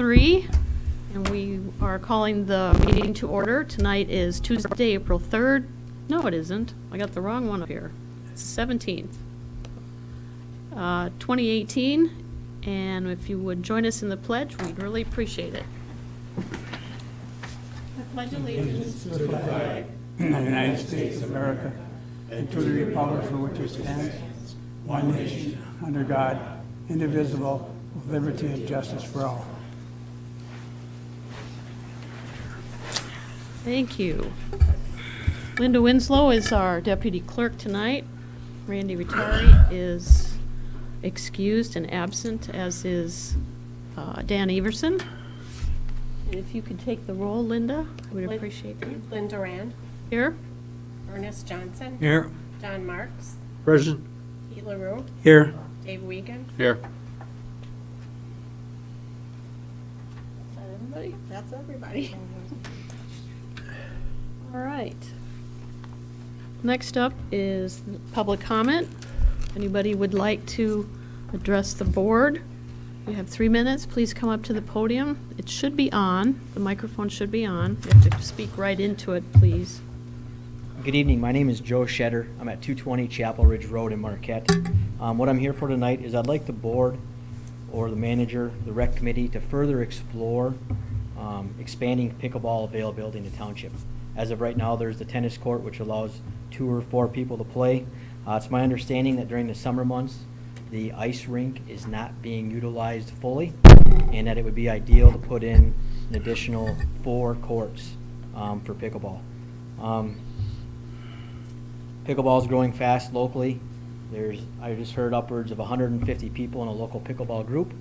6:03, and we are calling the meeting to order. Tonight is Tuesday, April 3rd. No, it isn't. I got the wrong one up here. It's the 17th, 2018. And if you would join us in the pledge, we'd really appreciate it. I pledge allegiance To the flag of the United States of America and to the republic for which it stands, one nation, under God, indivisible, with liberty and justice for all. Thank you. Linda Winslow is our deputy clerk tonight. Randy Vitari is excused and absent, as is Dan Everson. And if you could take the roll, Linda, I would appreciate that. Linda Rand, Here? Ernest Johnson, Here. John Marks, Present. Pete LaRue, Here. Dave Wiegand. Here. Is that everybody? That's everybody. All right. Next up is public comment. Anybody would like to address the board? You have 3 minutes. Please come up to the podium. It should be on. The microphone should be on. You have to speak right into it, please. Good evening. My name is Joe Shetter. I'm at 220 Chapel Ridge Road in Marquette. What I'm here for tonight is I'd like the board or the manager, the rec committee, to further explore expanding pickleball availability in the township. As of right now, there's the tennis court, which allows 2 or 4 people to play. It's my understanding that during the summer months, the ice rink is not being utilized fully, and that it would be ideal to put in an additional 4 courts for pickleball. Pickleball is growing fast locally. I just heard upwards of 150 people in a local pickleball group.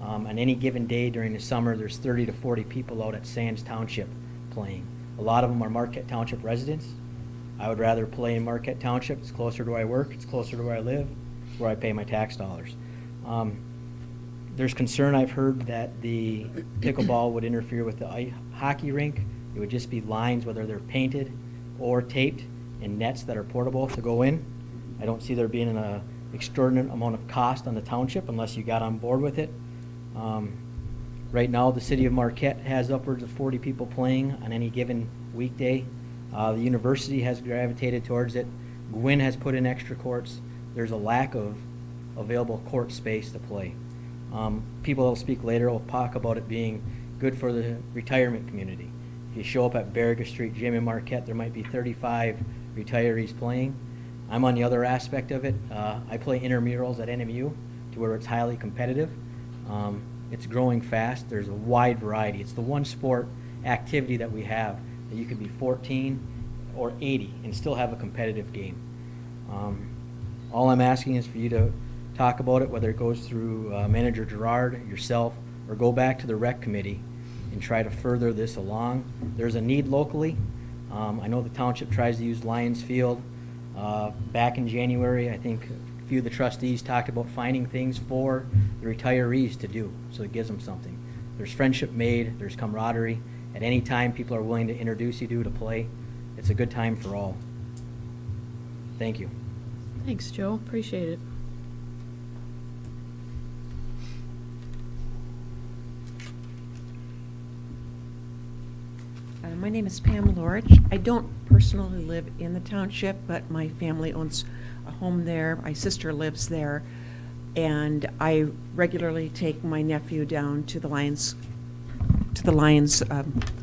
On any given day during the summer, there's 30 to 40 people out at Sands Township playing. A lot of them are Marquette Township residents. I would rather play in Marquette Township. It's closer to where I work. It's closer to where I live, where I pay my tax dollars. There's concern I've heard that the pickleball would interfere with the hockey rink. It would just be lines, whether they're painted or taped, and nets that are portable to go in. I don't see there being an extraordinary amount of cost on the township unless you got on board with it. Right now, the city of Marquette has upwards of 40 people playing on any given weekday. The university has gravitated towards it. Gwynn has put in extra courts. There's a lack of available court space to play. People that will speak later will talk about it being good for the retirement community. If you show up at Baraga Street Gym in Marquette, there might be 35 retirees playing. I'm on the other aspect of it. I play intramurals at NMU to where it's highly competitive. It's growing fast. There's a wide variety. It's the one sport activity that we have that you could be 14 or 80 and still have a competitive game. All I'm asking is for you to talk about it, whether it goes through Manager Gerard, yourself, or go back to the rec committee and try to further this along. There's a need locally. I know the township tries to use Lions Field. Back in January, I think a few of the trustees talked about finding things for the retirees to do, so it gives them something. There's friendship made, there's camaraderie. At any time people are willing to introduce you to play, it's a good time for all. Thank you. Thanks, Joe. Appreciate it. My name is Pam Lorich. I don't personally live in the township, but my family owns a home there. My sister lives there, and I regularly take my nephew down to the Lions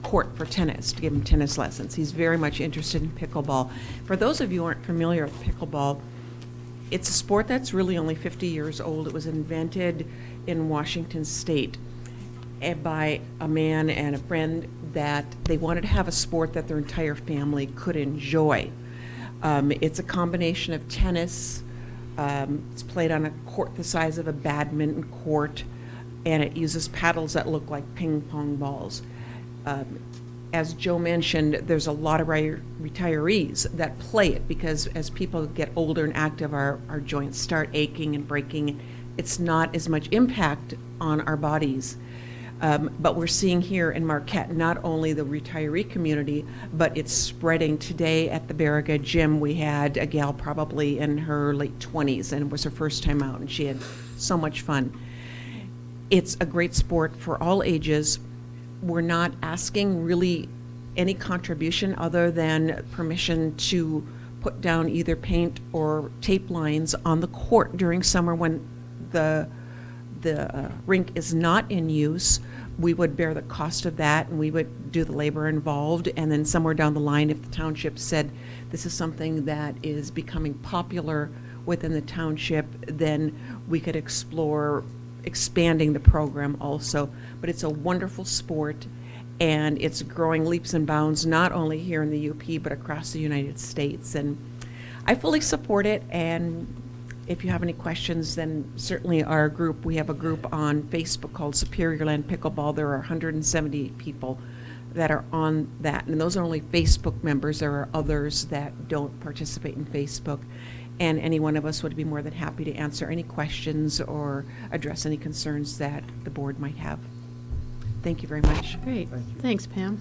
court for tennis to give him tennis lessons. He's very much interested in pickleball. For those of you who aren't familiar with pickleball, it's a sport that's really only 50 years old. It was invented in Washington State by a man and a friend that they wanted to have a sport that their entire family could enjoy. It's a combination of tennis. It's played on a court the size of a badminton court, and it uses paddles that look like ping pong balls. As Joe mentioned, there's a lot of retirees that play it because as people get older and active, our joints start aching and breaking. It's not as much impact on our bodies. But we're seeing here in Marquette not only the retiree community, but it's spreading. Today at the Baraga Gym, we had a gal probably in her late 20s, and it was her first time out, and she had so much fun. It's a great sport for all ages. We're not asking really any contribution other than permission to put down either paint or tape lines on the court during summer when the rink is not in use. We would bear the cost of that, and we would do the labor involved. And then somewhere down the line, if the township said this is something that is becoming popular within the township, then we could explore expanding the program also. But it's a wonderful sport, and it's growing leaps and bounds, not only here in the UP, but across the United States. And I fully support it, and if you have any questions, then certainly we have a group on Facebook called Superior Land Pickleball. There are 170 people that are on that, and those are only Facebook members. There are others that don't participate in Facebook, and any one of us would be more than happy to answer any questions or address any concerns that the board might have. Thank you very much. Great. Thanks, Pam.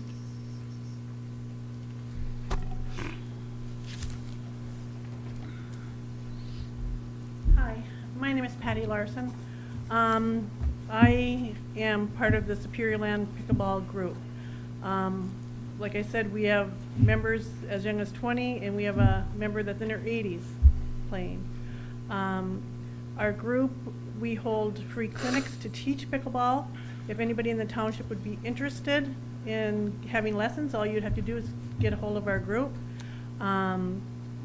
Hi, my name is Patty Larson. I am part of the Superior Land Pickleball Group. Like I said, we have members as young as 20, and we have a member that's in her 80s playing. Our group, we hold free clinics to teach pickleball. If anybody in the township would be interested in having lessons, all you'd have to do is get a hold of our group.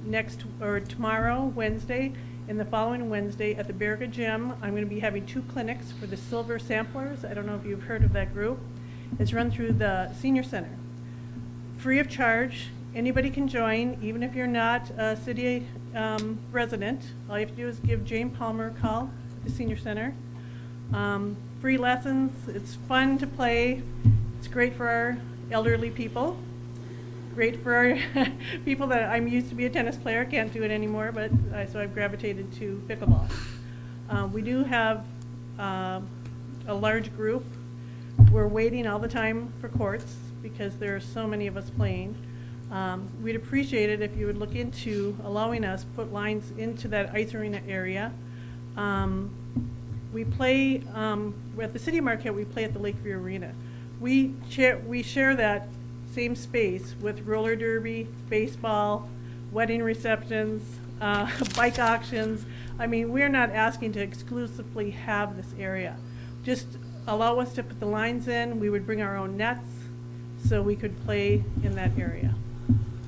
Tomorrow, Wednesday, and the following Wednesday at the Berga Gym, I'm going to be having 2 clinics for the Silver Samplers. I don't know if you've heard of that group. It's run through the Senior Center. Free of charge. Anybody can join, even if you're not a city resident. All you have to do is give Jane Palmer a call at the Senior Center. Free lessons. It's fun to play. It's great for our elderly people. Great for our people that I'm used to be a tennis player, can't do it anymore, but so I've gravitated to pickleball. We do have a large group. We're waiting all the time for courts because there are so many of us playing. We'd appreciate it if you would look into allowing us put lines into that ice arena area. We play at the City of Marquette. We play at the Lakeview Arena. We share that same space with roller derby, baseball, wedding receptions, bike auctions. I mean, we're not asking to exclusively have this area. Just allow us to put the lines in. We would bring our own nets so we could play in that area.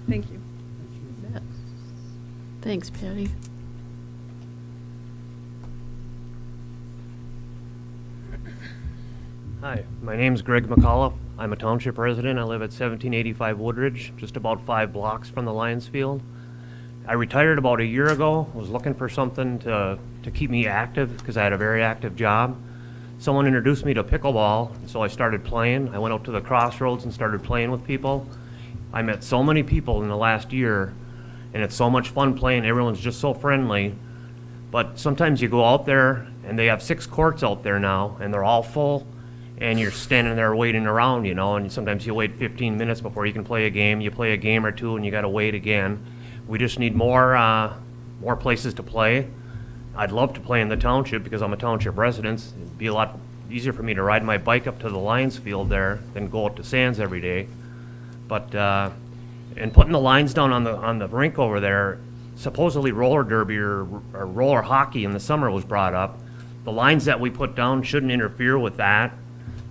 Thank you. Thanks, Patty. Hi, my name's Greg McAuliffe. I'm a township resident. I live at 1785 Woodridge, just about 5 blocks from the Lions Field. I retired about a year ago. Was looking for something to keep me active because I had a very active job. Someone introduced me to pickleball, and so I started playing. I went out to the crossroads and started playing with people. I met so many people in the last year, and it's so much fun playing. Everyone's just so friendly. But sometimes you go out there, and they have 6 courts out there now, and they're all full. And you're standing there waiting around, you know, and sometimes you wait 15 minutes before you can play a game. You play a game or two and you got to wait again. We just need more places to play. I'd love to play in the township because I'm a township resident. It'd be a lot easier for me to ride my bike up to the Lions Field there than go out to Sands every day. But and putting the lines down on the rink over there, supposedly roller derby or roller hockey in the summer was brought up. The lines that we put down shouldn't interfere with that.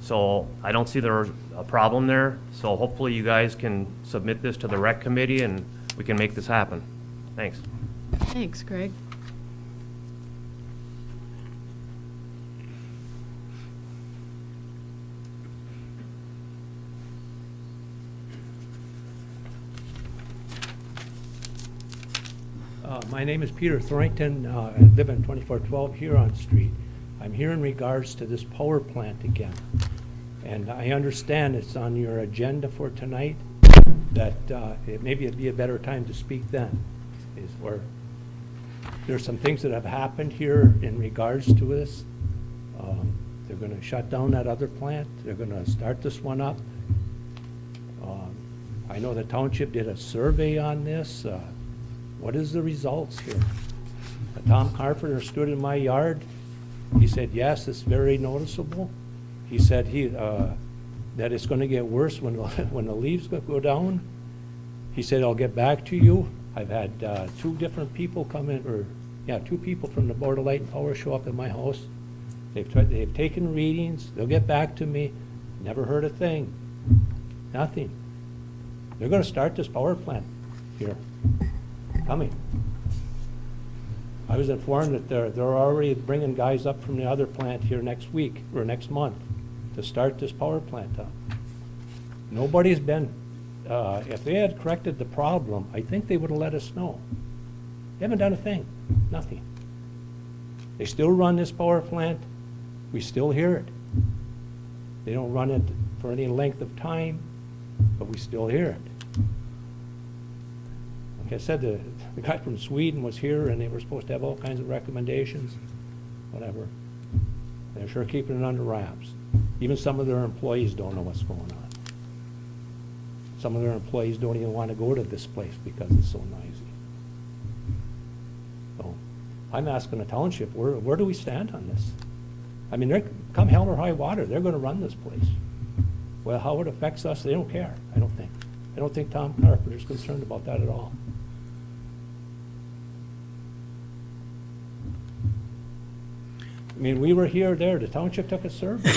So I don't see there's a problem there. So hopefully you guys can submit this to the rec committee and we can make this happen. Thanks. Thanks, Greg. My name is Peter Thornton. I live in 2412 Huron Street. I'm here in regards to this power plant again. And I understand it's on your agenda for tonight, that maybe it'd be a better time to speak then. There's some things that have happened here in regards to this. They're going to shut down that other plant. They're going to start this one up. I know the township did a survey on this. What is the results here? Tom Carpenter stood in my yard He said, yes, it's very noticeable. He said that it's gonna get worse when, when the leaves go down. He said, I'll get back to you. I've had two different people come in, two people from the Board of Light and Power show up at my house. They've taken readings, they'll get back to me. Never heard a thing, nothing. They're gonna start this power plant here, coming. I was informed that they're already bringing guys up from the other plant here next week, or next month, to start this power plant up. Nobody's been, if they had corrected the problem, I think they would have let us know. They haven't done a thing, nothing. They still run this power plant, we still hear it. They don't run it for any length of time, but we still hear it. Like I said, the guy from Sweden was here and they were supposed to have all kinds of recommendations, whatever. They're sure keeping it under wraps. Even some of their employees don't know what's going on. Some of their employees don't even want to go to this place because it's so noisy. So I'm asking the township, where do we stand on this? I mean, come hell or high water, they're going to run this place. Well, how it affects us, they don't care, I don't think. I don't think Tom Carpenter's concerned about that at all. I mean, we were here, there, the township took a survey.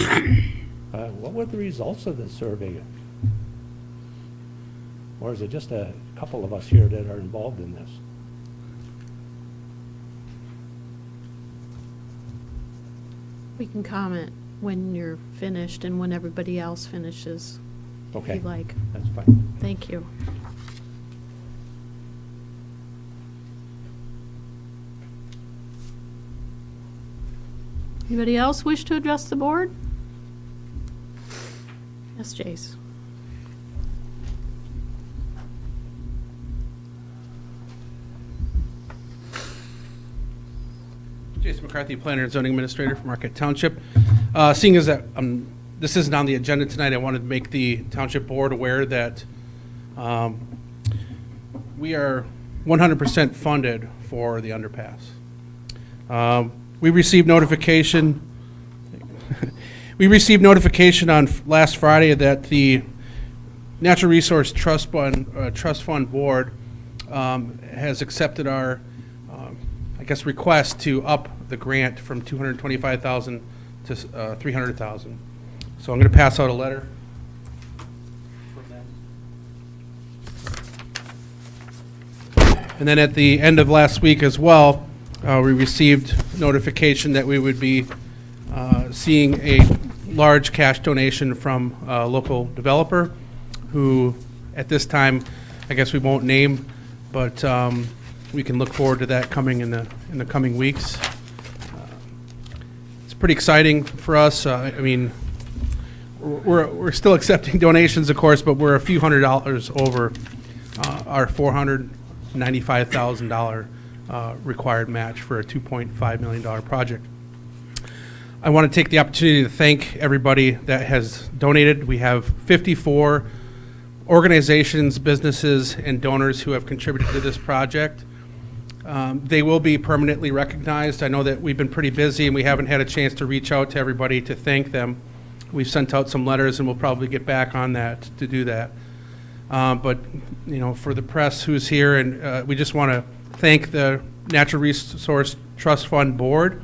What were the results of the survey? Or is it just a couple of us here that are involved in this? We can comment when you're finished and when everybody else finishes, if Okay, you like. that's fine. Thank you. Anybody else wish to address the board? Yes, Jace. Jason McCarthy, Planner and Zoning Administrator for Marquette Township. Seeing as that this isn't on the agenda tonight, I wanted to make the Township Board aware that we are 100% funded for the underpass. We received notification. We received notification on last Friday that the Natural Resource Trust Fund Board has accepted our, request to up the grant from $225,000 to $300,000. So I'm going to pass out a letter. And then at the end of last week as well, we received notification that we would be seeing a large cash donation from a local developer who, at this time, I guess we won't name, but we can look forward to that coming in the coming weeks. It's pretty exciting for us. I mean, we're still accepting donations, of course, but we're a few $100s over our $495,000 required match for a $2.5 million project. I want to take the opportunity to thank everybody that has donated. We have 54 organizations, businesses, and donors who have contributed to this project. They will be permanently recognized. I know that we've been pretty busy and we haven't had a chance to reach out to everybody to thank them. We've sent out some letters and we'll probably get back on that to do that. But, you know, for the press who's here, and we just want to thank the Natural Resource Trust Fund Board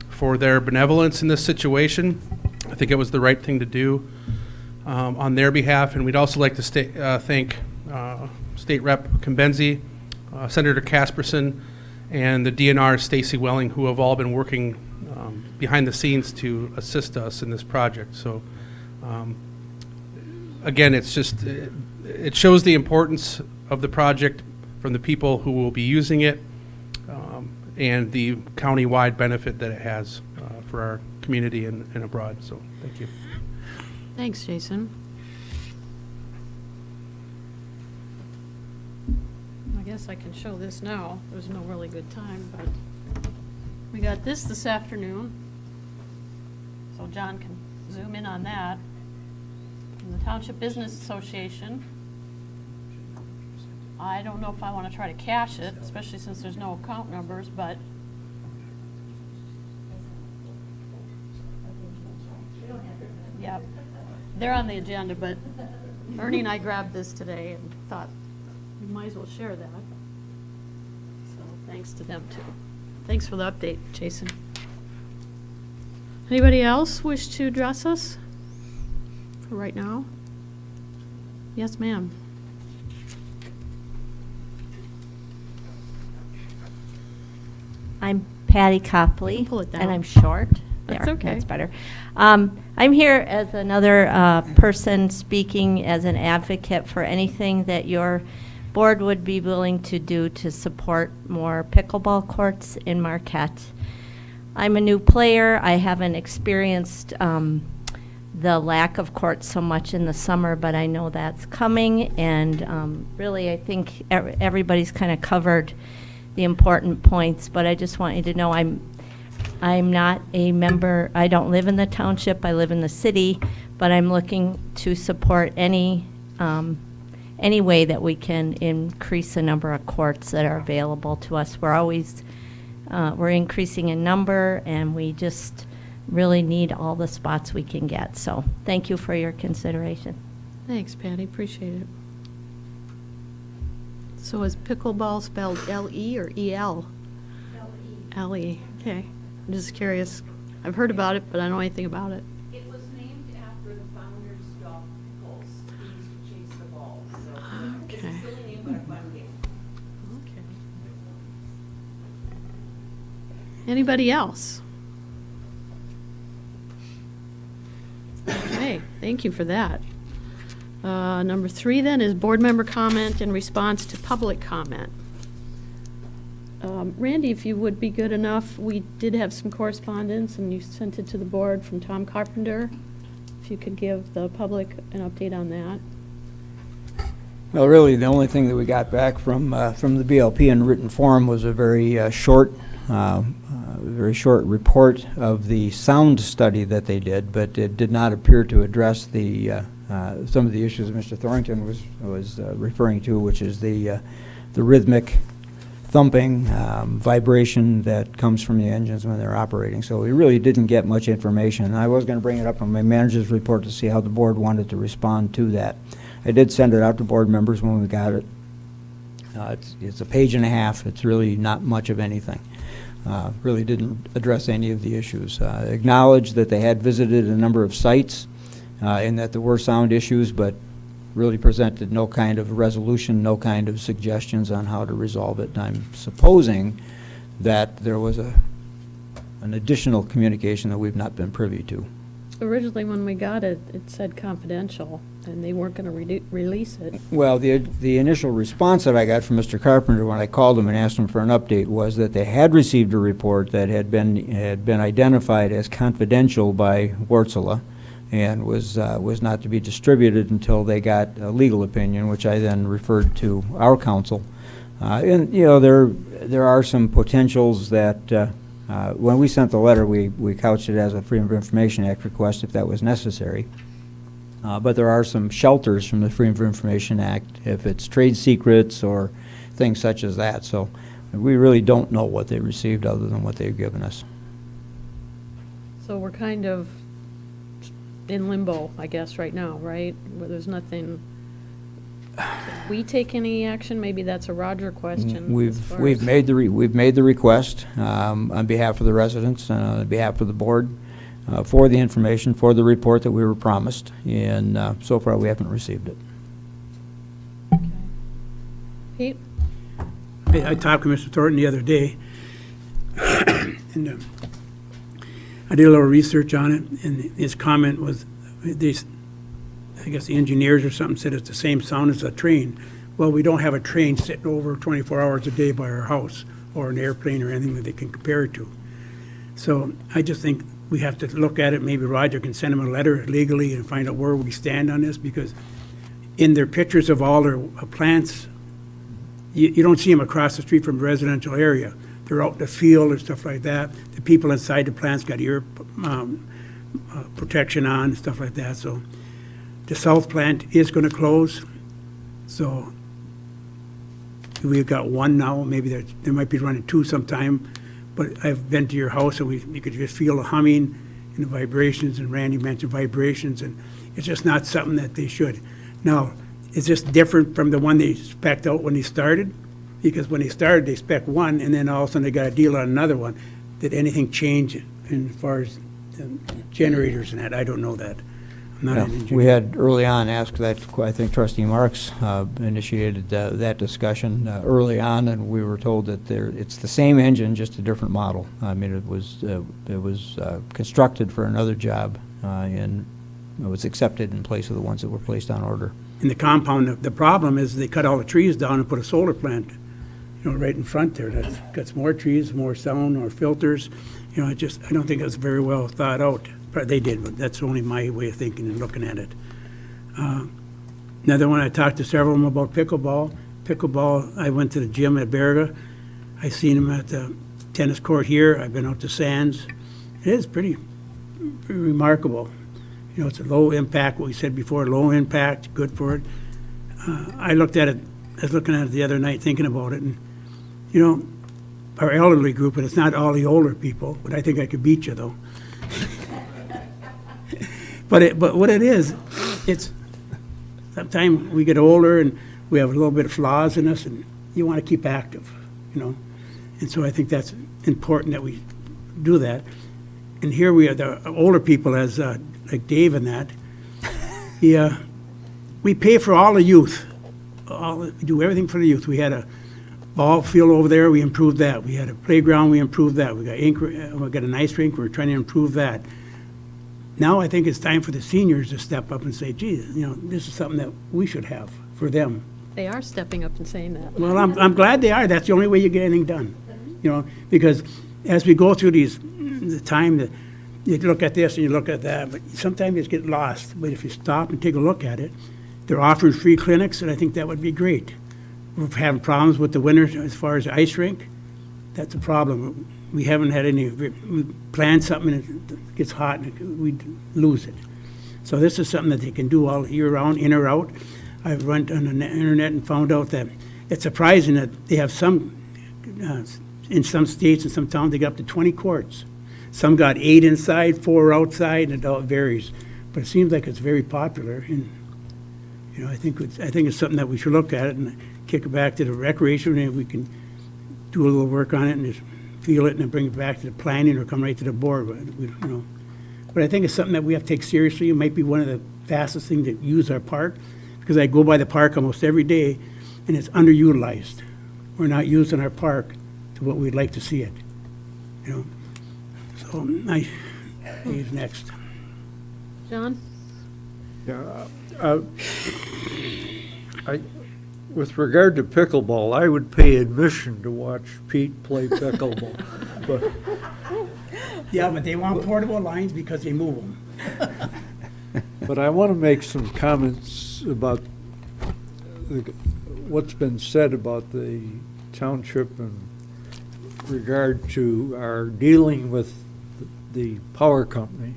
for their benevolence in this situation. I think it was the right thing to do on their behalf. And we'd also like to thank State Rep. Combenzi, Senator Casperson, and the DNR, Stacy Welling, who have all been working behind the scenes to assist us in this project. So, again, it's just, it shows the importance of the project from the people who will be using it and the county-wide benefit that it has for our community and abroad. So, thank you. Thanks, Jason. I guess I can show this now. There's no really good time, but we got this afternoon. So John can zoom in on that. From the Township Business Association. I don't know if I want to try to cache it, especially since there's no account numbers, but Yeah, they're on the agenda, but Ernie and I grabbed this today and thought we might as well share that. So thanks to them too. Thanks for the update, Jason. Anybody else wish to address us for right now? Yes, ma'am. I'm Patty Copley. Pull it down. And I'm short. That's There, okay. That's better. I'm here as another person speaking as an advocate for anything that your board would be willing to do to support more pickleball courts in Marquette. I'm a new player. I haven't experienced the lack of courts so much in the summer, but I know that's coming. And really, I think everybody's kind of covered the important points, but I just want you to know I'm not a member, I don't live in the township, I live in the city, but I'm looking to support any way that we can increase the number of courts that are available to us. We're always, we're increasing in number, and we just really need all the spots we can get. So thank you for your consideration. Thanks, Patty, appreciate it. So is pickleball spelled L-E or E-L? L-E. L-E, okay. I'm just curious. I've heard about it, but I don't know anything about it. It was named after the founder's dog, Pickles. He used to chase the balls, so it's Okay. a silly name, but a fun game. Okay. Anybody else? Okay, thank you for that. Number 3 then is board member comment in response to public comment. Randy, if you would be good enough, we did have some correspondence and you sent it to the board from Tom Carpenter. If you could give the public an update on that. Well, really, the only thing that we got back from the BLP in written form was a very short report of the sound study that they did, but it did not appear to address the some of the issues that Mr. Thornton was referring to, which is the rhythmic thumping, vibration that comes from the engines when they're operating. So we really didn't get much information. And I was going to bring it up on my manager's report to see how the board wanted to respond to that. I did send it out to board members when we got it. It's a page and a half. It's really not much of anything. Really didn't address any of the issues. Acknowledged that they had visited a number of sites and that there were sound issues, but really presented no kind of resolution, no kind of suggestions on how to resolve it. And I'm supposing that there was an additional communication that we've not been privy to. Originally, when we got it, it said confidential, and they weren't going to release it. Well, the initial response that I got from Mr. Carpenter when I called him and asked him for an update was that they had received a report that had been identified as confidential by Wärtsilä and was not to be distributed until they got a legal opinion, which I then referred to our counsel. And you know, there are some potentials that when we sent the letter, we couched it as a Freedom of Information Act request if that was necessary. But there are some shelters from the Freedom of Information Act if it's trade secrets or things such as that. So we really don't know what they received other than what they've given us. So we're kind of in limbo, I guess, right now, right? Where there's nothing. Did we take any action? Maybe that's a Roger question. as far We've as- made the request on behalf of the residents, on behalf of the board, for the information, for the report that we were promised, and so far we haven't received it. Okay. Pete? I talked to Mr. Thornton the other day, and I did a little research on it, and his comment was, I guess the engineers or something said it's the same sound as a train. Well, we don't have a train sitting over 24 hours a day by our house, or an airplane or anything that they can compare it to. So I just think we have to look at it. Maybe Roger can send them a letter legally and find out where we stand on this, because in their pictures of all their plants, you don't see them across the street from a residential area. They're out in the field and stuff like that. The people inside the plants got ear protection on and stuff like that. So the south plant is going to close. So we've got one now. Maybe there might be running two sometime. But I've been to your house and you could just feel the humming and the vibrations, and Randy mentioned vibrations, and it's just not something that they should. Now, is this different from the one they spec'd out when they started? Because when they started, they spec'd one, and then all of a sudden they got a deal on another one. Did anything change as far as the generators and that? I don't know that. I'm not Yeah, an engineer. we had early on asked that, I think trustee Marks initiated that discussion early on, and we were told that it's the same engine, just a different model. I mean, it was constructed for another job, and it was accepted in place of the ones that were placed on order. In the compound, the problem is they cut all the trees down and put a solar plant, right in front there. That gets more trees, more sound, more filters. I don't think it was very well thought out. But they did, but that's only my way of thinking and looking at it. Another one, I talked to several of them about pickleball. Pickleball, I went to the gym at Berga. I seen them at the tennis court here. I've been out to Sands. It is pretty remarkable. It's a low impact, what we said before, low impact, good for it. I was looking at it the other night thinking about it, and, our elderly group, and it's not all the older people, but I think I could beat you, though. But what it is, it's sometimes we get older and we have a little bit of flaws in us, and you want to keep active, And so I think that's important that we do that. And here we are, the older people, as like Dave and that. We pay for all the youth. We do everything for the youth. We had a ball field over there. We improved that. We had a playground. We improved that. We got an ice rink. We're trying to improve that. Now I think it's time for the seniors to step up and say, gee, this is something that we should have for them. They are stepping up and saying that. Well, I'm glad they are. That's the only way you get anything done. Because as we go through the time that you look at this and you look at that, but sometimes you just get lost. But if you stop and take a look at it, they're offering free clinics, and I think that would be great. We're having problems with the winter as far as the ice rink. That's a problem. We haven't had any, we plan something and it gets hot and we lose it. So this is something that they can do all year round, in or out. I've went on the internet and found out that it's surprising that they have some, in some states and some towns, they got up to 20 courts. Some got 8 inside, 4 outside, and it all varies. But it seems like it's very popular, and I think it's something that we should look at it and kick it back to the recreation, and we can do a little work on it and just feel it and then bring it back to the planning or come right to the board. But I think it's something that we have to take seriously. It might be one of the fastest things to use our park, because I go by the park almost every day, and it's underutilized. We're not using our park to what we'd like to see it. So he's next. John? Yeah, with regard to pickleball, I would pay admission to watch Pete play pickleball. But Yeah, but they want portable lines because they move them. But I want to make some comments about what's been said about the township in regard to our dealing with the power company.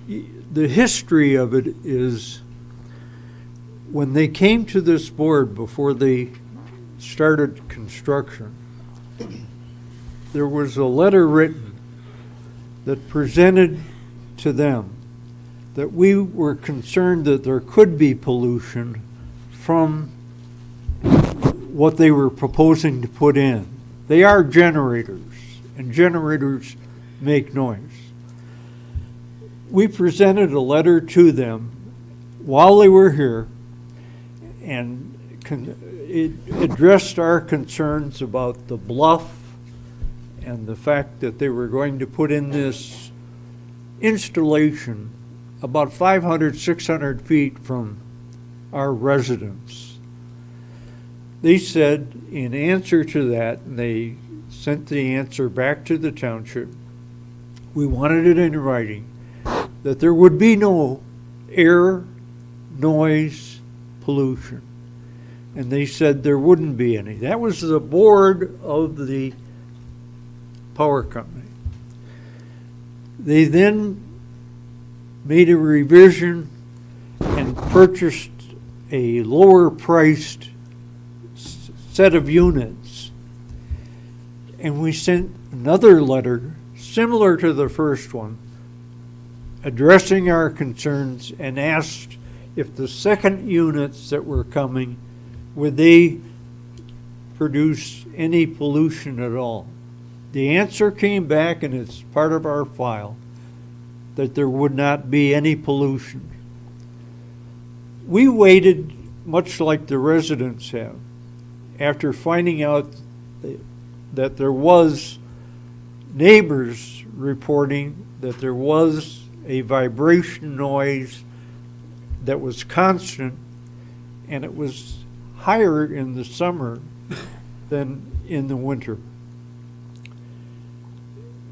The history of it is, when they came to this board before they started construction, there was a letter written that presented to them that we were concerned that there could be pollution from what they were proposing to put in. They are generators, and generators make noise. We presented a letter to them while they were here, and it addressed our concerns about the bluff and the fact that they were going to put in this installation about 500, 600 feet from our residence. They said in answer to that, and they sent the answer back to the township, we wanted it in writing, that there would be no air, noise, pollution. And they said there wouldn't be any. That was the board of the power company. They then made a revision and purchased a lower priced set of units. And we sent another letter similar to the first one, addressing our concerns, and asked if the second units that were coming, would they produce any pollution at all? The answer came back, and it's part of our file, that there would not be any pollution. We waited, much like the residents have, after finding out that there was neighbors reporting that there was a vibration noise that was constant, and it was higher in the summer than in the winter.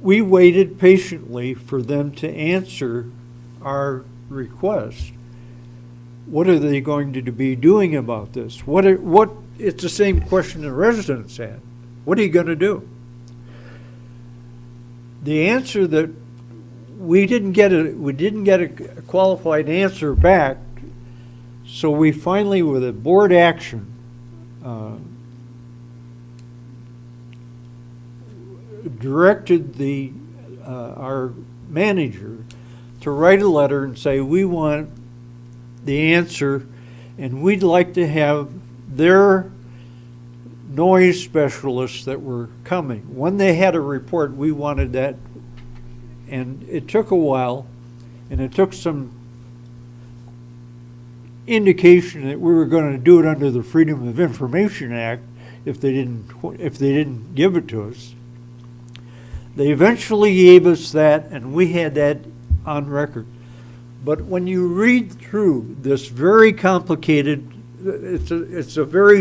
We waited patiently for them to answer our request. What are they going to be doing about this? It's the same question the residents had. What are you going to do? The answer that we didn't get a qualified answer back, so we finally, with a board action, directed our manager to write a letter and say, we want the answer, and we'd like to have their noise specialists that were coming. When they had a report, we wanted that, and it took a while, and it took some indication that we were going to do it under the Freedom of Information Act if they didn't give it to us. They eventually gave us that, and we had that on record. But when you read through this very complicated, it's a very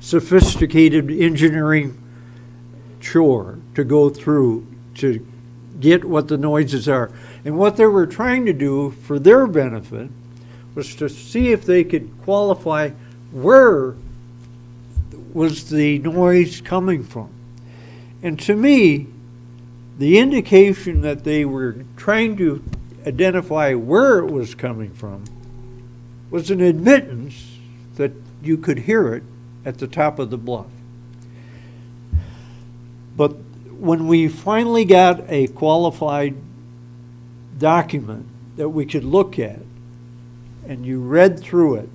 sophisticated engineering chore to go through to get what the noises are. And what they were trying to do for their benefit was to see if they could qualify where was the noise coming from. And to me, the indication that they were trying to identify where it was coming from was an admittance that you could hear it at the top of the bluff. But when we finally got a qualified document that we could look at, and you read through it,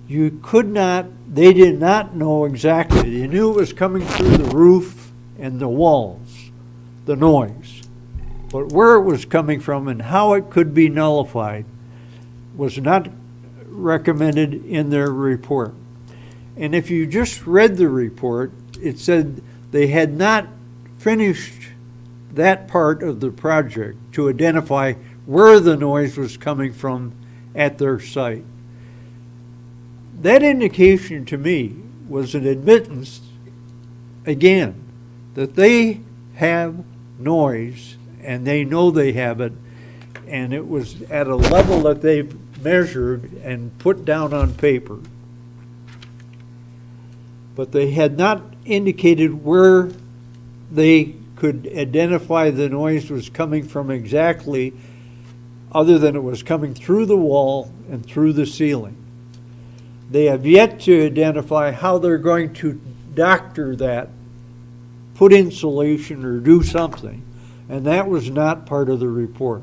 they did not know exactly. They knew it was coming through the roof and the walls, the noise. But where it was coming from and how it could be nullified was not recommended in their report. And if you just read the report, it said they had not finished that part of the project to identify where the noise was coming from at their site. That indication to me was an admittance, again, that they have noise and they know they have it, and it was at a level that they've measured and put down on paper. But they had not indicated where they could identify the noise was coming from exactly, other than it was coming through the wall and through the ceiling. They have yet to identify how they're going to doctor that, put insulation or do something, and that was not part of the report.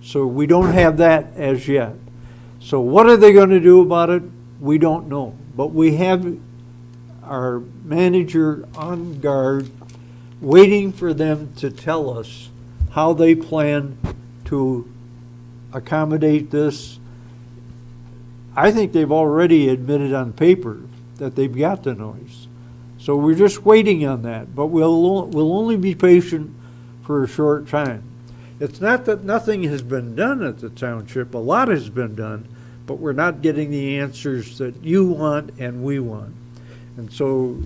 So we don't have that as yet. So what are they going to do about it? We don't know. But we have our manager on guard waiting for them to tell us how they plan to accommodate this. I think they've already admitted on paper that they've got the noise. So we're just waiting on that, but we'll only be patient for a short time. It's not that nothing has been done at the township. A lot has been done, but we're not getting the answers that you want and we want. And so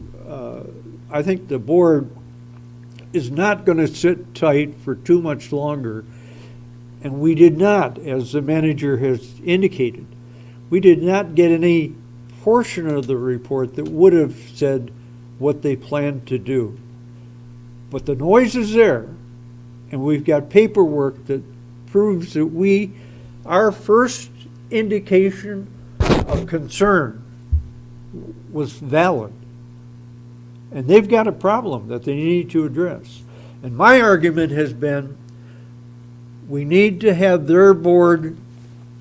I think the board is not going to sit tight for too much longer. And we did not, as the manager has indicated, we did not get any portion of the report that would have said what they planned to do. But the noise is there, and we've got paperwork that proves that our first indication of concern was valid. And they've got a problem that they need to address. And my argument has been, we need to have their board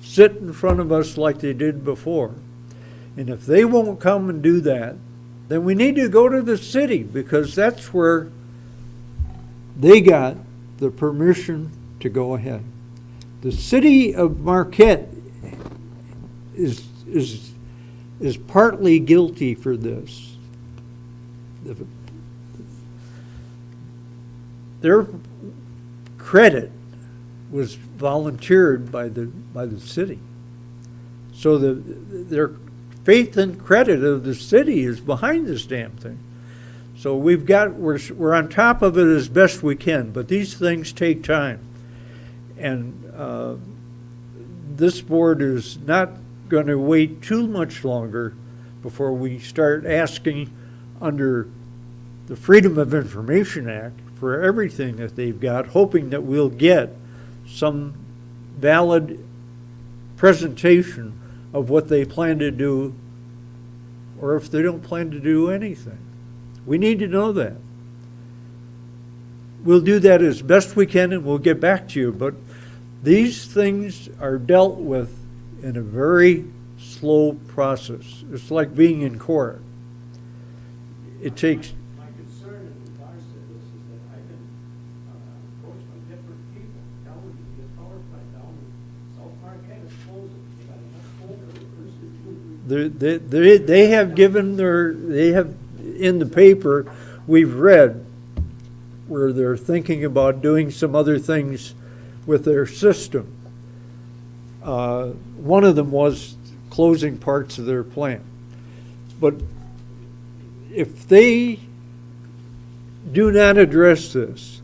sit in front of us like they did before. And if they won't come and do that, then we need to go to the city, because that's where they got the permission to go ahead. The city of Marquette is partly guilty for this. Their credit was volunteered by the city. So their faith and credit of the city is behind this damn thing. So we're on top of it as best we can, but these things take time. And this board is not going to wait too much longer before we start asking under the Freedom of Information Act for everything that they've got, hoping that we'll get some valid presentation of what they plan to do, or if they don't plan to do anything. We need to know that. We'll do that as best we can, and we'll get back to you, but these things are dealt with in a very slow process. It's like being in court. It takes... My concern in regards to this is that I've been approached by different people telling me this power plant down in South Marquette is closing. They got enough coal. They have given in the paper, we've read, where they're thinking about doing some other things with their system. One of them was closing parts of their plant. But if they do not address this,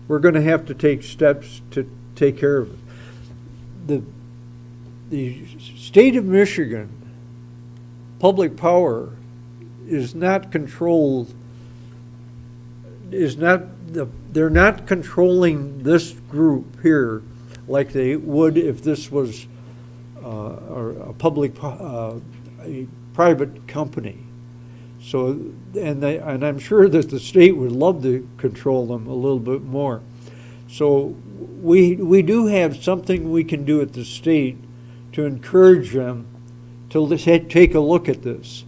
we're going to have to take steps to take care of it. The state of Michigan, public power, is not controlled, they're not controlling this group here like they would if this was a private company. So, and I'm sure that the state would love to control them a little bit more. So we do have something we can do at the state to encourage them to take a look at this.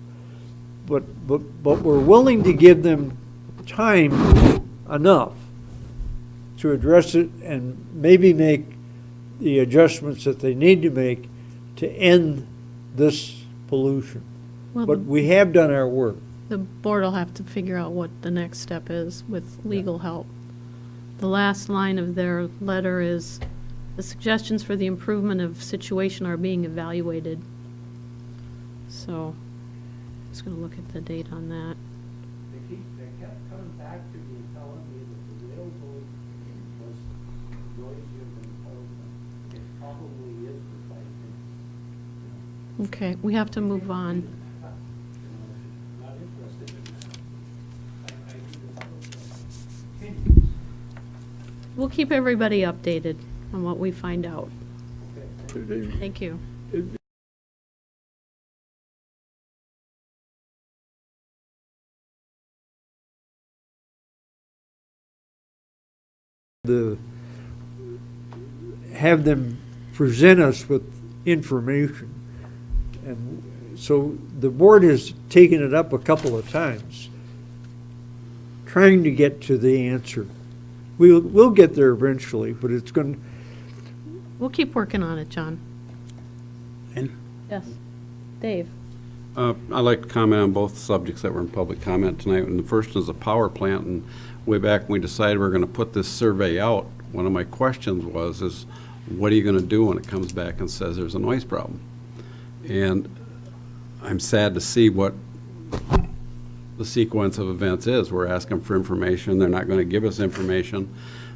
But we're willing to give them time enough to address it and maybe make the adjustments that they need to make to end this pollution. Well, But we have done our work. the board will have to figure out what the next step is with legal help. The last line of their letter is, the suggestions for the improvement of situation are being evaluated. So, just going to look at the date on that. They kept coming back to me telling me that the railroad was noisier than the power plant. It probably is for 5 minutes. Okay, we have to move on. Not interested in that. I do this. We'll keep everybody updated on what we find out. Thank you. Have them present us with information. And so the board has taken it up a couple of times, trying to get to the answer. We'll get there eventually, but it's going to... We'll keep working on it, John. And Yes. Dave? I'd like to comment on both subjects that were in public comment tonight. And the first is a power plant. And way back when we decided we were going to put this survey out, one of my questions was, what are you going to do when it comes back and says there's a noise problem? And I'm sad to see what the sequence of events is. We're asking for information. They're not going to give us information.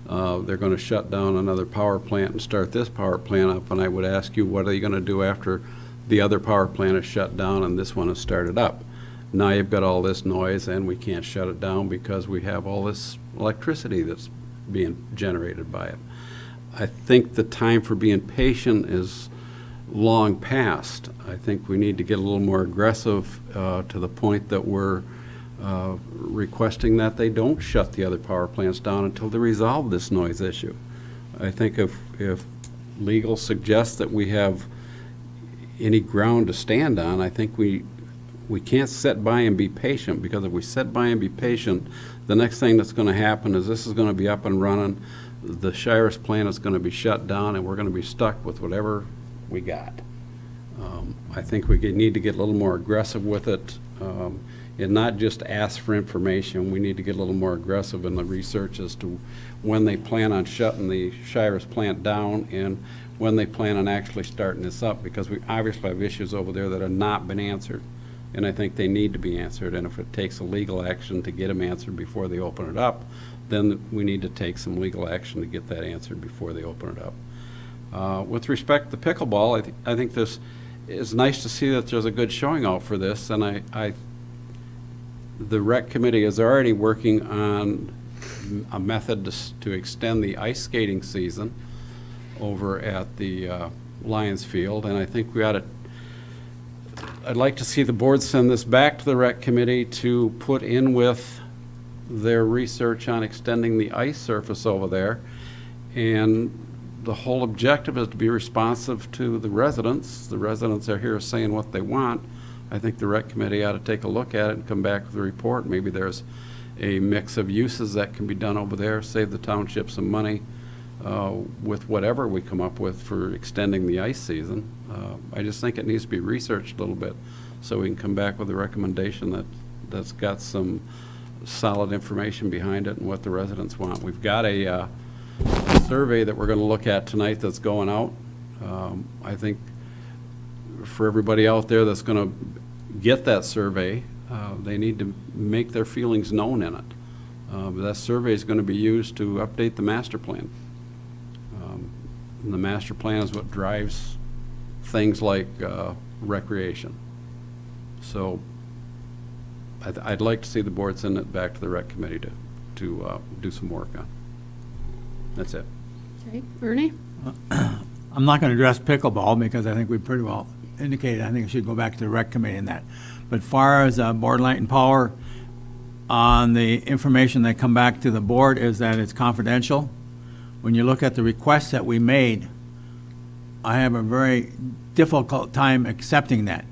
They're going to shut down another power plant and start this power plant up. And I would ask you, what are you going to do after the other power plant is shut down and this one is started up? Now you've got all this noise and we can't shut it down because we have all this electricity that's being generated by it. I think the time for being patient is long past. I think we need to get a little more aggressive to the point that we're requesting that they don't shut the other power plants down until they resolve this noise issue. I think if legal suggests that we have any ground to stand on, I think we can't sit by and be patient, because if we sit by and be patient, the next thing that's going to happen is this is going to be up and running, the Shirus plant is going to be shut down, and we're going to be stuck with whatever we got. I think we need to get a little more aggressive with it, and not just ask for information. We need to get a little more aggressive in the research as to when they plan on shutting the Shirus plant down and when they plan on actually starting this up, because we obviously have issues over there that have not been answered, and I think they need to be answered. And if it takes a legal action to get them answered before they open it up, then we need to take some legal action to get that answered before they open it up. With respect to pickleball, I think this is nice to see that there's a good showing out for this, and the rec committee is already working on a method to extend the ice skating season over at the Lions Field, and I think I'd like to see the board send this back to the rec committee to put in with their research on extending the ice surface over there. And the whole objective is to be responsive to the residents. The residents are here saying what they want. I think the rec committee ought to take a look at it and come back with a report. Maybe there's a mix of uses that can be done over there, save the township some money with whatever we come up with for extending the ice season. I just think it needs to be researched a little bit so we can come back with a recommendation that's got some solid information behind it and what the residents want. We've got a survey that we're going to look at tonight that's going out. I think for everybody out there that's going to get that survey, they need to make their feelings known in it. That survey is going to be used to update the master plan. And the master plan is what drives things like recreation. So I'd like to see the board send it back to the rec committee to do some work on. That's it. Okay, Ernie? I'm not going to address pickleball because I think we pretty well indicated, I think it should go back to the rec committee in that. But far as board light and power, on the information that come back to the board is that it's confidential. When you look at the requests that we made, I have a very difficult time accepting that,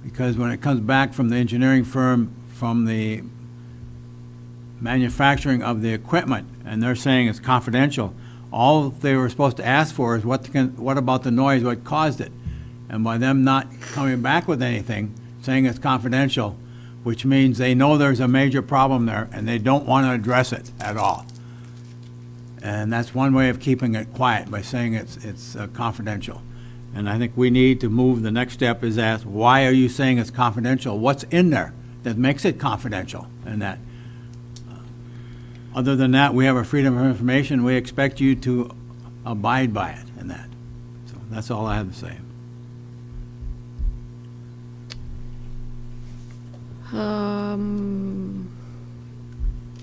because when it comes back from the engineering firm, from the manufacturing of the equipment, and they're saying it's confidential, all they were supposed to ask for is what about the noise, what caused it? And by them not coming back with anything, saying it's confidential, which means they know there's a major problem there and they don't want to address it at all. And that's one way of keeping it quiet, by saying it's confidential. And I think we need to move, the next step is ask, why are you saying it's confidential? What's in there that makes it confidential? And that, other than that, we have a freedom of information. We expect you to abide by it and that. So that's all I have to say.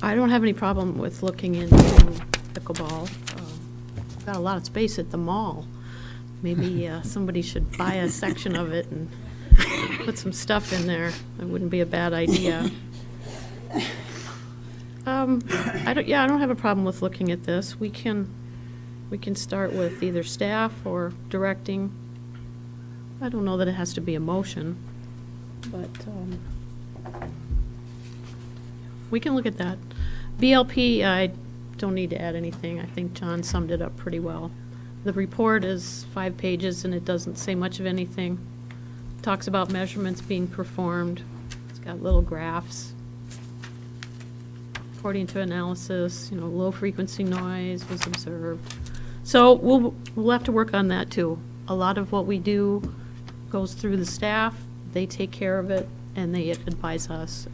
I don't have any problem with looking into pickleball. We've got a lot of space at the mall. Maybe somebody should buy a section of it and put some stuff in there. That wouldn't be a bad idea. I don't have a problem with looking at this. We can start with either staff or directing. I don't know that it has to be a motion, but we can look at that. BLP, I don't need to add anything. I think John summed it up pretty well. The report is 5 pages and it doesn't say much of anything. Talks about measurements being performed. It's got little graphs. According to analysis, low frequency noise was observed. So we'll have to work on that too. A lot of what we do goes through the staff. They take care of it and they advise us.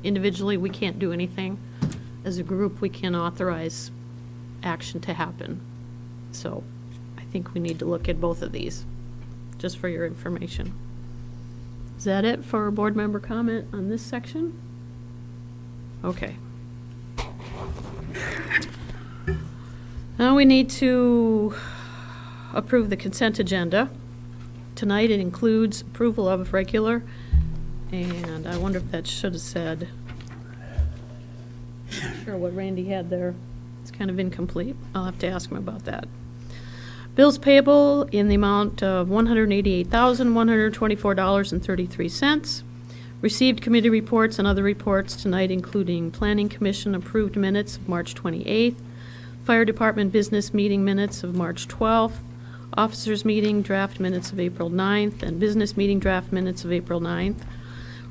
Individually we can't do anything. As a group, we can authorize action to happen. So I think we need to look at both of these, just for your information. Is that it for board member comment on this section? Okay. Now we need to approve the consent agenda. Tonight it includes approval of regular, and I wonder if that should have said sure what Randy had there. It's kind of incomplete. I'll have to ask him about that. Bills payable in the amount of $188,124.33. Received committee reports and other reports tonight, including Planning Commission approved minutes of March 28th, Fire Department business meeting minutes of March 12th, Officers meeting draft minutes of April 9th, and business meeting draft minutes of April 9th.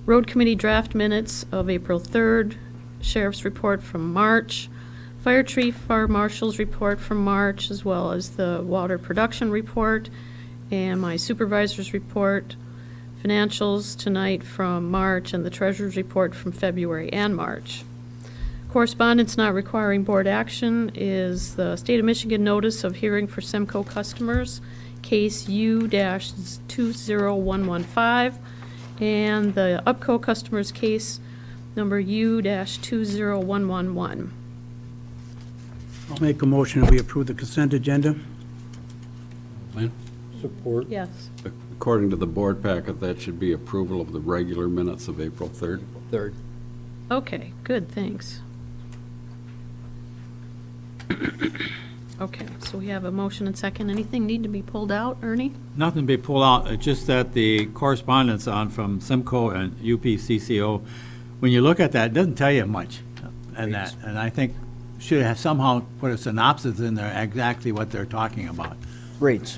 Road Committee draft minutes of April 3rd, Sheriff's report from March, Fire Chief, Fire Marshal's report from March, as well as the Water Production report, and my Supervisor's report, financials tonight from March, and the Treasurer's report from February and March. Correspondence not requiring board action is the State of Michigan notice of hearing for Semco customers, case U-20115, and the UPCO customers case number U-20111. I'll make a motion that we approve the consent agenda. Lynn? Support. Yes. According to the board packet, that should be approval of the regular minutes of April 3rd. Third. Okay, good, thanks. Okay, so we have a motion and second. Anything need to be pulled out, Ernie? Nothing to be pulled out, it's just that the correspondence on from Simcoe and UPCCO, when you look at that, it doesn't tell you much. And that, and I think should have somehow put a synopsis in there exactly what they're talking about. Rates.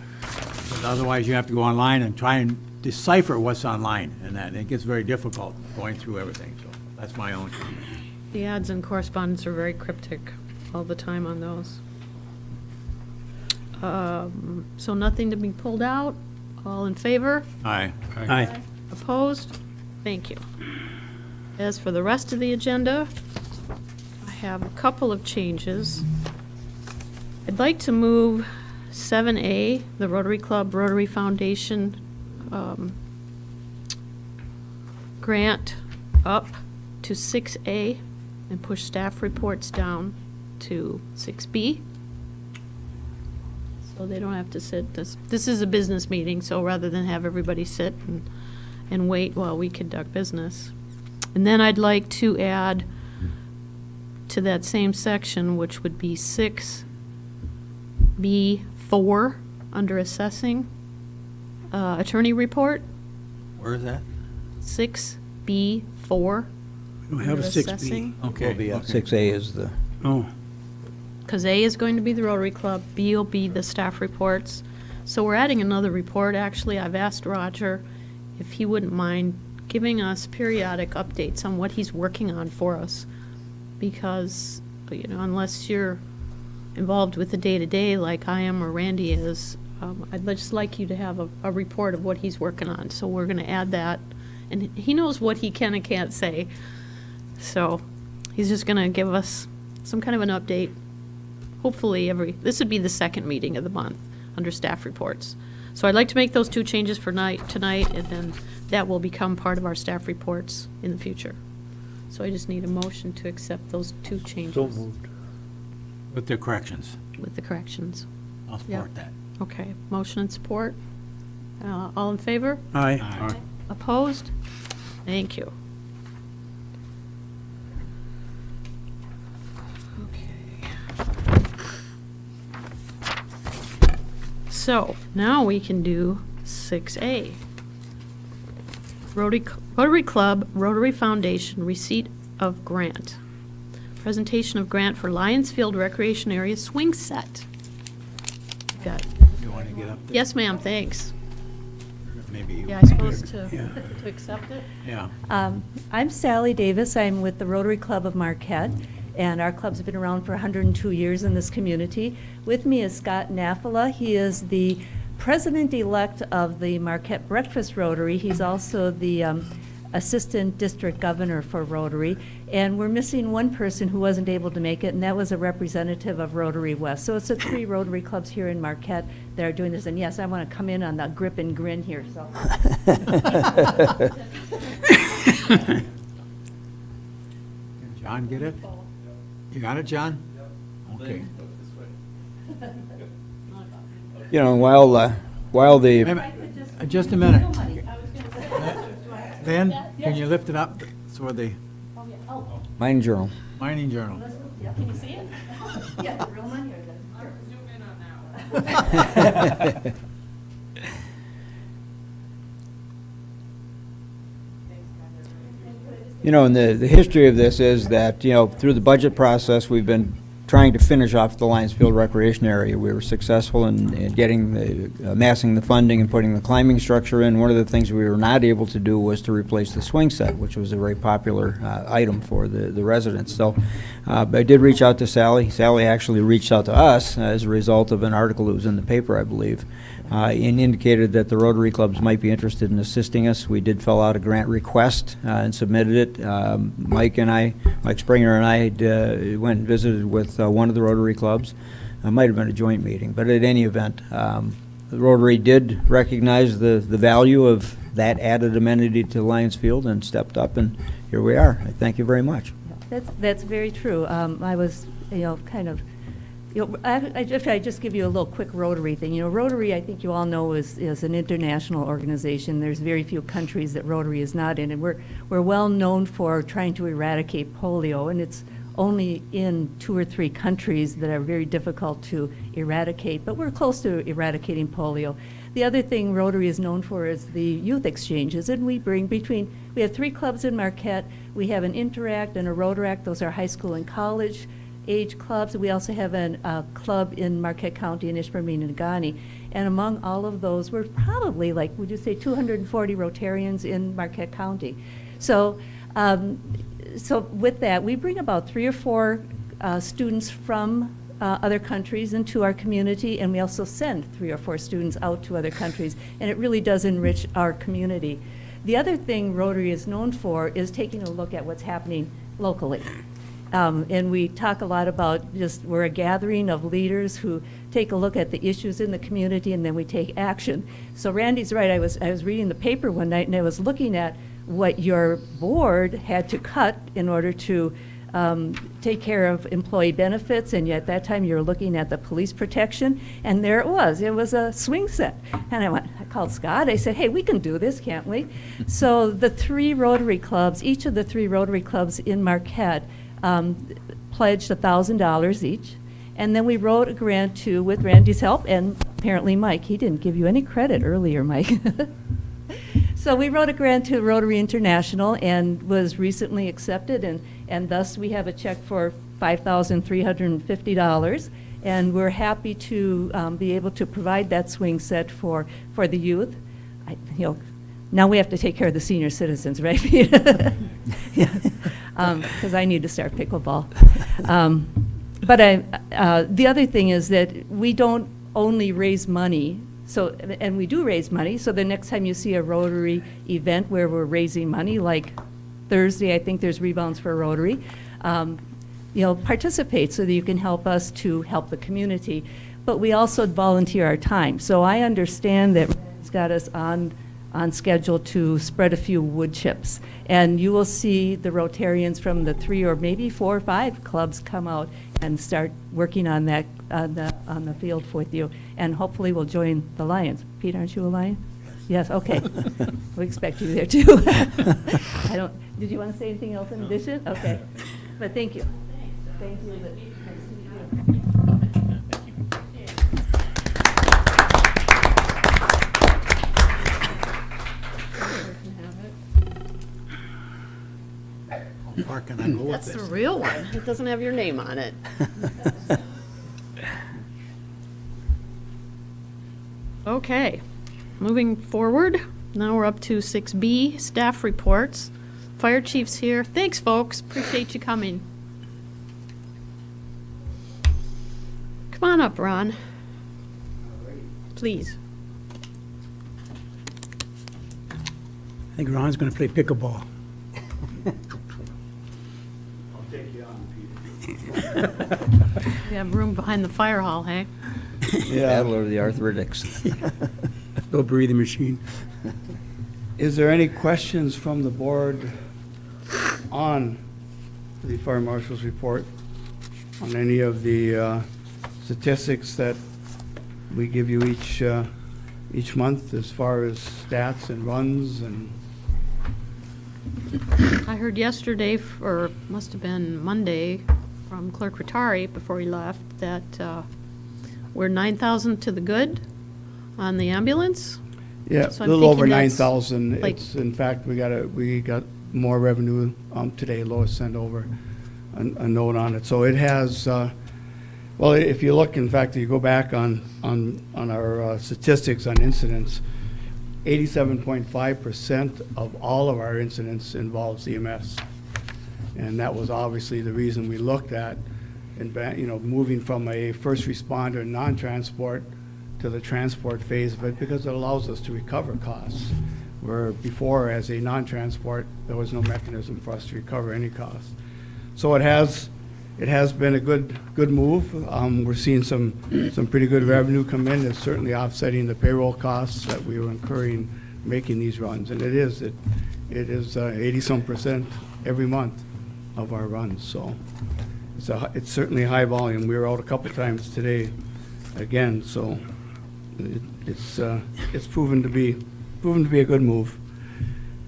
But otherwise, you have to go online and try and decipher what's online, and that, and it gets very difficult going through everything, so that's my own comment. The ads and correspondence are very cryptic all the time on those. So nothing to be pulled out? All in favor? Aye. Aye. Opposed? Thank you. As for the rest of the agenda, I have a couple of changes. I'd like to move 7A, the Rotary Club Rotary Foundation grant, up to 6A, and push staff reports down to 6B. So they don't have to sit, this is a business meeting, so rather than have everybody sit and wait while we conduct business. And then I'd like to add to that same section, which would be 6B4, under assessing, attorney report, Where is that? 6B4. We don't have a under 6B. assessing. Okay. Will be 6A is the, Oh, Because A is going to be the Rotary Club, B will be the staff reports. So we're adding another report. Actually, I've asked Roger if he wouldn't mind giving us periodic updates on what he's working on for us. Because, you know, unless you're involved with the day-to-day like I am or Randy is, I'd just like you to have a report of what he's working on. So we're going to add that. And he knows what he can and can't say. So he's just going to give us some kind of an update. Hopefully this would be the second meeting of the month under staff reports. So I'd like to make those two changes for tonight, and then that will become part of our staff reports in the future. So I just need a motion to accept those two changes. So moved. With the corrections. With the corrections. I'll support that. Okay, motion and support. All in favor? aye. Opposed? Thank you. So, now we can do 6A. Rotary Club, Rotary Foundation, receipt of grant. Presentation of grant for Lions Field Recreation Area swing set. Got, You want to get up there? yes, ma'am, thanks. Maybe you. Yeah, I suppose to accept it? Yeah. I'm Sally Davis. I'm with the Rotary Club of Marquette, and our club's been around for 102 years in this community. With me is Scott Nafala. He is the president-elect of the Marquette Breakfast Rotary. He's also the assistant district governor for Rotary. And we're missing one person who wasn't able to make it, and that was a representative of Rotary West. So it's the 3 Rotary clubs here in Marquette that are doing this. And yes, I want to come in on the grip and grin here, so. John, get it? You got it, John? Okay. you know, while the, Wait a minute. Just a minute. Then, can you lift it up so the, Mining Journal. Mining Journal. Can you see it? Yeah, real money or You know, and the history of this is that, you know, through the budget process, we've been trying to finish off the Lions Field Recreation Area. We were successful in getting amassing the funding and putting the climbing structure in. One of the things we were not able to do was to replace the swing set, which was a very popular item for the residents. So but I did reach out to Sally. Sally actually reached out to us as a result of an article that was in the paper, I believe, and indicated that the Rotary clubs might be interested in assisting us. We did fill out a grant request and submitted it. Mike Springer and I went and visited with one of the Rotary clubs. It might have been a joint meeting, but at any event, the Rotary did recognize the value of that added amenity to Lions Field and stepped up, and here we are. I thank you very much. That's very true. I was, kind of, if I just give you a little quick Rotary thing. Rotary, I think you all know, is an international organization. There's very few countries that Rotary is not in, and we're well known for trying to eradicate polio, and it's only in 2 or 3 countries that are very difficult to eradicate, but we're close to eradicating polio. The other thing Rotary is known for is the youth exchanges, and we have 3 clubs in Marquette. We have an Interact and a Rotaract. Those are high school and college age clubs. We also have a club in Marquette County in Ishpeming and Negaunee. And among all of those, we're probably like, would you say 240 Rotarians in Marquette County. So with that, we bring about 3 or 4 students from other countries into our community, and we also send 3 or 4 students out to other countries, and it really does enrich our community. The other thing Rotary is known for is taking a look at what's happening locally. And we talk a lot about we're a gathering of leaders who take a look at the issues in the community, and then we take action. So Randy's right. I was reading the paper one night, and I was looking at what your board had to cut in order to take care of employee benefits, and yet at that time you were looking at the police protection, and there it was a swing set. And I called Scott, I said, hey, we can do this, can't we? So the 3 Rotary clubs, each of the 3 Rotary clubs in Marquette pledged $1,000 each, and then we wrote a grant with Randy's help, and apparently Mike, he didn't give you any credit earlier, Mike. So we wrote a grant to Rotary International and was recently accepted, and thus we have a check for $5,350, and we're happy to be able to provide that swing set for the youth. Now we have to take care of the senior citizens, right? Because I need to start pickleball. But the other thing is that we don't only raise money. And we do raise money, so the next time you see a Rotary event where we're raising money, like Thursday, I think there's Rebounds for Rotary, participate so that you can help us to help the community. But we also volunteer our time. So I understand that it's got us on schedule to spread a few wood chips. And you will see the Rotarians from the 3 or maybe 4 or 5 clubs come out and start working on that on the field with you, and hopefully we'll join the Lions. Pete, aren't you a Lion? Yes, okay. We expect you there too. Did you want to say anything else in addition? Okay, but thank you. Thank you. How far can I go with That's this? the real one. It doesn't have your name on it. Okay, moving forward, now we're up to 6B, staff reports. Fire chief's here. Thanks, folks. Appreciate you coming. Come on up, Ron. Please. I think Ron's going to play pickleball. I'll take you on, We have room behind the fire hall, hey? Battle of the arthritics. No breathing machine. Is there any questions from the board on the fire marshal's report, on any of the statistics that we give you each month as far as stats and runs and I heard yesterday, or must have been Monday, from Clerk Rattari before he left, that we're 9,000 to the good on the ambulance. Yeah, So a I'm little over thinking that's 9,000. like- It's, in fact, we got more revenue today. Lois sent over a note on it. So it has, well, if you look, in fact, if you go back on our statistics on incidents, 87.5% of all of our incidents involves EMS. And that was obviously the reason we looked at, moving from a first responder non-transport to the transport phase of it, because it allows us to recover costs. Where before, as a non-transport, there was no mechanism for us to recover any costs. So it has been a good move. We're seeing some pretty good revenue come in. It's certainly offsetting the payroll costs that we were incurring making these runs. And it is 80-some% every month of our runs. So it's certainly high volume. We were out a couple of times today again, so it's proven to be a good move.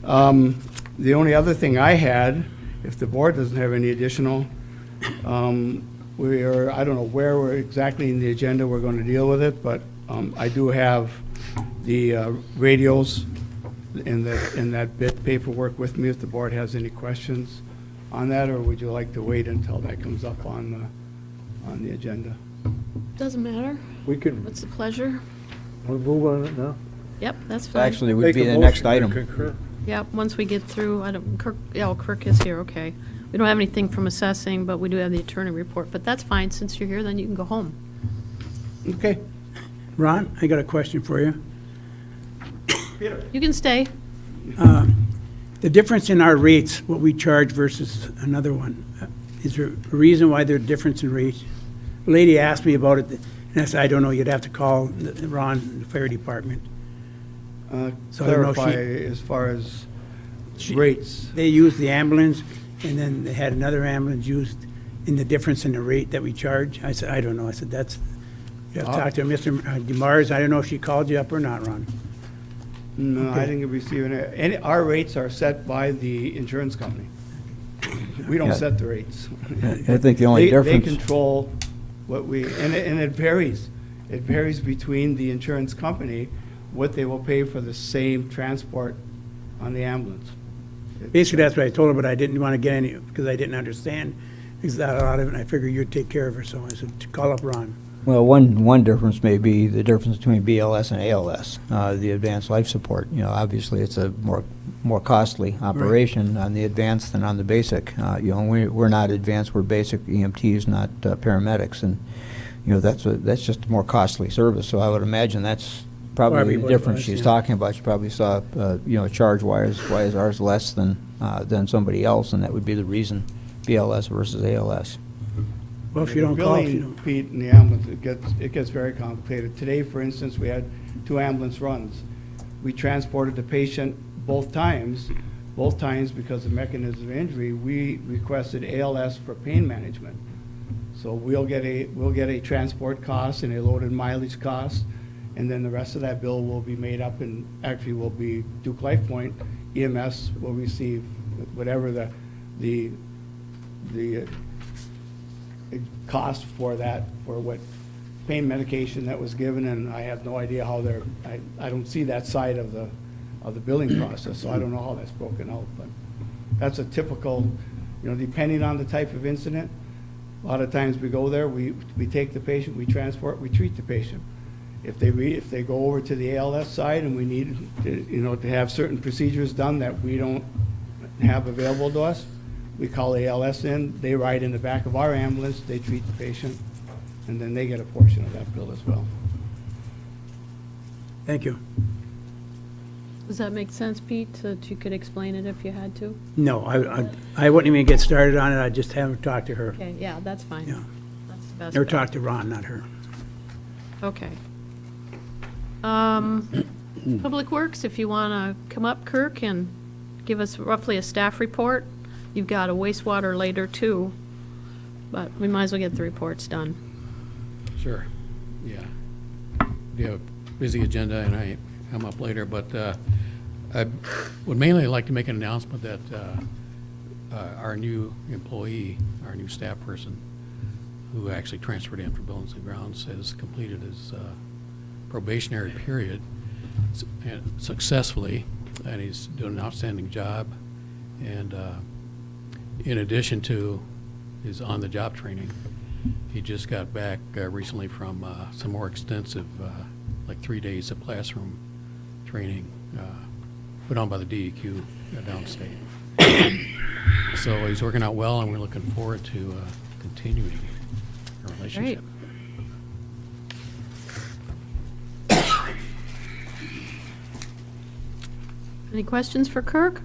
The only other thing I had, if the board doesn't have any additional, I don't know where we're exactly in the agenda we're going to deal with it, but I do have the radios in that bit paperwork with me if the board has any questions on that, or would you like to wait until that comes up on the agenda? Doesn't matter. We could, What's the pleasure? we'll move on it now. Yep, that's fine. Actually, would Make be a the next motion to item. concur. Yep, once we get through, Kirk is here, okay. We don't have anything from assessing, but we do have the attorney report, but that's fine. Since you're here, then you can go home. Okay. Ron, I got a question for you. You can stay. The difference in our rates, what we charge versus another one, is there a reason why there's a difference in rates? A lady asked me about it, and I said, I don't know, you'd have to call Ron, the fire department. So I don't know if Clarify as far as rates. They used the ambulance, and then they had another ambulance used in the difference in the rate that we charge. I said, I don't know. I said, you have to talk to Mr. DeMars. I don't know if she called you up or not, Ron. No, I Okay. didn't receive any. Our rates are set by the insurance company. We don't Yeah. set the rates. I think the only They difference. control what and it varies. It varies between the insurance company, what they will pay for the same transport on the ambulance. Basically, that's what I told her, but I didn't want to get any, because I didn't understand a lot of it, and I figured you'd take care of her, so I said, call up Ron. Well, one difference may be the difference between BLS and ALS, the advanced life support. Obviously, it's a more costly operation on the advanced than on the basic. We're not advanced, we're basic EMTs, not paramedics, and that's just a more costly service. So I would imagine that's probably Probably the what it difference was, she's yeah. talking about. She probably saw, charge why is ours less than somebody else, and that would be the reason, BLS versus ALS. Well, if you don't call, if you Billing, don't. Pete, in the ambulance, it gets very complicated. Today, for instance, we had 2 ambulance runs. We transported the patient both times because of mechanism of injury, we requested ALS for pain management. So we'll get a transport cost and a loaded mileage cost, and then the rest of that bill will be made up and actually will be Duke LifePoint. EMS will receive whatever the cost for that, for what pain medication that was given, and I have no idea how I don't see that side of the billing process, so I don't know how that's broken out, but that's a typical, depending on the type of incident, a lot of times we go there, we take the patient, we transport, we treat the patient. If they go over to the ALS side and we need, to have certain procedures done that we don't have available to us, we call ALS in, they ride in the back of our ambulance, they treat the patient, and then they get a portion of that bill as well. Thank you. Does that make sense, Pete, that you could explain it if you had to? No, I wouldn't even get started on it. I just haven't talked to her. Okay, yeah, that's fine. Yeah. That's the best Or bet. talk to Ron, not her. Okay. Public Works, if you want to come up, Kirk, and give us roughly a staff report. You've got a wastewater later, too, but we might as well get the reports done. Sure, yeah. We have a busy agenda, and I come up later, but I would mainly like to make an announcement that our new employee, our new staff person, who actually transferred in for Buildings and Grounds, has completed his probationary period successfully, and he's doing an outstanding job. And in addition to his on-the-job training, he just got back recently from some more extensive, like 3 days of classroom training put on by the DEQ downstate. So he's working out well, and we're looking forward to continuing our relationship. Any questions for Kirk?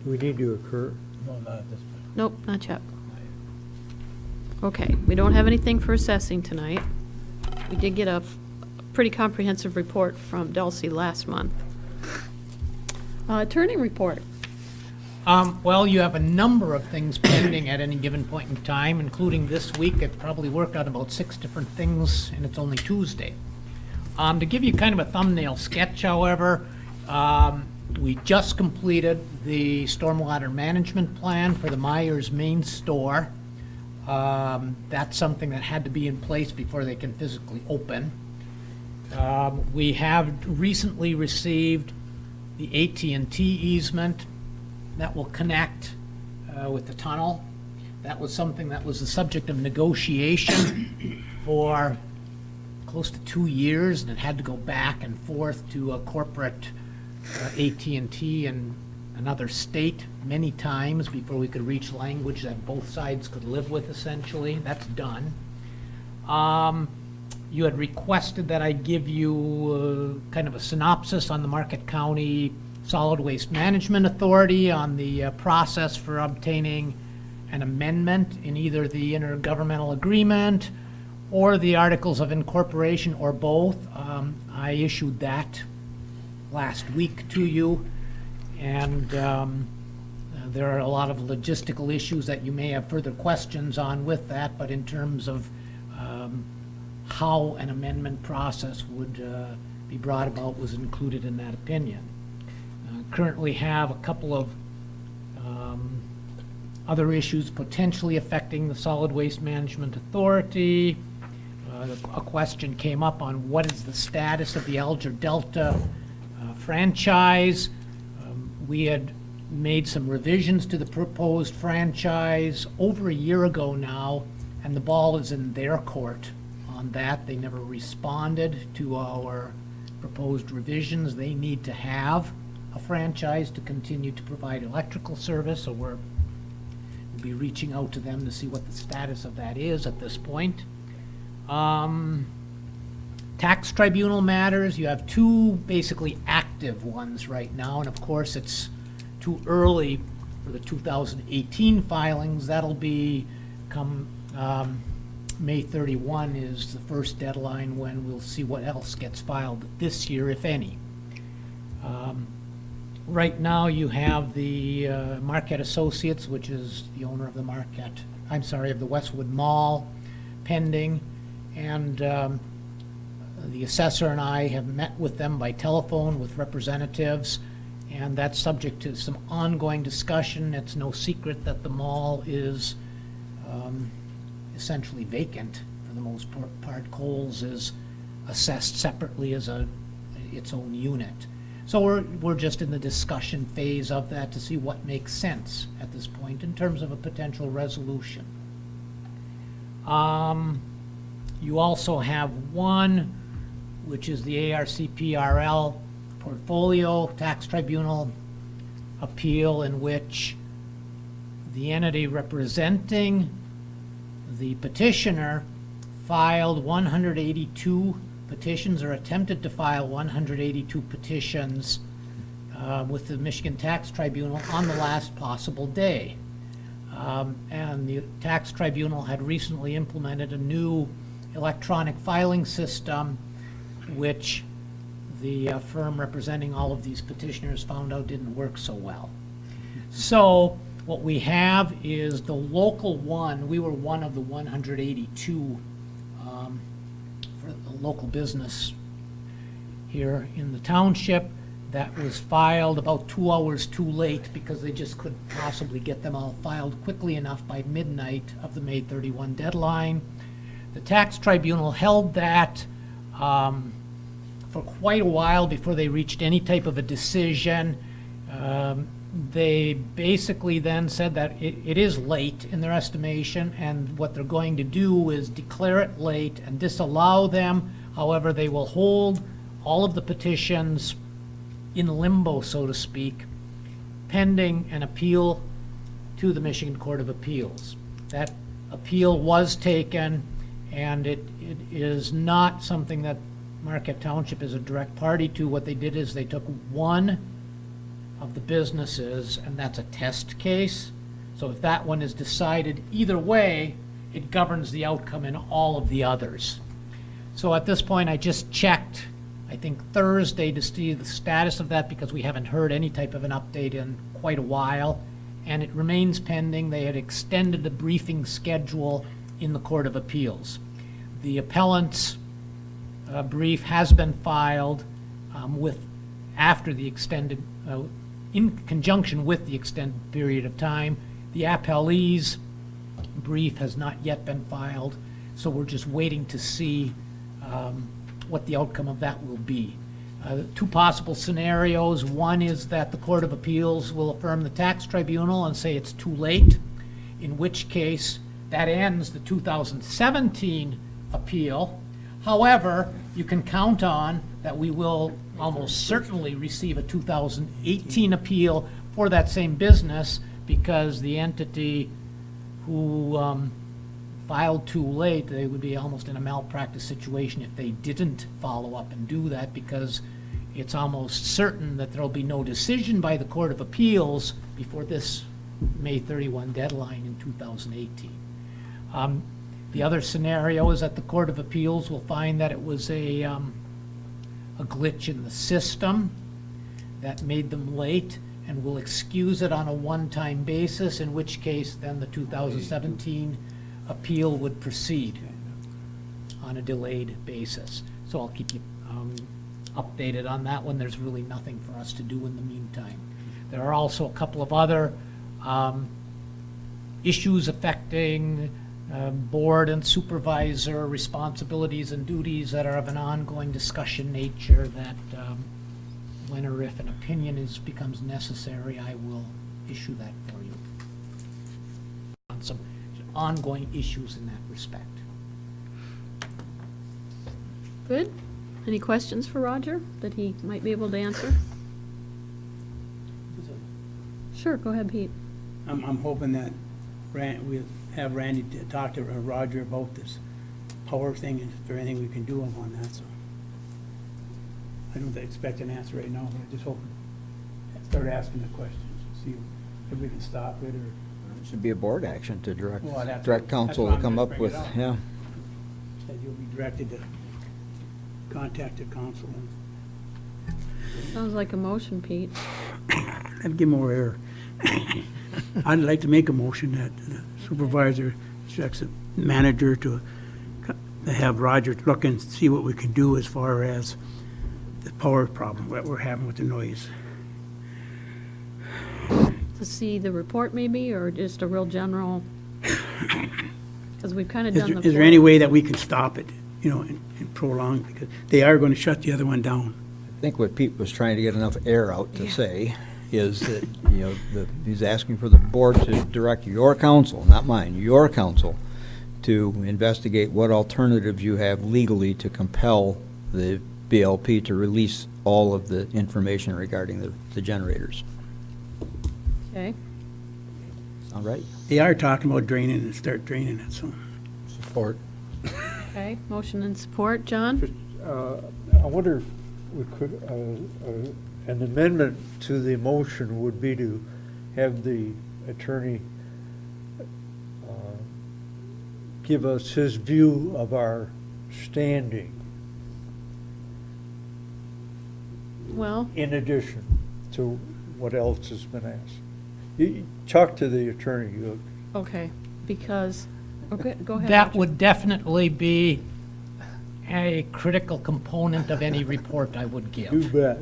Do we need to occur? No, not at this point. Nope, not yet. Okay, we don't have anything for assessing tonight. We did get a pretty comprehensive report from Dulcie last month. Attorney report. Well, you have a number of things pending at any given point in time, including this week. I've probably worked out about 6 different things, and it's only Tuesday. To give you kind of a thumbnail sketch, however, we just completed the stormwater management plan for the Myers main store. That's something that had to be in place before they can physically open. We have recently received the AT&T easement that will connect with the tunnel. That was something that was the subject of negotiation for close to 2 years, and it had to go back and forth to a corporate AT&T and another state many times before we could reach language that both sides could live with, essentially. That's done. You had requested that I give you kind of a synopsis on the Marquette County Solid Waste Management Authority on the process for obtaining an amendment in either the intergovernmental agreement or the Articles of Incorporation, or both. I issued that last week to you, and there are a lot of logistical issues that you may have further questions on with that, but in terms of how an amendment process would be brought about was included in that opinion. Currently have a couple of other issues potentially affecting the Solid Waste Management Authority. A question came up on what is the status of the Alger Delta franchise. We had made some revisions to the proposed franchise over a year ago now, and the ball is in their court on that. They never responded to our proposed revisions. They need to have a franchise to continue to provide electrical service, so we'll be reaching out to them to see what the status of that is at this point. Tax tribunal matters, you have 2 basically active ones right now, and of course it's too early for the 2018 filings. That'll be come May 31 is the first deadline when we'll see what else gets filed this year, if any. Right now you have the Marquette Associates, which is the owner of the of the Westwood Mall, pending, and the assessor and I have met with them by telephone with representatives, and that's subject to some ongoing discussion. It's no secret that the mall is essentially vacant for the most part. Kohl's is assessed separately as its own unit. So we're just in the discussion phase of that to see what makes sense at this point in terms of a potential resolution. You also have one, which is the ARCPRL portfolio tax tribunal appeal, in which the entity representing the petitioner filed 182 petitions, or attempted to file 182 petitions with the Michigan Tax Tribunal on the last possible day. And the Tax Tribunal had recently implemented a new electronic filing system, which the firm representing all of these petitioners found out didn't work so well. So what we have is the local one. We were one of the 182 for the local business here in the township that was filed about 2 hours too late because they just couldn't possibly get them all filed quickly enough by midnight of the May 31 deadline. The tax tribunal held that for quite a while before they reached any type of a decision. They basically then said that it is late in their estimation, and what they're going to do is declare it late and disallow them. However, they will hold all of the petitions in limbo, so to speak, pending an appeal to the Michigan Court of Appeals. That appeal was taken, and it is not something that Marquette Township is a direct party to. What they did is they took one of the businesses, and that's a test case. So if that one is decided either way, it governs the outcome in all of the others. So at this point, I just checked, I think Thursday, to see the status of that, because we haven't heard any type of an update in quite a while, and it remains pending. They had extended the briefing schedule in the Court of Appeals. The appellant's brief has been filed after the extended, in conjunction with the extended period of time. The appellee's brief has not yet been filed, so we're just waiting to see what the outcome of that will be. Two possible scenarios. One is that the Court of Appeals will affirm the tax tribunal and say it's too late, in which case that ends the 2017 appeal. However, you can count on that we will almost certainly receive a 2018 appeal for that same business, because the entity who filed too late, they would be almost in a malpractice situation if they didn't follow up and do that, because it's almost certain that there'll be no decision by the Court of Appeals before this May 31 deadline in 2018. The other scenario is that the Court of Appeals will find that it was a glitch in the system that made them late, and will excuse it on a one-time basis, in which case then the 2017 appeal would proceed on a delayed basis. So I'll keep you updated on that one. There's really nothing for us to do in the meantime. There are also a couple of other issues affecting board and supervisor responsibilities and duties that are of an ongoing discussion nature that when or if an opinion becomes necessary, I will issue that for you on some ongoing issues in that respect. Good. Any questions for Roger that he might be able to answer? Sure, go ahead, Pete. I'm hoping that we'll have Randy to talk to Roger about this power thing, and if there's anything we can do on that, so. I don't expect an answer right now, but I just hope, start asking the questions, see if we can stop it, or. It should be a board action to direct, Well, that's direct council why to I'm come gonna up bring with, it up. yeah. That you'll be directed to contact the council. Sounds like a motion, Pete. I'd give more air. I'd like to make a motion that the supervisor checks the manager to have Roger look and see what we can do as far as the power problem that we're having with the noise. To see the report maybe, or just a real general? Because we've kind of done the. Is there any way that we can stop it, you know, and prolong, because they are going to shut the other one down? I think what Pete was trying to get enough air out to say is that, you know, he's asking for the board to direct your council, not mine, your council, to investigate what alternatives you have legally to compel the BLP to release all of the information regarding the generators. Okay. Sound right? They are talking about draining and start draining it, so. Support. Okay, motion and support. John? I wonder if we could, an amendment to the motion would be to have the attorney give us his view of our standing. Well. In addition to what else has been asked. You talk to the attorney. Okay, because, okay, go ahead. That Roger. would definitely be a critical component of any report I would give. You bet.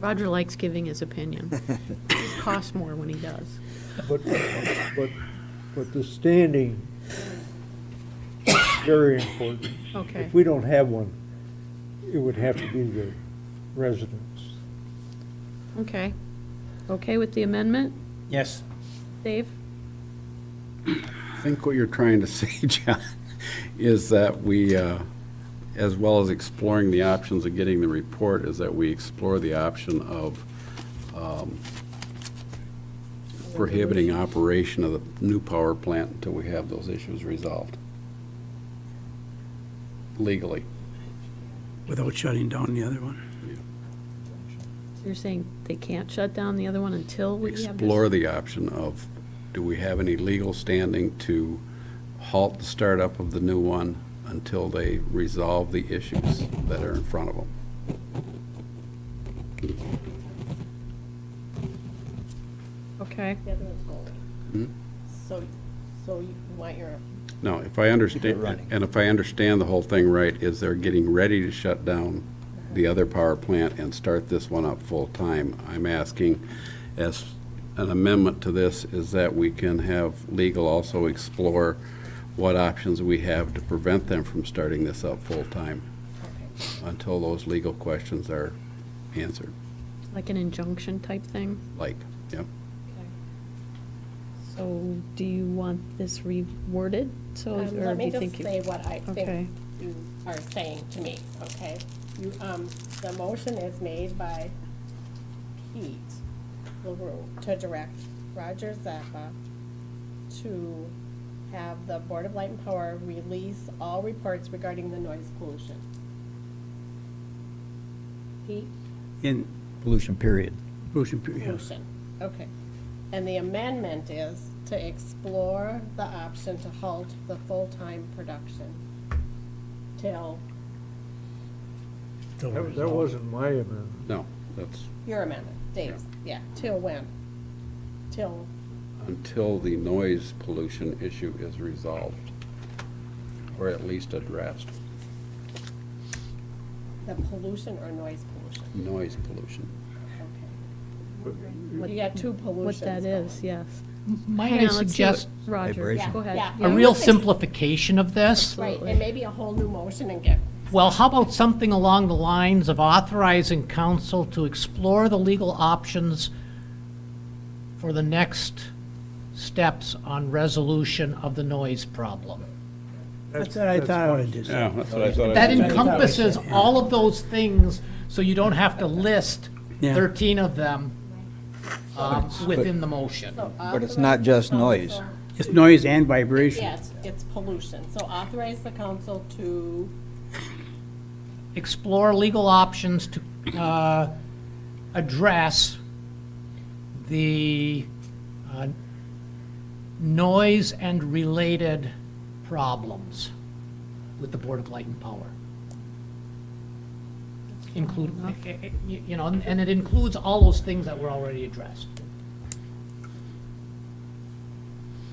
Roger likes giving his opinion. It costs more when he does. But the standing is very important. Okay. If we don't have one, it would have to be the residents. Okay. Okay with the amendment? Yes. Dave? I think what you're trying to say, John, is that we, as well as exploring the options of getting the report, is that we explore the option of prohibiting operation of the new power plant until we have those issues resolved legally. Without shutting down the other one. You're saying they can't shut down the other one until we have this? Explore the option of, do we have any legal standing to halt the startup of the new one until they resolve the issues that are in front of them? Okay. Hmm? So you want your, No, if I understand, and if I understand the whole thing right, is they're getting ready to shut down the other power plant and start this one up full-time. I'm asking, as an amendment to this, is that we can have legal also explore what options we have to prevent them from starting this up full-time until those legal questions are answered, Like an injunction type thing? like, yep. So do you want this reworded? So, or let do me you just think you? say what I Okay. think you are saying to me, okay? You, the motion is made by Pete LaRue to direct Roger Zappa to have the Board of Light and Power release all reports regarding the noise pollution. Pete? In Pollution period. pollution, yeah. Pollution, okay. And the amendment is to explore the option to halt the full-time production till That wasn't my amendment. No, that's your amendment, Dave's, yeah, till when? Till, until the noise pollution issue is resolved, or at least addressed. the pollution or noise pollution? Noise pollution. You got two pollutions. What that is, yes. Might Hang I on, let's see what- suggest Roger, Vibration. go ahead. Yeah. a real simplification of this? Right, and maybe a whole new motion and get, Well, how about something along the lines of authorizing council to explore the legal options for the next steps on resolution of the noise problem? That's what I thought I would do. Yeah, that's what I thought. That That's what I thought. encompasses all of those things, so you don't have to list Yeah. 13 of them within the motion. so But it's not just noise. council- It's noise and vibration. Yeah, it's pollution, so authorize the council to, Explore legal options to address the noise and related problems with the Board of Light and Power. Include, you know, and it includes all those things that were already addressed.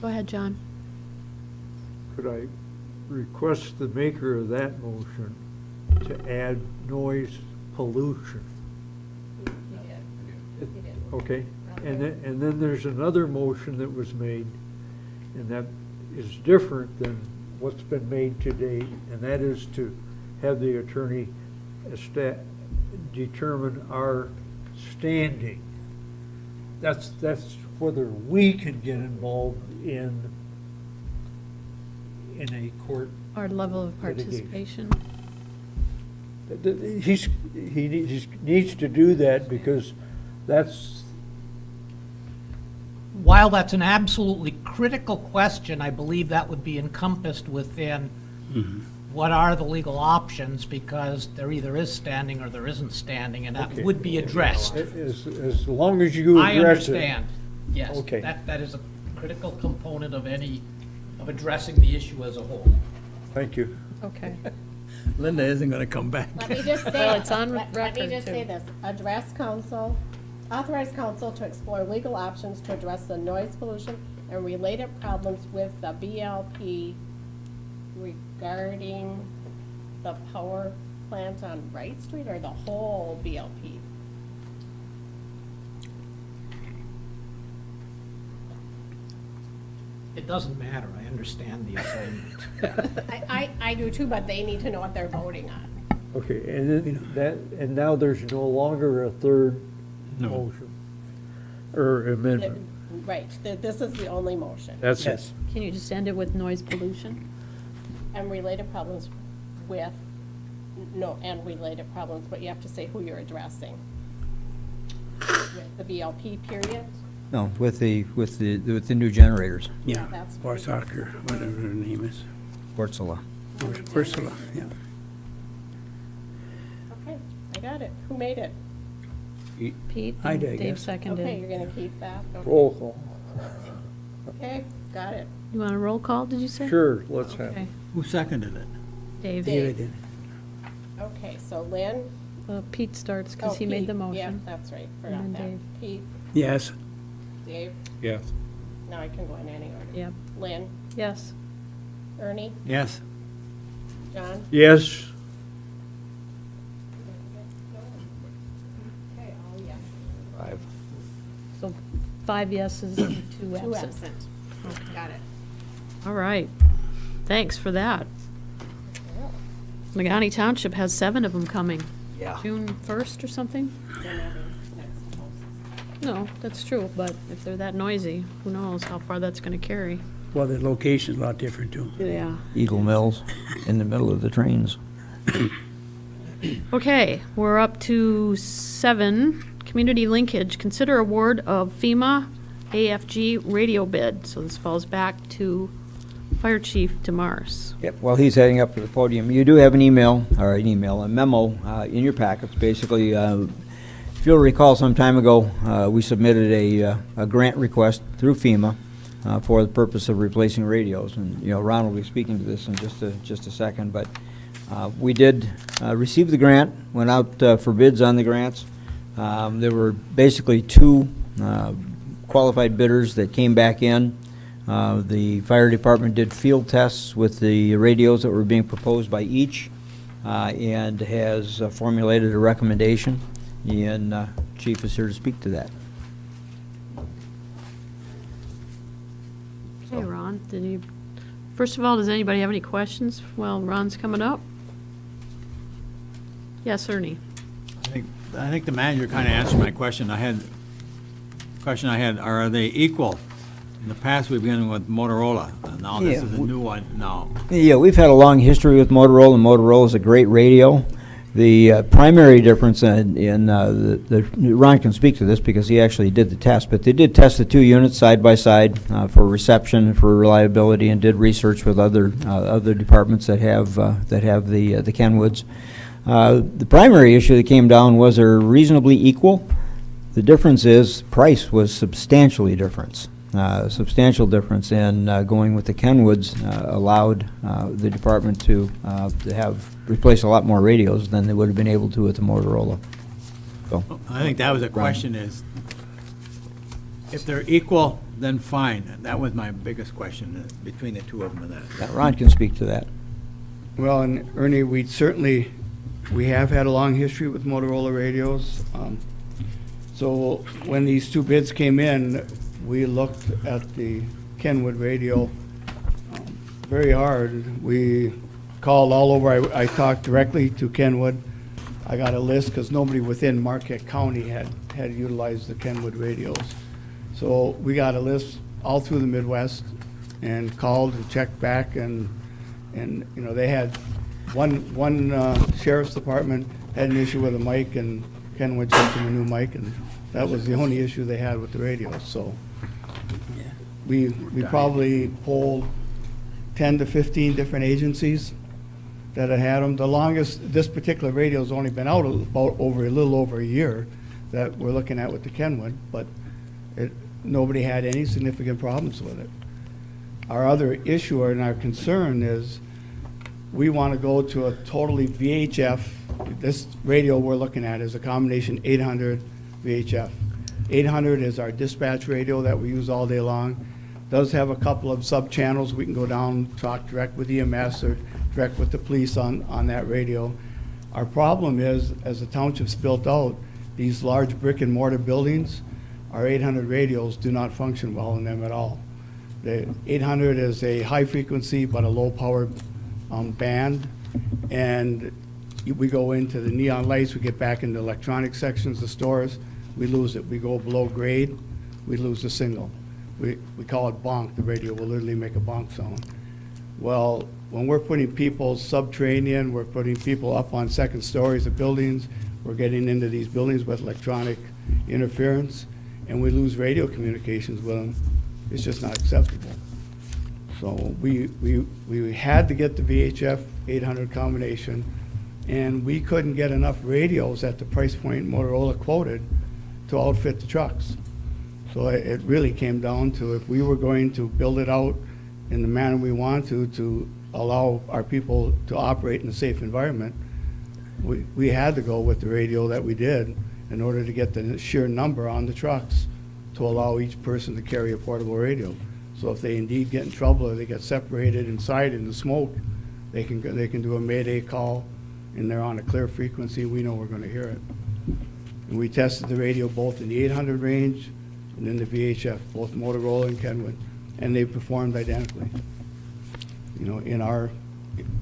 Go ahead, John. Could I request the maker of that motion to add noise pollution? Okay, and then there's another motion that was made, and that is different than what's been made to date, and that is to have the attorney determine our standing. That's whether we can get involved in a court. Our level of Litigation. participation. He needs to do that because that's, While that's an absolutely critical question, I believe that would be encompassed within what are the legal options, because there either is standing or there isn't standing, and that Okay. would be addressed. as long as you I address it. understand, yes. Okay. That is a critical component of addressing the issue as a whole. Thank you. Okay. Linda isn't going to come back. let me just say. Well, it's on let me record, just too. say this, authorize council to explore legal options to address the noise pollution and related problems with the BLP regarding the power plant on Wright Street or the whole BLP? It doesn't matter, I understand the assignment. I do too, but they need to know what they're voting on. Okay, and then that, and now there's no longer a third motion or amendment. Right, this is the only motion. That's it. Can you just end it with noise pollution? And related problems with, no, and related problems, but you have to say who you're addressing. With the BLP period? No, with the new generators. Yeah, That's or soccer, whatever her name is. Wärtsilä. Ursula, yeah. Okay, I got it. Who made it? Pete? I did, Dave yes. seconded. Okay, you're gonna keep that? Okay. Roll call. Okay, got it. You want a roll call, did you say? Sure, let's have Okay. it. Who seconded it? Dave. David did. Okay, so Lynn? Pete starts because Oh, he made the Pete. motion. Yeah, that's right, And forgot then that. Dave. Pete, Yes. Dave, Yes. now I can go in any order. Yep. Lynn, Yes. Ernie, Yes. John? Yes, Okay, all yes. 5. So 5 yeses and 2 Two absent. absent. Got it. All right. Thanks for that. Negaunee Township has 7 of them coming. Yeah. June 1st or something? Then I'll be next. No, that's true, but if they're that noisy, who knows how far that's going to carry. Well, the location's a lot different too. Yeah. Eagle Mills, in the middle of the trains. Okay, we're up to 7, community linkage. Consider award of FEMA AFG radio bid. So this falls back to Fire Chief DeMars. Yep, while he's heading up to the podium, you do have a memo in your packets. Basically, if you'll recall, some time ago, we submitted a grant request through FEMA for the purpose of replacing radios. And, Ron will be speaking to this in just a second, but we did receive the grant, went out for bids on the grants. There were basically 2 qualified bidders that came back in. The fire department did field tests with the radios that were being proposed by each and has formulated a recommendation, and Chief is here to speak to that. Hey, Ron, first of all, does anybody have any questions while Ron's coming up? Yes, Ernie. I think the manager kind of answered my question. Question I had, are they equal? In the past, we've been with Motorola, and now this is a new one now. Yeah, we've had a long history with Motorola, and Motorola is a great radio. The primary difference Ron can speak to this because he actually did the test, but they did test the 2 units side by side for reception, for reliability, and did research with other departments that have the Kenwoods. The primary issue that came down was they're reasonably equal. The difference is price was substantial difference, and going with the Kenwoods allowed the department to replace a lot more radios than they would have been able to with the Motorola. So, I think that was the question is, if they're equal, then fine. That was my biggest question between the 2 of them. Ron can speak to that. Well, and Ernie, we have had a long history with Motorola radios. So when these 2 bids came in, we looked at the Kenwood radio very hard. We called all over. I talked directly to Kenwood. I got a list because nobody within Marquette County had utilized the Kenwood radios. So we got a list all through the Midwest and called and checked back, and they had one sheriff's department had an issue with a mic, and Kenwood sent them a new mic, and that was the only issue they had with the radios. So we probably polled 10 to 15 different agencies that had them. The longest, this particular radio's only been out a little over a year that we're looking at with the Kenwood, but nobody had any significant problems with it. Our other issue and our concern is we want to go to a totally VHF. This radio we're looking at is a combination 800 VHF. 800 is our dispatch radio that we use all day long. Does have a couple of sub-channels. We can go down, talk direct with EMS or direct with the police on that radio. Our problem is, as the township's built out, these large brick and mortar buildings, our 800 radios do not function well in them at all. The 800 is a high frequency but a low power band, and we go into the neon lights, we get back into electronic sections of stores, we lose it. We go below grade, we lose the signal. We call it bonk. The radio will literally make a bonk sound. Well, when we're putting people subterranean, we're putting people up on second stories of buildings, we're getting into these buildings with electronic interference, and we lose radio communications with them. It's just not acceptable. So we had to get the VHF 800 combination, and we couldn't get enough radios at the price point Motorola quoted to outfit the trucks. So it really came down to, if we were going to build it out in the manner we want to allow our people to operate in a safe environment, we had to go with the radio that we did in order to get the sheer number on the trucks to allow each person to carry a portable radio. So if they indeed get in trouble or they get separated inside in the smoke, they can do a mayday call, and they're on a clear frequency. We know we're going to hear it. And we tested the radio both in the 800 range and in the VHF, both Motorola and Kenwood, and they performed identically. You know,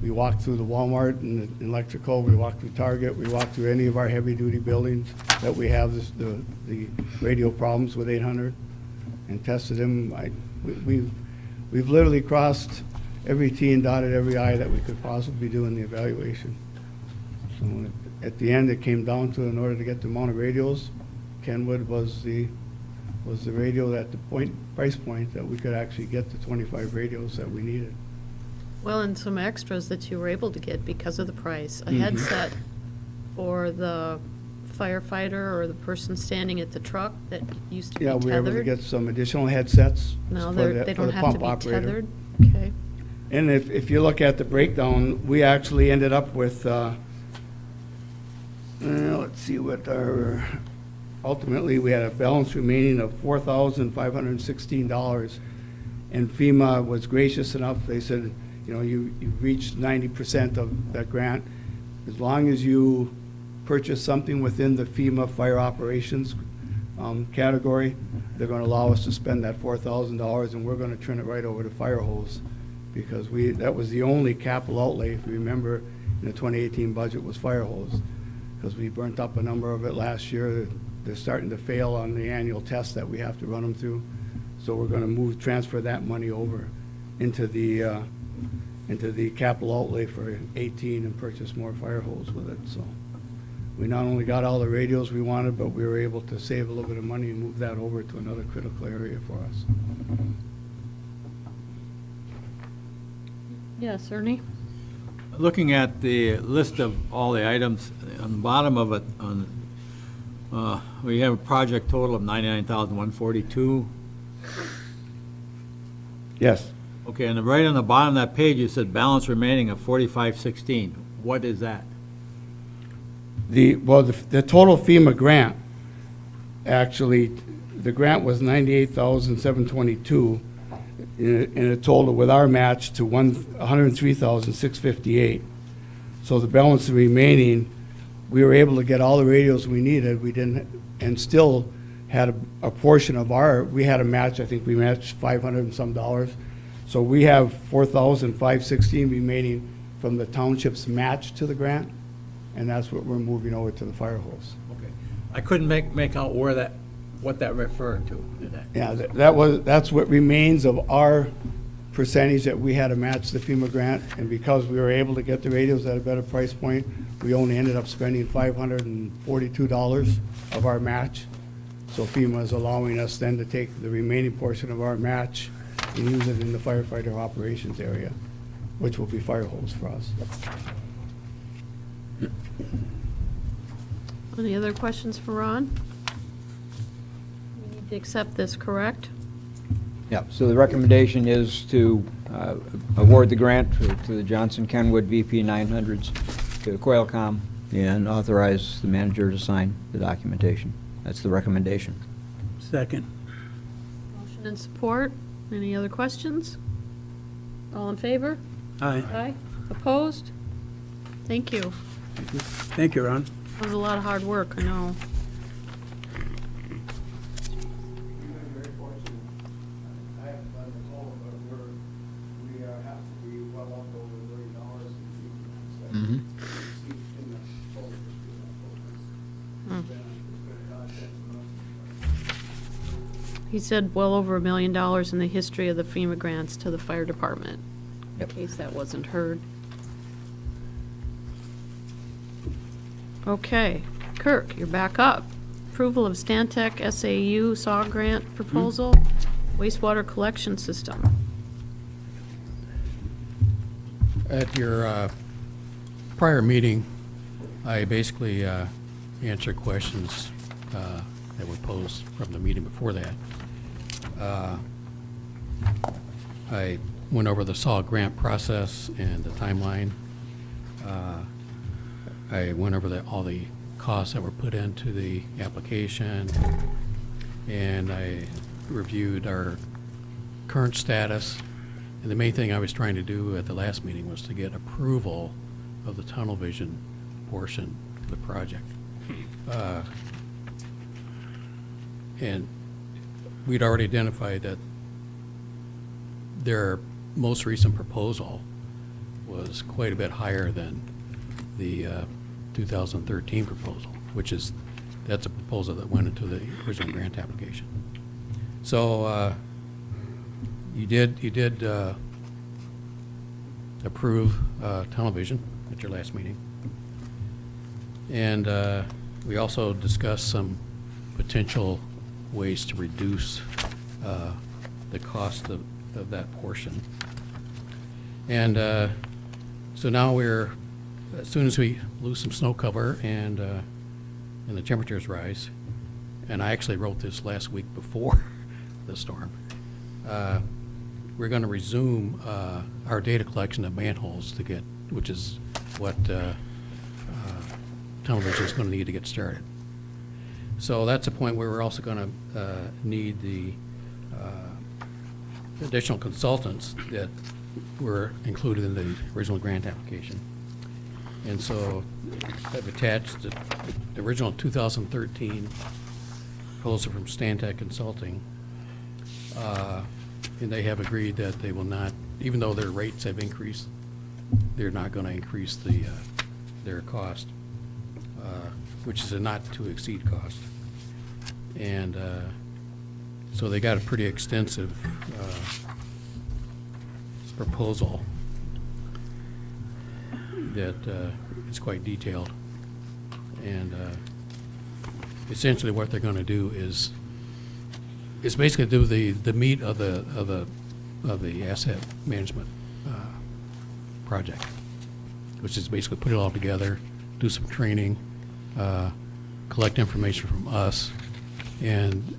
we walked through the Walmart and the electrical, we walked through Target, we walked through any of our heavy-duty buildings that we have the radio problems with 800 and tested them. We've literally crossed every T and dotted every I that we could possibly do in the evaluation. So at the end, it came down to, in order to get the amount of radios, Kenwood was the radio at the price point that we could actually get the 25 radios that we needed. Well, and some extras that you were able to get because of the price. A headset for the firefighter or the person standing at the truck that used to be Yeah, tethered. we were able to get some additional headsets. Now for they the don't have pump to be operator. tethered. Okay. And if you look at the breakdown, we actually ended up with, let's see what ultimately we had a balance remaining of $4,516. And FEMA was gracious enough, they said, you know, you've reached 90% of that grant. As long as you purchase something within the FEMA fire operations category, they're going to allow us to spend that $4,000, and we're going to turn it right over to fire hose, because that was the only capital outlay, if you remember, in the 2018 budget was fire hose, because we burnt up a number of it last year. They're starting to fail on the annual tests that we have to run them through. So we're going to transfer that money over into the capital outlay for 18 and purchase more fire hose with it. So we not only got all the radios we wanted, but we were able to save a little bit of money and move that over to another critical area for us. Yes, Ernie? Looking at the list of all the items, on the bottom of it, we have a project total of $99,142. Yes. Okay, and right on the bottom of that page, you said balance remaining of $45,16. What is that? The total FEMA grant, actually, the grant was $98,722, and it totaled with our match to $103,658. So the balance remaining, we were able to get all the radios we needed. We didn't, and still had a portion of we had a match. I think we matched $500 and some dollars. So we have $4,516 remaining from the township's match to the grant, and that's what we're moving over to the fire hose. Okay. I couldn't make out what that referred to. Yeah, that's what remains of our percentage that we had to match the FEMA grant, and because we were able to get the radios at a better price point, we only ended up spending $542 of our match. So FEMA is allowing us then to take the remaining portion of our match and use it in the firefighter operations area, which will be fire hose for us. Any other questions for Ron? We need to accept this, correct? Yeah, so the recommendation is to award the grant to the Johnson Kenwood VP 900s to Coilcom and authorize the manager to sign the documentation. That's the recommendation. Second. Motion and support. Any other questions? All in favor? Aye. Aye. Opposed? Thank you. Thank you, Ron. That was a lot of hard work, I know. He said well over $1 million in the history of the FEMA grants to the fire department, in case that wasn't heard. Okay, Kirk, you're back up. Approval of Stantec SAU SAW grant proposal, wastewater collection system. At your prior meeting, I basically answered questions that were posed from the meeting before that. I went over the SAW grant process and the timeline. I went over all the costs that were put into the application, and I reviewed our current status. And the main thing I was trying to do at the last meeting was to get approval of the tunnel vision portion of the project. And we'd already identified that their most recent proposal was quite a bit higher than the 2013 proposal, that's a proposal that went into the original grant application. So you did approve tunnel vision at your last meeting. And we also discussed some potential ways to reduce the cost of that portion. And so now as soon as we lose some snow cover and the temperatures rise, and I actually wrote this last week before the storm, we're going to resume our data collection of manholes which is what tunnel vision is going to need to get started. So that's a point where we're also going to need the additional consultants that were included in the original grant application. And so I've attached the original 2013 proposal from Stantec Consulting, and they have agreed that they will not, even though their rates have increased, they're not going to increase their cost, which is a not to exceed cost. And so they got a pretty extensive proposal that is quite detailed. And essentially what they're going to do is basically do the meat of the asset management project, which is basically put it all together, do some training, collect information from us, and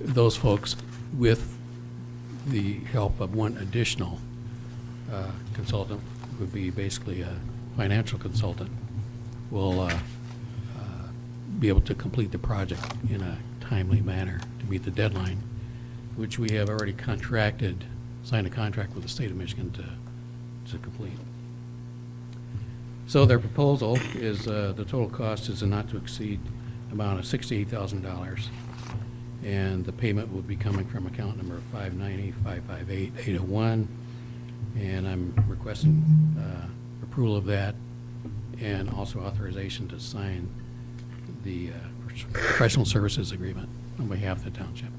those folks, with the help of one additional consultant, would be basically a financial consultant, will be able to complete the project in a timely manner to meet the deadline, which we have already signed a contract with the state of Michigan to complete. So their proposal is the total cost is a not to exceed amount of $68,000, and the payment will be coming from account number 590-558-801, and I'm requesting approval of that and also authorization to sign the professional services agreement on behalf of the township.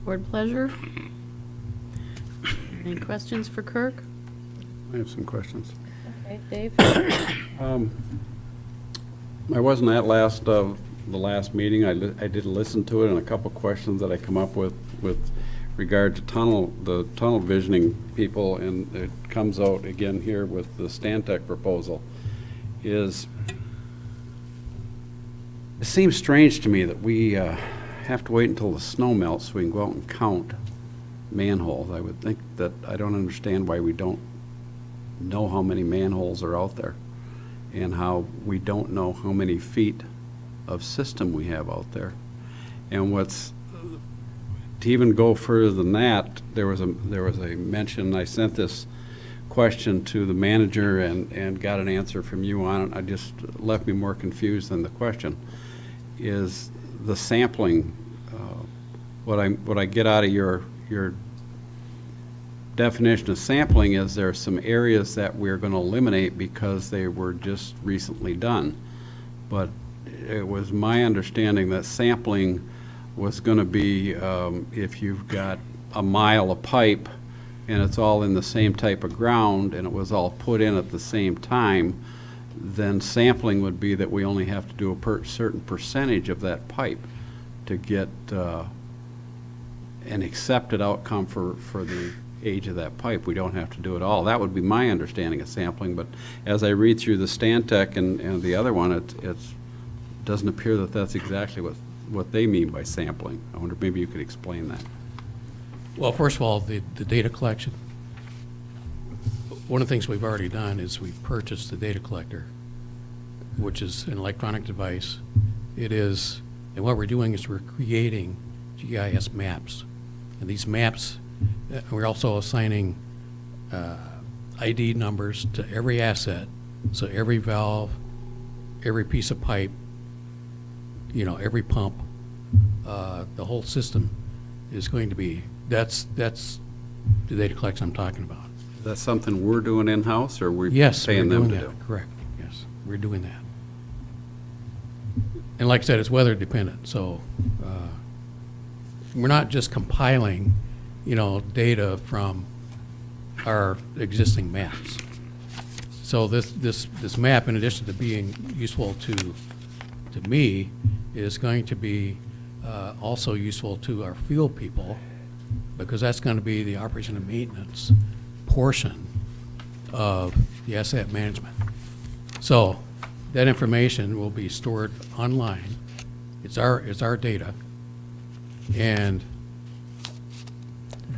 Board pleasure? Any questions for Kirk? I have some questions. Okay, Dave? I wasn't at the last meeting. I did listen to it, and a couple questions that I come up with regard to the tunnel visioning people, and it comes out again here with the Stantec proposal, it seems strange to me that we have to wait until the snow melts so we can go out and count manholes. I would think that, I don't understand why we don't know how many manholes are out there, and how we don't know how many feet of system we have out there. And to even go further than that, there was a mention, I sent this question to the manager and got an answer from you on it. I just left me more confused than the question. Is the sampling, what I get out of your definition of sampling is there are some areas that we're going to eliminate because they were just recently done. But it was my understanding that sampling was going to be if you've got a mile of pipe and it's all in the same type of ground and it was all put in at the same time, then sampling would be that we only have to do a certain percentage of that pipe to get an accepted outcome for the age of that pipe. We don't have to do it all. That would be my understanding of sampling, but as I read through the Stantec and the other one, it doesn't appear that that's exactly what they mean by sampling. I wonder if maybe you could explain that. Well, first of all, the data collection. One of the things we've already done is we've purchased the data collector, which is an electronic device. And what we're doing is we're creating GIS maps. And these maps, we're also assigning ID numbers to every asset. So every valve, every piece of pipe, every pump, the whole system is going to be, that's the data collection I'm talking about. Is that something we're doing in-house, or we're Yes, paying we're them doing to that. do? Correct, yes, we're doing that. And like I said, it's weather dependent, so we're not just compiling, data from our existing maps. So this map, in addition to being useful to me, is going to be also useful to our field people, because that's going to be the operation and maintenance portion of the asset management. So that information will be stored online. It's our data, and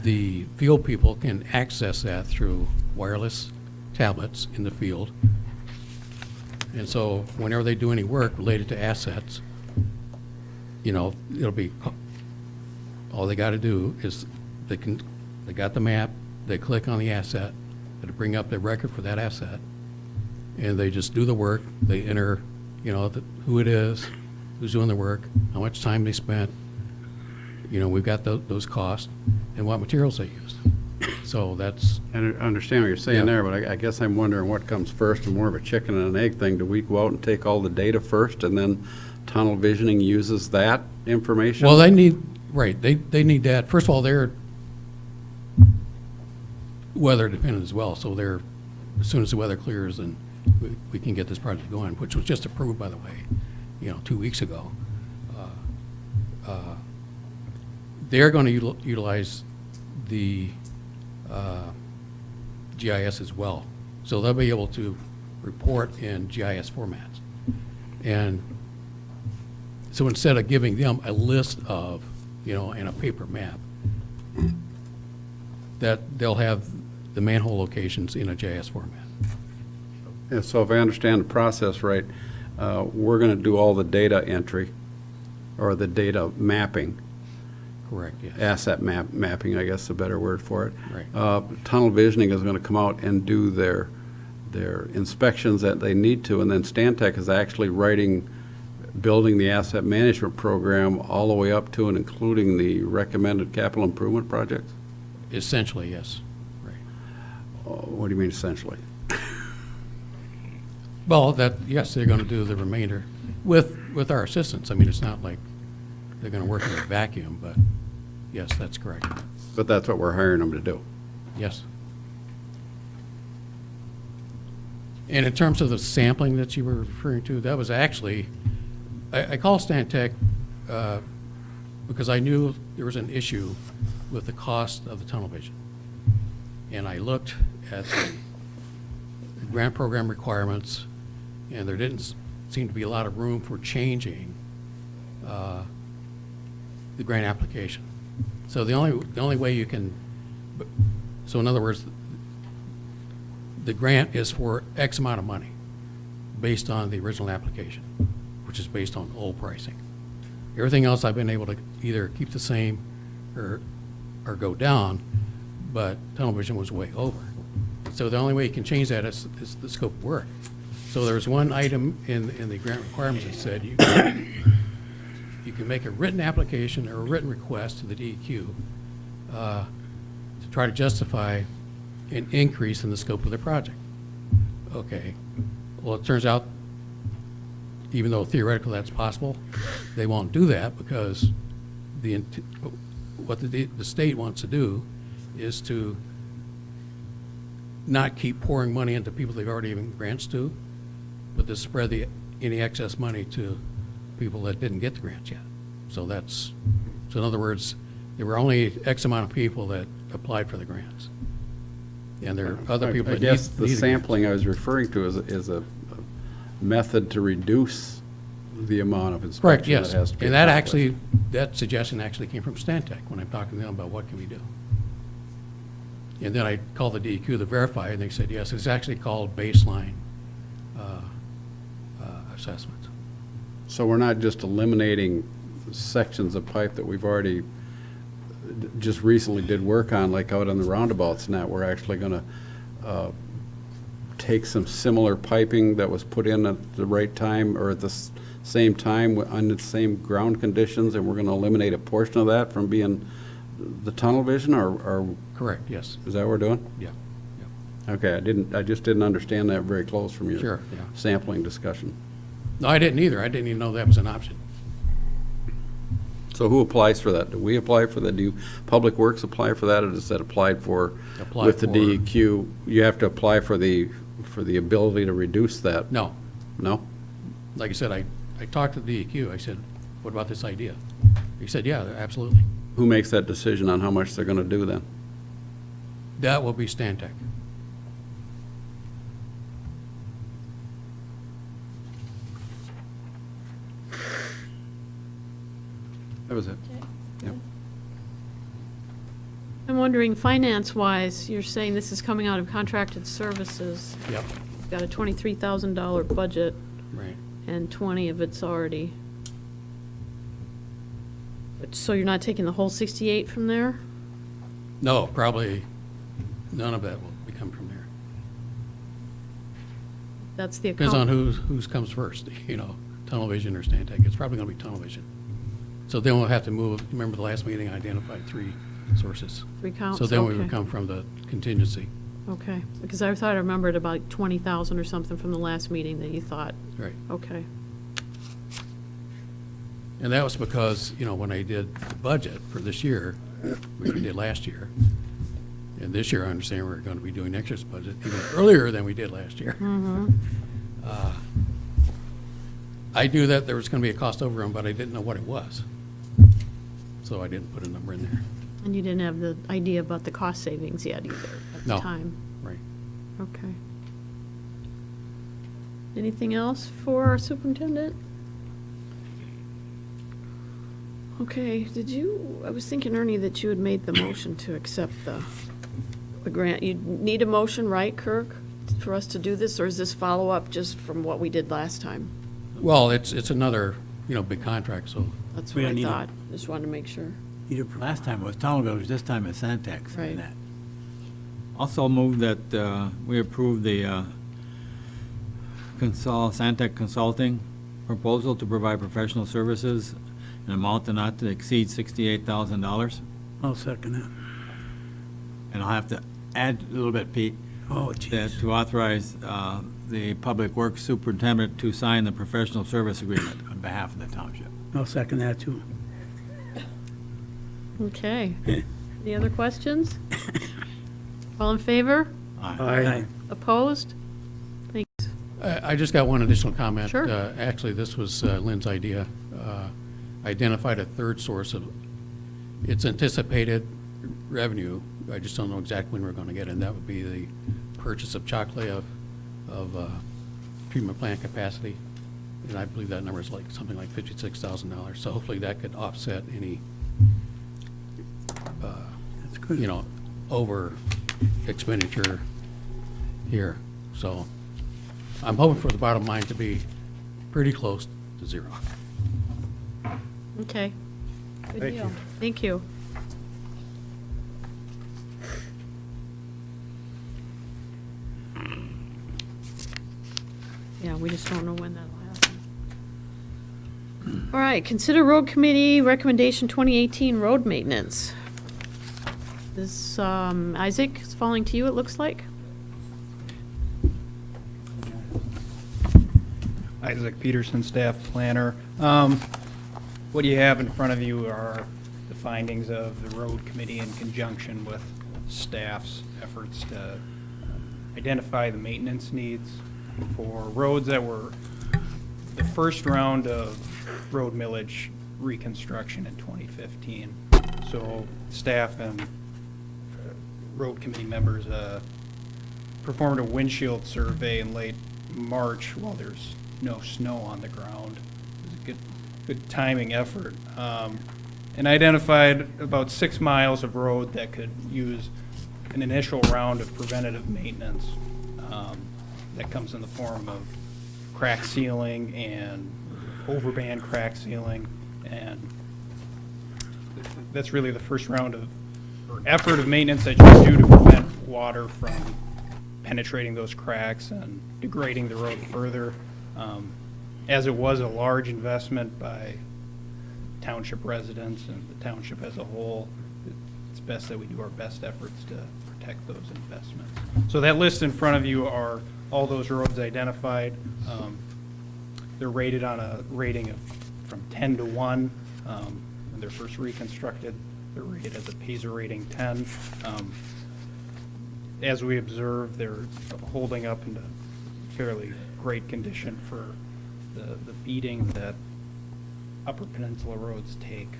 the field people can access that through wireless tablets in the field. And so whenever they do any work related to assets, it'll be, all they got to do is they got the map, they click on the asset, it'll bring up the record for that asset, and they just do the work. They enter, who it is, who's doing the work, how much time they spent. We've got those costs and what materials they used. So that's. I understand what you're saying Yeah. there, but I guess I'm wondering what comes first, and more of a chicken and an egg thing. Do we go out and take all the data first, and then tunnel visioning uses that information? Well, they need that. First of all, they're weather dependent as well. So as soon as the weather clears, then we can get this project going, which was just approved, by the way, 2 weeks ago. They're going to utilize the GIS as well. So they'll be able to report in GIS formats. And so instead of giving them a list of, and a paper map, that they'll have the manhole locations in a GIS format. Yeah, so if I understand the process right, we're going to do all the data entry, or the data mapping. Correct, yes. Asset mapping, I guess is a better word for it. Right. Tunnel visioning is going to come out and do their inspections that they need to, and then Stantec is actually building the asset management program all the way up to and including the recommended capital improvement projects? Essentially, yes. Right. What do you mean essentially? Well, yes, they're going to do the remainder with our assistance. I mean, it's not like they're going to work in a vacuum, but yes, that's correct. But that's what we're hiring them to do. Yes. And in terms of the sampling that you were referring to, that was actually, I called Stantec because I knew there was an issue with the cost of the tunnel vision. And I looked at the grant program requirements, and there didn't seem to be a lot of room for changing the grant application. So the only way you can, so in other words, the grant is for X amount of money based on the original application, which is based on old pricing. Everything else I've been able to either keep the same or go down, but tunnel vision was way over. So the only way you can change that is the scope of work. So there's one item in the grant requirements that said you can make a written application or a written request to the DEQ to try to justify an increase in the scope of the project. Okay, well, it turns out, even though theoretically that's possible, they won't do that because what the state wants to do is to not keep pouring money into people they've already given grants to, but to spread any excess money to people that didn't get the grants yet. So in other words, there were only X amount of people that applied for the grants. And there are other people that I guess need the grants. sampling I was referring to is a method to reduce the amount of Correct, inspection yes. that has to be And that accomplished. that suggestion actually came from Stantec when I'm talking to them about what can we do. And then I called the DEQ to verify, and they said, yes, it's actually called baseline assessment. So we're not just eliminating sections of pipe that we've already just recently did work on, like out on the roundabouts and that. We're actually gonna take some similar piping that was put in at the right time or at the same time under the same ground conditions, and we're gonna eliminate a portion of that from being the tunnel vision, or? Correct, yes. Is that what we're doing? Yeah. Okay, I just didn't understand that very close from your Sure, yeah. sampling discussion. No, I didn't either. I didn't even know that was an option. So who applies for that? Do we apply for that? Do Public Works apply for that, or is that applied for Apply with the for- DEQ? You have to apply for the ability to reduce that? No. No? Like I said, I talked to the DEQ. I said, what about this idea? He said, yeah, absolutely. Who makes that decision on how much they're gonna do then? That will be Stantec. That was it. Yep. I'm wondering, finance-wise, you're saying this is coming out of contracted services. Yep. You've got a $23,000 budget, Right. and 20 of it's already. So you're not taking the whole 68 from there? No, probably none of that will come from there. That's the Depends account. on who's comes first, tunnel vision or Stantec. It's probably going to be tunnel vision. So then we'll have to move, remember the last meeting, I identified 3 sources. 3 counts, So then we okay. would come from the contingency. Okay, because I thought I remembered about 20,000 or something from the last meeting that you thought. Right. Okay. And that was because, when I did the budget for this year, which we did last year, and this year I understand we're going to be doing next year's budget even earlier than we did last year. Mm-hmm. I knew that there was going to be a cost overrun, but I didn't know what it was. So I didn't put a number in there. And you didn't have the idea about the cost savings yet either at the No. time? Right. Okay. Anything else for our superintendent? Okay, I was thinking, Ernie, that you had made the motion to accept the grant. You need a motion, right, Kirk, for us to do this, or is this follow-up just from what we did last time? Well, it's another, big contract, so. That's We what don't I need a- thought. Just wanted to make sure. Last time it was Tunnel Village, this time it's Santex. Right. Also move that we approve the Santec Consulting proposal to provide professional services an amount not to exceed $68,000. I'll second that. And I'll have to add a little bit, Pete. Oh, that jeez. to authorize the Public Works Superintendent to sign the professional service agreement on behalf of the township. I'll second that, too. Okay. Any other questions? All in favor? Aye. Opposed? Thanks. I just got one additional comment. Sure. Actually, this was Lynn's idea. Identified a third source of its anticipated revenue. I just don't know exactly when we're going to get it, and that would be the purchase of chocolate of treatment plant capacity. And I believe that number is something like $56,000. So hopefully that could offset any, That's good. over expenditure here. So I'm hoping for the bottom line to be pretty close to zero. Okay. Good Thank deal. you. Thank you. Yeah, we just don't know when that'll happen. All right, consider road committee recommendation 2018 road maintenance. This, Isaac, is falling to you, it looks like? Isaac Peterson, staff planner. What you have in front of you are the findings of the road committee in conjunction with staff's efforts to identify the maintenance needs for roads that were the first round of road millage reconstruction in 2015. So staff and road committee members performed a windshield survey in late March while there's no snow on the ground. It was a good timing effort. And identified about 6 miles of road that could use an initial round of preventative maintenance that comes in the form of crack sealing and overband crack sealing. And that's really the first round of or effort of maintenance that you do to prevent water from penetrating those cracks and degrading the road further. As it was a large investment by township residents and the township as a whole, it's best that we do our best efforts to protect those investments. So that list in front of you are all those roads identified. They're rated on a rating of from 10 to 1. When they're first reconstructed, they're rated as a PASER rating 10. As we observe, they're holding up in a fairly great condition for the beating that Upper Peninsula roads take.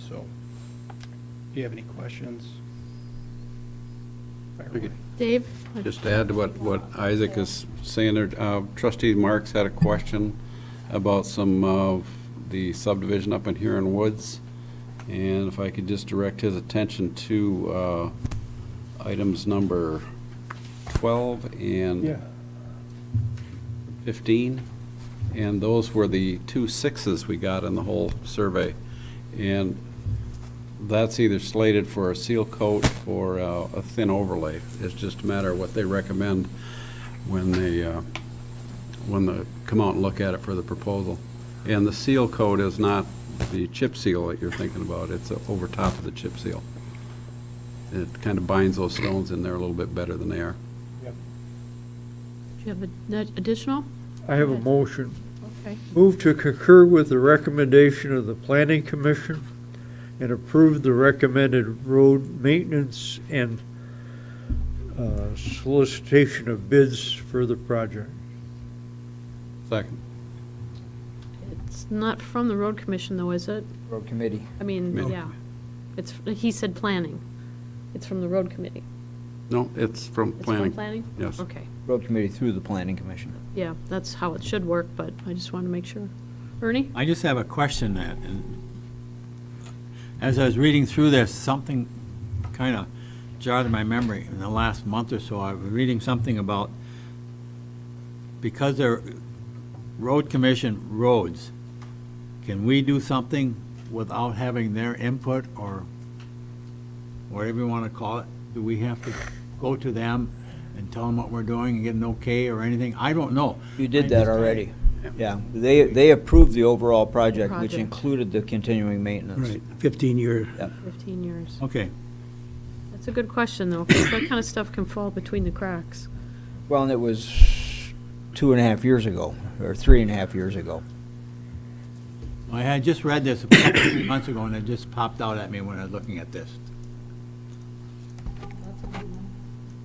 So, do you have any questions? Fire away. Dave? Just to add to what Isaac is saying there, Trustee Marks had a question about some of the subdivision up in Huron Woods. And if I could just direct his attention to items number 12 and 15. And those were the 2 6s we got in the whole survey. And that's either slated for a seal coat or a thin overlay. It's just a matter of what they recommend when they come out and look at it for the proposal. And the seal coat is not the chip seal that you're thinking about. It's over top of the chip seal. It kind of binds those stones in there a little bit better than they are. Do you have additional? I have a motion. Okay. Move to concur with the recommendation of the Planning Commission and approve the recommended road maintenance and solicitation of bids for the project. Second. It's not from the road commission though, is it? Road committee. I mean, No. yeah. It's, he said planning. It's from the road committee. No, it's from It's planning. from planning? Yes. Okay. Road committee through the planning commission. Yeah, that's how it should work, but I just wanted to make sure. Ernie? I just have a question that, and as I was reading through this, something kind of jarred in my memory in the last month or so. I was reading something about, because they're road commission roads, can we do something without having their input or whatever you want to call it? Do we have to go to them and tell them what we're doing and get an okay or anything? I don't know. You did that already. Yeah, they approved the overall project, which Project. included the continuing maintenance. Right, 15 year. Yep. 15 years. Okay. That's a good question though, because that kind of stuff can fall between the cracks. Well, and it was 2.5 years ago, or 3.5 years ago. I had just read this a few months ago and it just popped out at me when I was looking at this.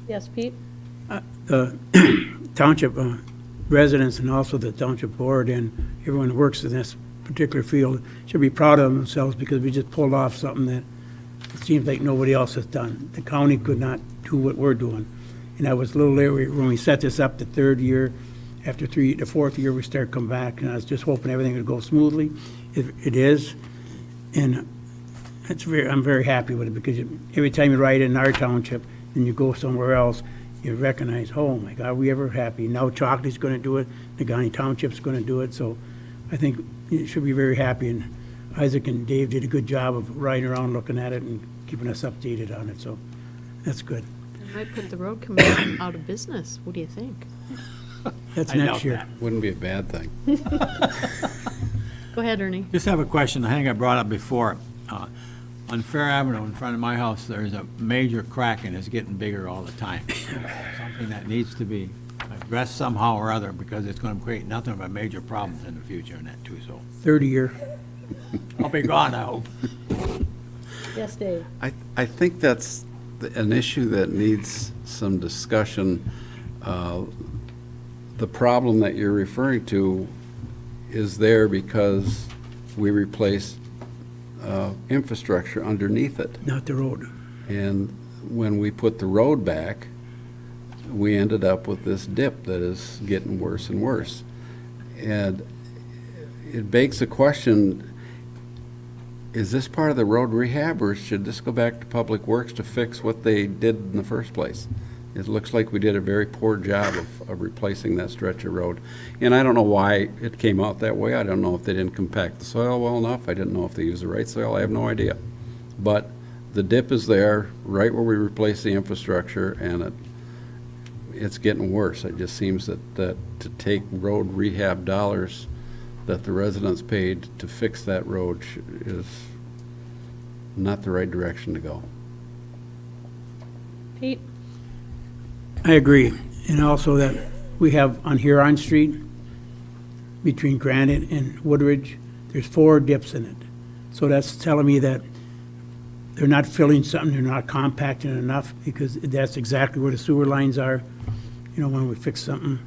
Yes, Pete? The township residents and also the township board and everyone who works in this particular field should be proud of themselves because we just pulled off something that it seems like nobody else has done. The county could not do what we're doing. And I was a little leery when we set this up the 3rd year. After the 4th year, we started coming back, and I was just hoping everything would go smoothly. It is, and I'm very happy with it because every time you ride in our township and you go somewhere else, you recognize, oh my God, we ever happy. Now Chockley's going to do it, Negaunee Township's going to do it, so I think you should be very happy. And Isaac and Dave did a good job of riding around looking at it and keeping us updated on it, so that's good. It might put the road commission out of business. What do you think? That's I next doubt year. that. Wouldn't be a bad thing. Go ahead, Ernie. Just have a question, I think I brought up before. On Fair Avenue in front of my house, there's a major crack and it's getting bigger all the time. Something that needs to be addressed somehow or other because it's going to create nothing but major problems in the future in that too, so. 30 year. I'll be gone, I hope. Yes, Dave. I think that's an issue that needs some discussion. The problem that you're referring to is there because we replaced infrastructure underneath it. Not the road. And when we put the road back, we ended up with this dip that is getting worse and worse. And it begs the question, is this part of the road rehab, or should this go back to Public Works to fix what they did in the first place? It looks like we did a very poor job of replacing that stretch of road. And I don't know why it came out that way. I don't know if they didn't compact the soil well enough. I didn't know if they used the right soil. I have no idea. But the dip is there, right where we replaced the infrastructure, and it's getting worse. It just seems that to take road rehab dollars that the residents paid to fix that road is not the right direction to go. Pete? I agree. And also that we have on Huron Street, between Granite and Woodridge, there's 4 dips in it. So that's telling me that they're not filling something, they're not compacting enough, because that's exactly where the sewer lines are. You know, when we fix something,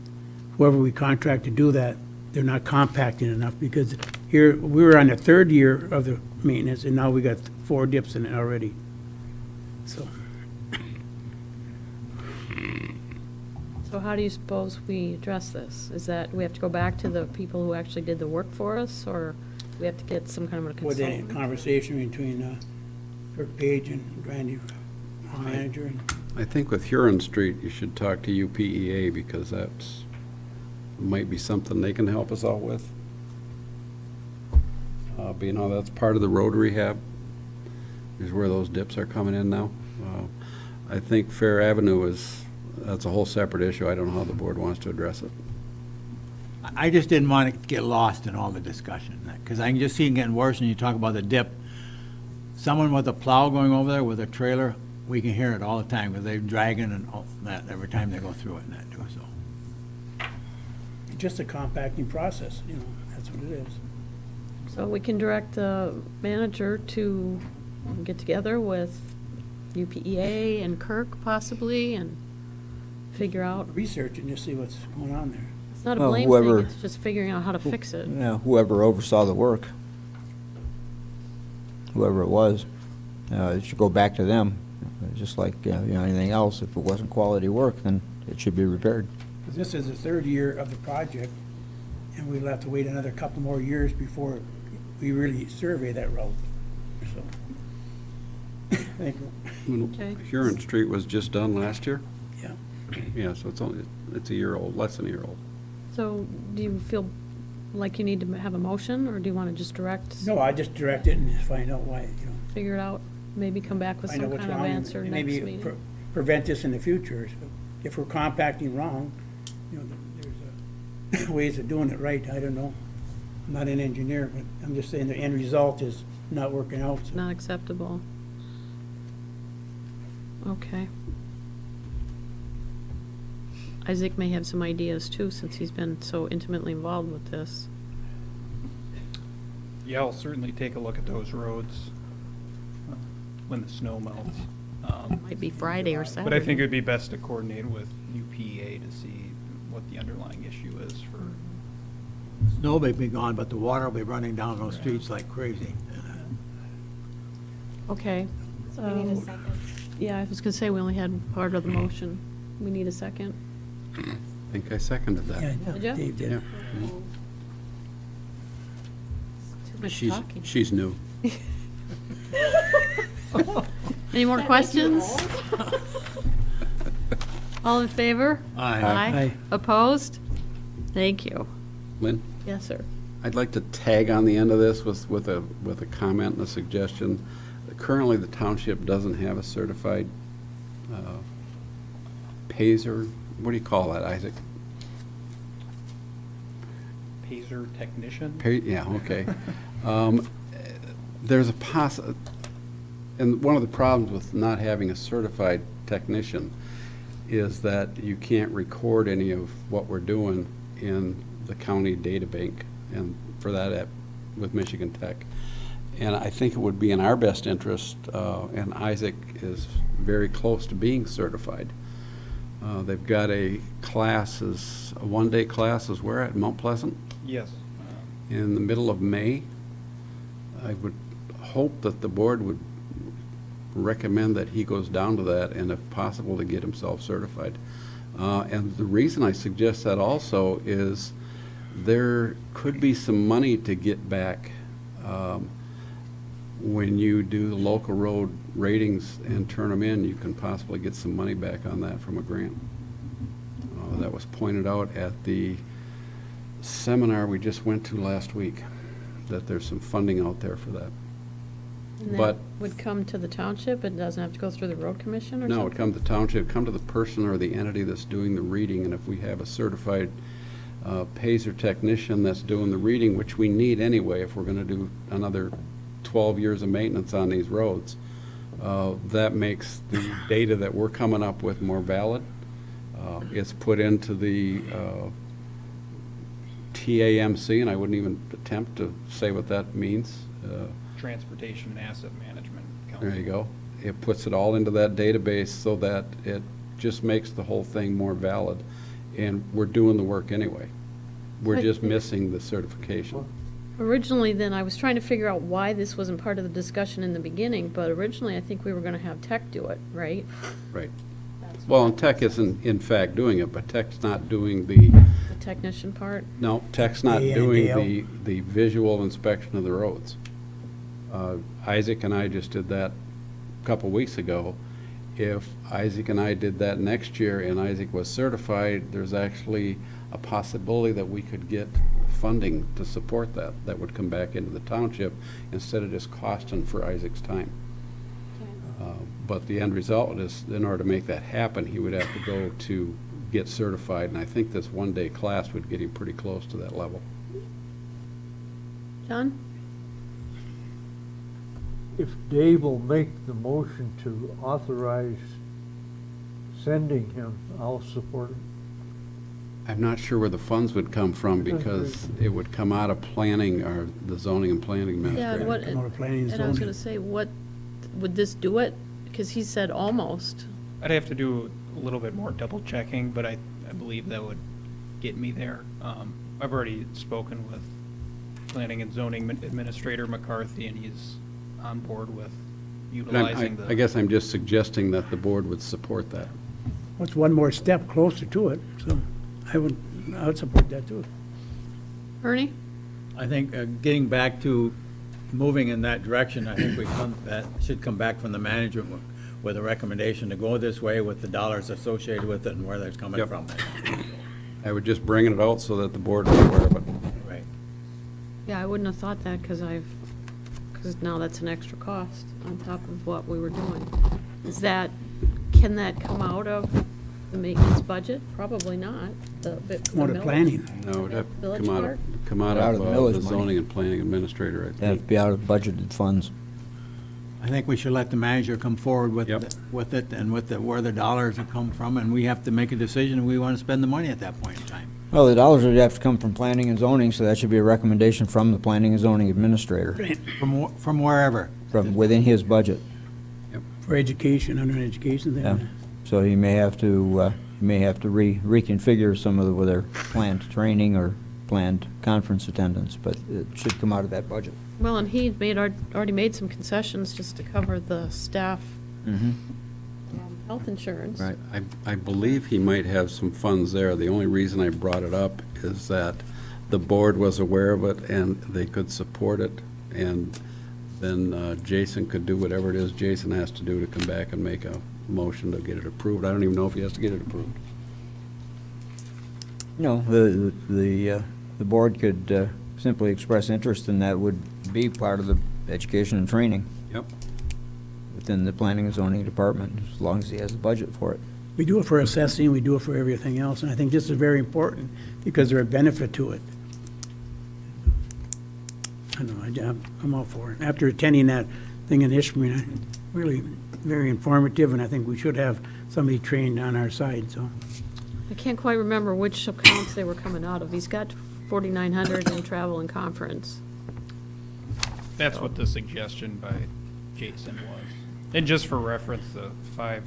whoever we contract to do that, they're not compacting enough, because here, we were on the 3rd year of the maintenance, and now we got 4 dips in it already. So, So how do you suppose we address this? Is that we have to go back to the people who actually did the work for us, or we have to get some kind of a with a consultant? conversation between Kirk Page and Randy, our manager, and I think with Huron Street, you should talk to UPEA because might be something they can help us out with. Being how that's part of the road rehab is where those dips are coming in now. I think Fair Avenue that's a whole separate issue. I don't know how the board wants to address it. I just didn't want to get lost in all the discussion, because I can just see it getting worse, and you talk about the dip. Someone with a plow going over there with a trailer, we can hear it all the time, because they're dragging and all that every time they go through it and that too, so. just a compacting process, you know, that's what it is. So we can direct the manager to get together with UPEA and Kirk possibly and figure out. Research and just see what's going on there. It's not a Well, blame whoever- thing, it's just figuring out how to fix it. Yeah, whoever oversaw the work, whoever it was, it should go back to them. Just like, anything else, if it wasn't quality work, then it should be repaired. 'Cause this is the 3rd year of the project, and we'll have to wait another couple more years before we really survey that road, so. I think, Okay. Huron Street was just done last year? yeah. Yeah, so it's a year old, less than a year old. So do you feel like you need to have a motion, or do you want to just direct? No, I just direct it and find out why, Figure it out, maybe come back with find out some what's kind of wrong, answer and next maybe meeting. prevent this in the future. So if we're compacting wrong, there's ways of doing it right, I don't know. I'm not an engineer, but I'm just saying the end result is not working out. So. Not acceptable. Okay. Isaac may have some ideas too, since he's been so intimately involved with this. Yeah, I'll certainly take a look at those roads when the snow melts. Might be Friday or Saturday. But I think it would be best to coordinate with UPEA to see what the underlying issue is for. Snow may be gone, but the water will be running down those streets like crazy. Okay. So we need a second. Yeah, I was gonna say we only had part of the motion. We need a second. I think I seconded that. Yeah, Did ya? Dave did. Yeah. Too much talking. She's new. Any more questions? All in favor? Aye. Aye. Opposed? Thank you. Lynn? Yes, sir. I'd like to tag on the end of this with a comment and a suggestion. Currently, the township doesn't have a certified PASER. What do you call that, Isaac? Pazer technician. Yeah, okay. There's and one of the problems with not having a certified technician is that you can't record any of what we're doing in the county data bank, and for that with Michigan Tech. And I think it would be in our best interest, and Isaac is very close to being certified. They've got a one-day class is where at Mount Pleasant? Yes. In the middle of May. I would hope that the board would recommend that he goes down to that, and if possible, to get himself certified. And the reason I suggest that also is there could be some money to get back when you do the local road ratings and turn them in. You can possibly get some money back on that from a grant. That was pointed out at the seminar we just went to last week, that there's some funding out there for that. And But that would come to the township? It doesn't have to go through the road commission or something? no, it come to the township, come to the person or the entity that's doing the reading, and if we have a certified Pazer technician that's doing the reading, which we need anyway if we're going to do another 12 years of maintenance on these roads, that makes the data that we're coming up with more valid. It's put into the TAMC, and I wouldn't even attempt to say what that means. Transportation and Asset Management Council. There you go. It puts it all into that database so that it just makes the whole thing more valid. And we're doing the work anyway. We're But- just missing the certification. Originally, then, I was trying to figure out why this wasn't part of the discussion in the beginning, but originally, I think we were gonna have Tech do it, right? Right. Well, and Tech isn't in fact doing it, but Tech's not doing the, The technician part? no, Tech's not Day in, doing day out. the visual inspection of the roads. Isaac and I just did that a couple weeks ago. If Isaac and I did that next year and Isaac was certified, there's actually a possibility that we could get funding to support that. That would come back into the township instead of just costing for Isaac's time. But the end result is, in order to make that happen, he would have to go to get certified, and I think this one-day class would get him pretty close to that level. John? If Dave will make the motion to authorize sending him, I'll support it. I'm not sure where the funds would come from, because it would come out of planning, or the zoning and planning Yeah, administrator. what, Come out of planning and and I was zoning. gonna say, what, would this do it? Because he said almost. I'd have to do a little bit more double checking, but I believe that would get me there. I've already spoken with Planning and Zoning Administrator McCarthy, and he's on board with But I'm- utilizing the. I guess I'm just suggesting that the board would support that. What's one more step closer to it, so I would support that too. Ernie? I think getting back to moving in that direction, I think that should come back from the management with a recommendation to go this way with the dollars associated with it and where they're coming Yep. from. I would just bring it out so that the board was aware of it. Right. Yeah, I wouldn't have thought that, because now that's an extra cost on top of what we were doing. Can that come out of the maintenance budget? Probably not. More to planning. No, it'd have to Village come out part? of the the millage zoning money. and planning administrator, I Have to think. be out of budgeted funds. I think we should let the manager come forward with, Yep. with it and with where the dollars have come from, and we have to make a decision if we want to spend the money at that point in time. Well, the dollars would have to come from planning and zoning, so that should be a recommendation from the planning and zoning administrator, From wherever. from within his budget. For education, under education, Yeah. then. So he may have to reconfigure some of their planned training or planned conference attendance, but it should come out of that budget. Well, and he already made some concessions just to cover the staff health insurance. Right. I believe he might have some funds there. The only reason I brought it up is that the board was aware of it and they could support it, and then Jason could do whatever it is Jason has to do to come back and make a motion to get it approved. I don't even know if he has to get it approved. No, the board could simply express interest, and that would be part of the education and training Yep. within the planning and zoning department, as long as he has a budget for it. We do it for assessing, we do it for everything else, and I think this is very important because there's a benefit to it. I know, I'm all for it. After attending that thing in Ishmael, really very informative, and I think we should have somebody trained on our side, so. I can't quite remember which accounts they were coming out of. He's got 4,900 in travel and conference. That's what the suggestion by Jason was. And just for reference, the 5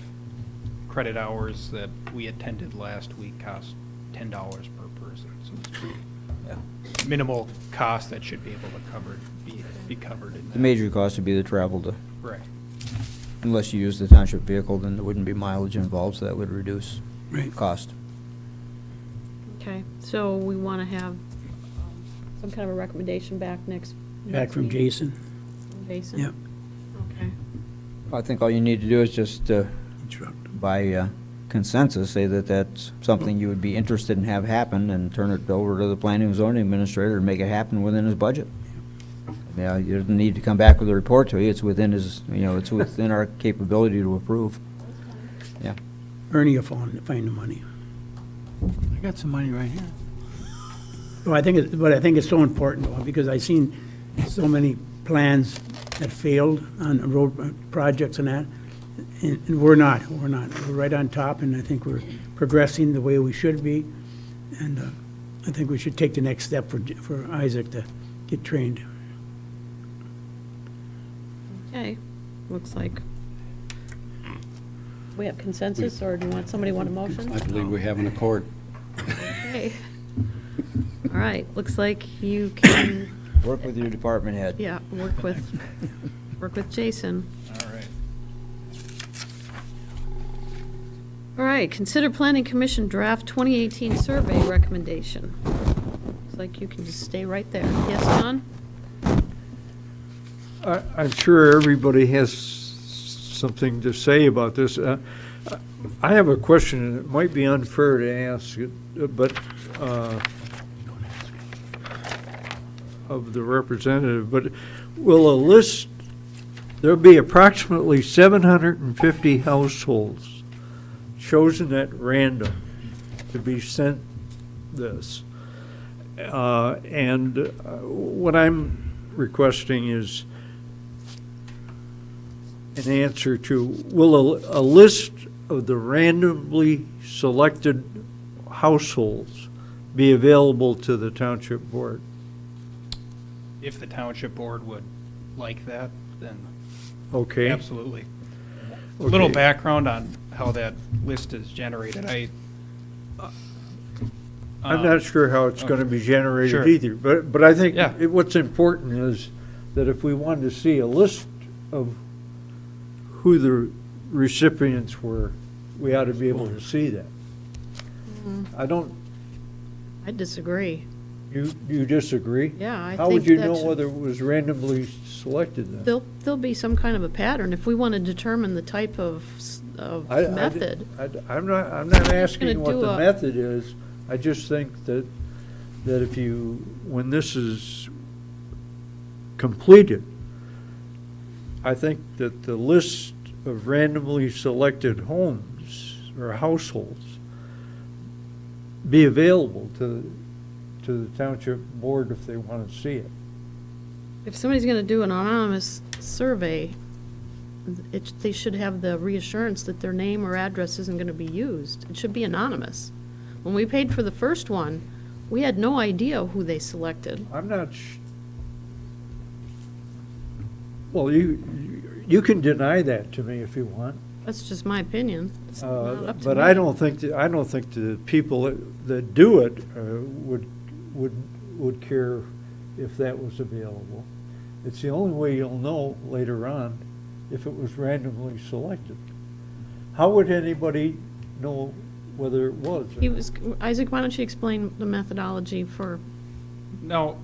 credit hours that we attended last week cost $10 per person. So it's pretty minimal cost that should be able to be covered in that. The major cost would be the travel to, Right. unless you use the township vehicle, then there wouldn't be mileage involved, so that would reduce cost. Okay, so we want to have some kind of a recommendation back next Back from meeting. Jason. From Jason? Yep. Okay. I think all you need to do is just, by consensus, say that that's something you would be interested in have happen, and turn it over to the planning and zoning administrator and make it happen within his budget. Yeah, you don't need to come back with a report to you, it's within his, it's within our capability to approve. Yeah. Ernie will find the money. I got some money right here. Well, I think it's so important, though, because I've seen so many plans that failed on road projects and that, and we're not. We're right on top, and I think we're progressing the way we should be, and I think we should take the next step for Isaac to get trained. Okay, looks like we have consensus, or do you want, somebody want a motion? I believe we have an accord. Okay. All right, looks like you can, Work with your department head. yeah, work with Jason. All right. All right, consider planning commission draft 2018 survey recommendation. Looks like you can just stay right there. Yes, John? I'm sure everybody has something to say about this. I have a question, and it might be unfair to ask it, but of the representative, but will a list, there'll be approximately 750 households chosen at random to be sent this. And what I'm requesting is an answer to, will a list of the randomly selected households be available to the township board? If the township board would like that, then Okay. absolutely. A Okay. little background on how that list is generated. I'm not sure how it's gonna be generated Sure. either, but I think Yeah. what's important is that if we wanted to see a list of who the recipients were, we ought to be able to see that. I disagree. You disagree? Yeah, I How would think you that's- know whether it was randomly selected then? There'll be some kind of a pattern if we want to determine the type of method. I'm not asking gonna what do the a- method is. I just think that if you, when this is completed, I think that the list of randomly selected homes or households be available to the township board if they want to see it. If somebody's going to do an anonymous survey, they should have the reassurance that their name or address isn't going to be used. It should be anonymous. When we paid for the first one, we had no idea who they selected. I'm not, well, you can deny that to me if you want. That's just my opinion. It's not up to But me. I don't think the people that do it would care if that was available. It's the only way you'll know later on if it was randomly selected. How would anybody know whether it was? Isaac, why don't you explain the methodology for, No,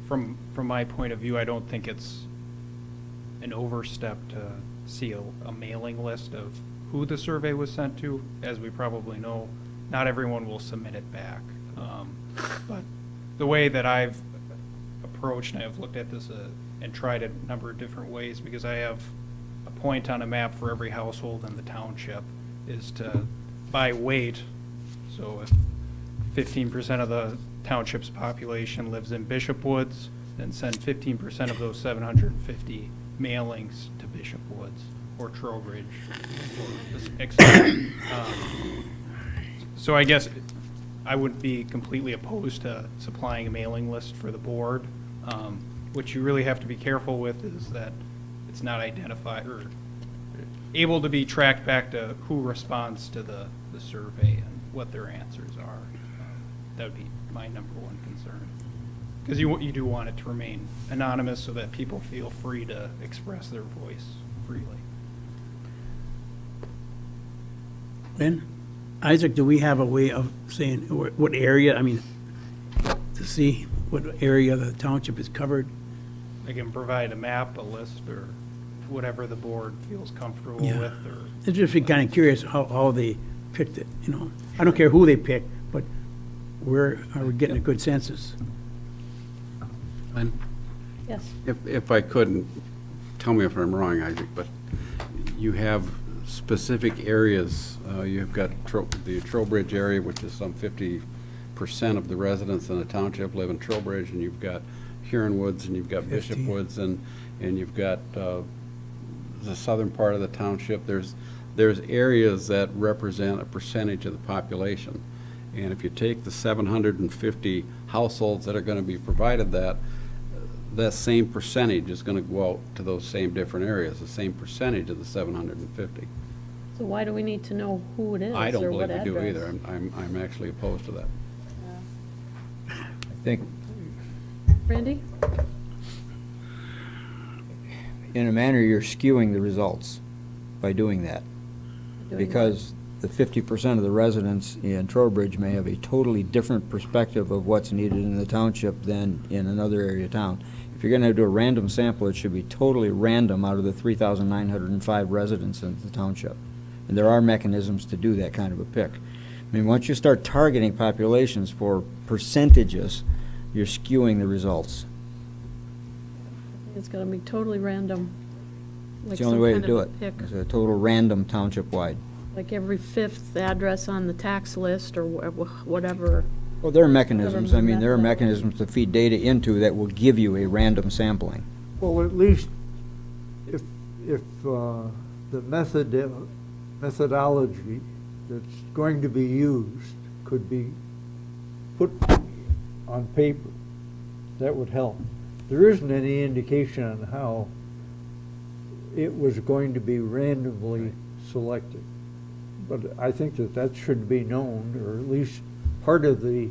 from my point of view, I don't think it's an overstep to see a mailing list of who the survey was sent to. As we probably know, not everyone will submit it back. But the way that I've approached, and I've looked at this and tried it a number of different ways, because I have a point on a map for every household in the township, is to, by weight, so if 15% of the township's population lives in Bishop Woods, then send 15% of those 750 mailings to Bishop Woods or Trowbridge, etc. So I guess I wouldn't be completely opposed to supplying a mailing list for the board. What you really have to be careful with is that it's not identified or able to be tracked back to who responds to the survey and what their answers are. That would be my number one concern. Because you do want it to remain anonymous so that people feel free to express their voice freely. Lynn? Isaac, do we have a way of saying what area, I mean, to see what area of the township is covered? I can provide a map, a list, or whatever the board feels comfortable Yeah. with. Or It's just be kind of curious how they picked it, you know? I don't care who they pick, but where are we getting a good census? Yes. If I couldn't, tell me if I'm wrong, Isaac, but you have specific areas. You've got the Trowbridge area, which is some 50% of the residents in the township live in Trowbridge, and you've got Huron Woods, and you've got Bishop 50. Woods, and you've got the southern part of the township. There's areas that represent a percentage of the population. And if you take the 750 households that are going to be provided that same percentage is going to go out to those same different areas, the same percentage of the 750. So why do we need to know who it is I don't or what believe we do address? either. I'm actually opposed to that. I think Randy? in a manner, you're skewing the results by doing that. Doing Because the 50% of the residents in Trowbridge may have a totally different perspective of what's needed in the township than in another area of town. If you're gonna do a random sample, it should be totally random out of the 3,905 residents in the township. And there are mechanisms to do that kind of a pick. I mean, once you start targeting populations for percentages, you're skewing the results. It's gonna be totally random. It's like the only some way to kind do of it. pick. It's a total random township-wide. Like every fifth address on the tax list or whatever. Well, there are mechanisms, I mean, there are method. mechanisms to feed data into that will give you a random sampling. Well, at least if the methodology that's going to be used could be put on paper, that would help. There isn't any indication on how it was going to be randomly selected. But I think that should be known, or at least part of the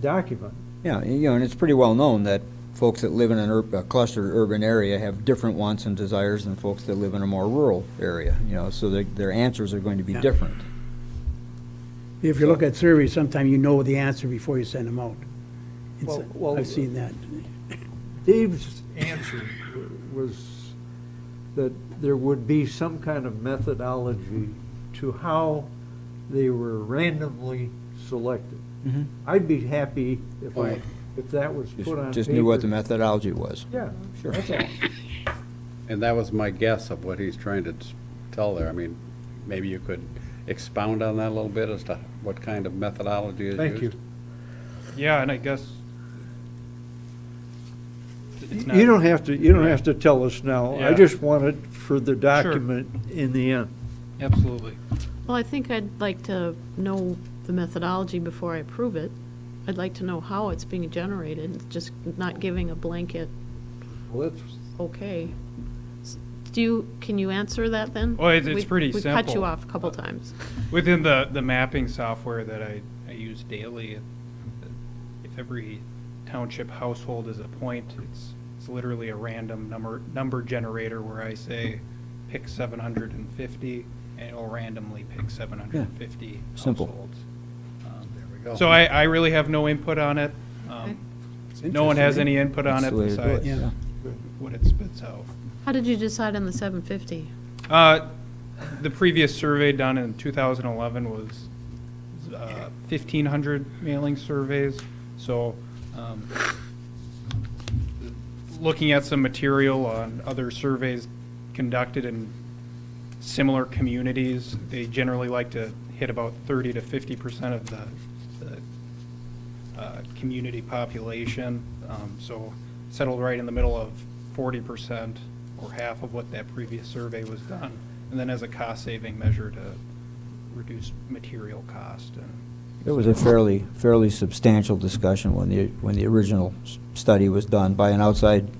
document. Yeah, and it's pretty well known that folks that live in a clustered urban area have different wants and desires than folks that live in a more rural area, so their answers are going to be Yeah. different. If you look at surveys, sometimes you know the answer before you send them out. Well, I've seen that. Dave's answer was that there would be some kind of methodology to how they were randomly selected. Mhm. I'd be happy if that was put on paper. Just knew what the methodology was. Yeah, Sure. that's all. And that was my guess of what he's trying to tell there. I mean, maybe you could expound on that a little bit as to what kind of methodology is used? Thank you. yeah, and I guess it's not- You don't have to tell us now. I Yeah. just want it for the document in the end. Absolutely. Well, I think I'd like to know the methodology before I approve it. I'd like to know how it's being generated, just not giving a blanket, Well, that's, okay. Can you answer that then? Well, it's We- pretty We cut you simple. off a couple times. Within the mapping software that I use daily, if every township household is a point, it's literally a random number generator where I say pick 750, and it'll randomly pick 750 Simple. households. There we go. So I really have no input on it. No one has any input on That's it the way to do it, besides yeah. what it spits out. How did you decide on the 750? The previous survey done in 2011 was 1,500 mailing surveys. So looking at some material on other surveys conducted in similar communities, they generally like to hit about 30 to 50% of the community population. So settled right in the middle of 40% or half of what that previous survey was done. And then as a cost-saving measure to reduce material cost. And It was a fairly substantial discussion when the original study was done by an outside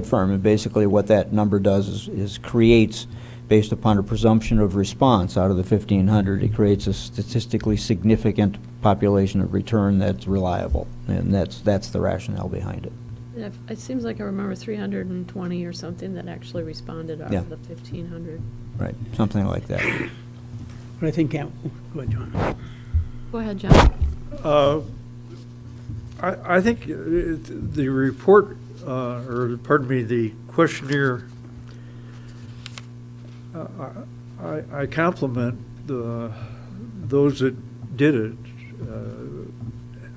firm, and basically what that number does is creates, based upon a presumption of response out of the 1,500, it creates a statistically significant population of return that's reliable, and that's the rationale behind it. Yeah, it seems like I remember 320 or something that actually responded out Yeah. of the 1,500. Right, something like that. But I think, go ahead, John. Go ahead, John. I think the report, or pardon me, the questionnaire, I compliment those that did it.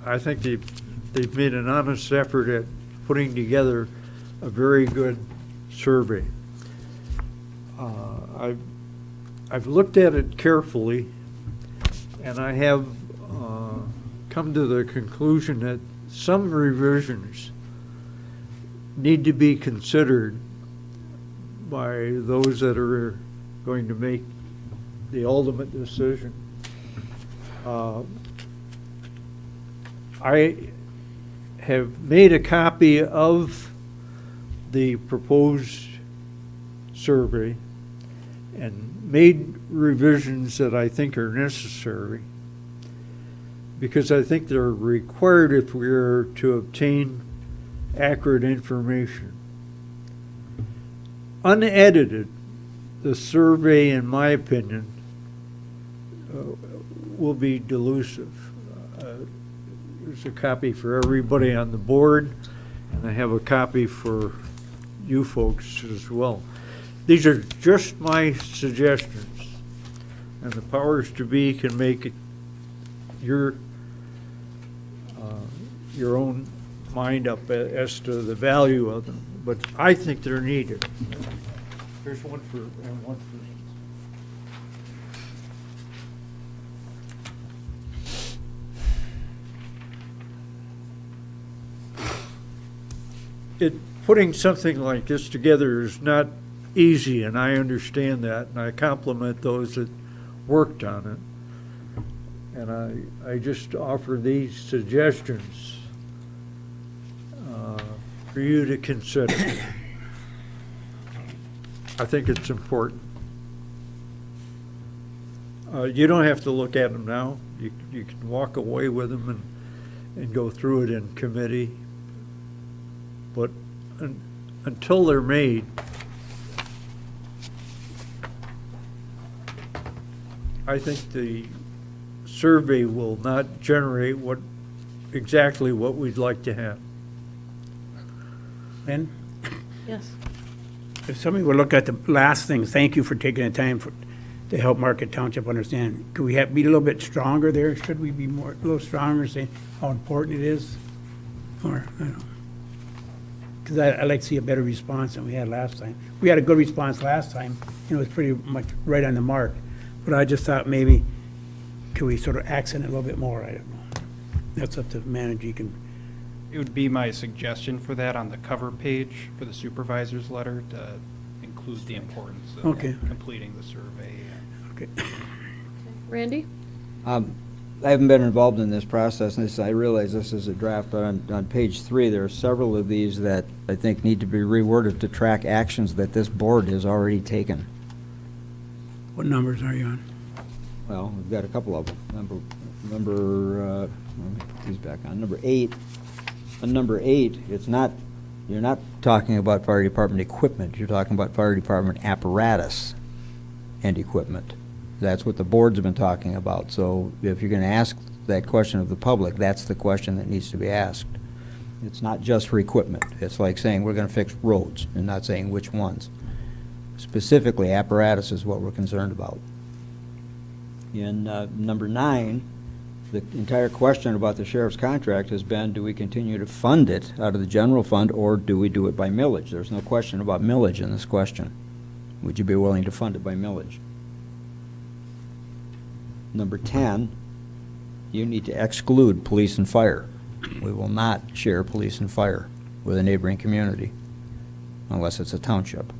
I think they've made an honest effort at putting together a very good survey. I've looked at it carefully, and I have come to the conclusion that some revisions need to be considered by those that are going to make the ultimate decision. I have made a copy of the proposed survey and made revisions that I think are necessary, because I think they're required if we are to obtain accurate information. Unedited, the survey, in my opinion, will be delusive. There's a copy for everybody on the board, and I have a copy for you folks as well. These are just my suggestions, and the powers to be can make it your own mind up as to the value of them, but I think they're needed. Here's one for, and one for. Putting something like this together is not easy, and I understand that, and I compliment those that worked on it. And I just offer these suggestions for you to consider. I think it's important. You don't have to look at them now. You can walk away with them and go through it in committee. But until they're made, I think the survey will not generate exactly what we'd like to have. Ben? Yes. If somebody would look at the last thing, thank you for taking the time to help Marquette Township understand. Could we be a little bit stronger there? Should we be a little stronger, saying how important it is? Or, I don't know. Because I'd like to see a better response than we had last time. We had a good response last time, and it was pretty much right on the mark. But I just thought maybe, could we sort of accent it a little bit more? I don't know. That's up to the manager. You can. it would be my suggestion for that on the cover page for the supervisor's letter to include the importance of completing the survey. Okay. Randy? I haven't been involved in this process, and I realize this is a draft, but on page 3, there are several of these that I think need to be reworded to track actions that this board has already taken. What numbers are you on? Well, we've got a couple of them. Let me put these back on. Number 8, on number 8, you're not talking about fire department equipment, you're talking about fire department apparatus and equipment. That's what the boards have been talking about. So if you're going to ask that question of the public, that's the question that needs to be asked. It's not just for equipment. It's like saying we're going to fix roads and not saying which ones. Specifically, apparatus is what we're concerned about. In number 9, the entire question about the sheriff's contract has been, do we continue to fund it out of the general fund, or do we do it by millage? There's no question about millage in this question. Would you be willing to fund it by millage? Number 10, you need to exclude police and fire. We will not share police and fire with a neighboring community unless it's a township.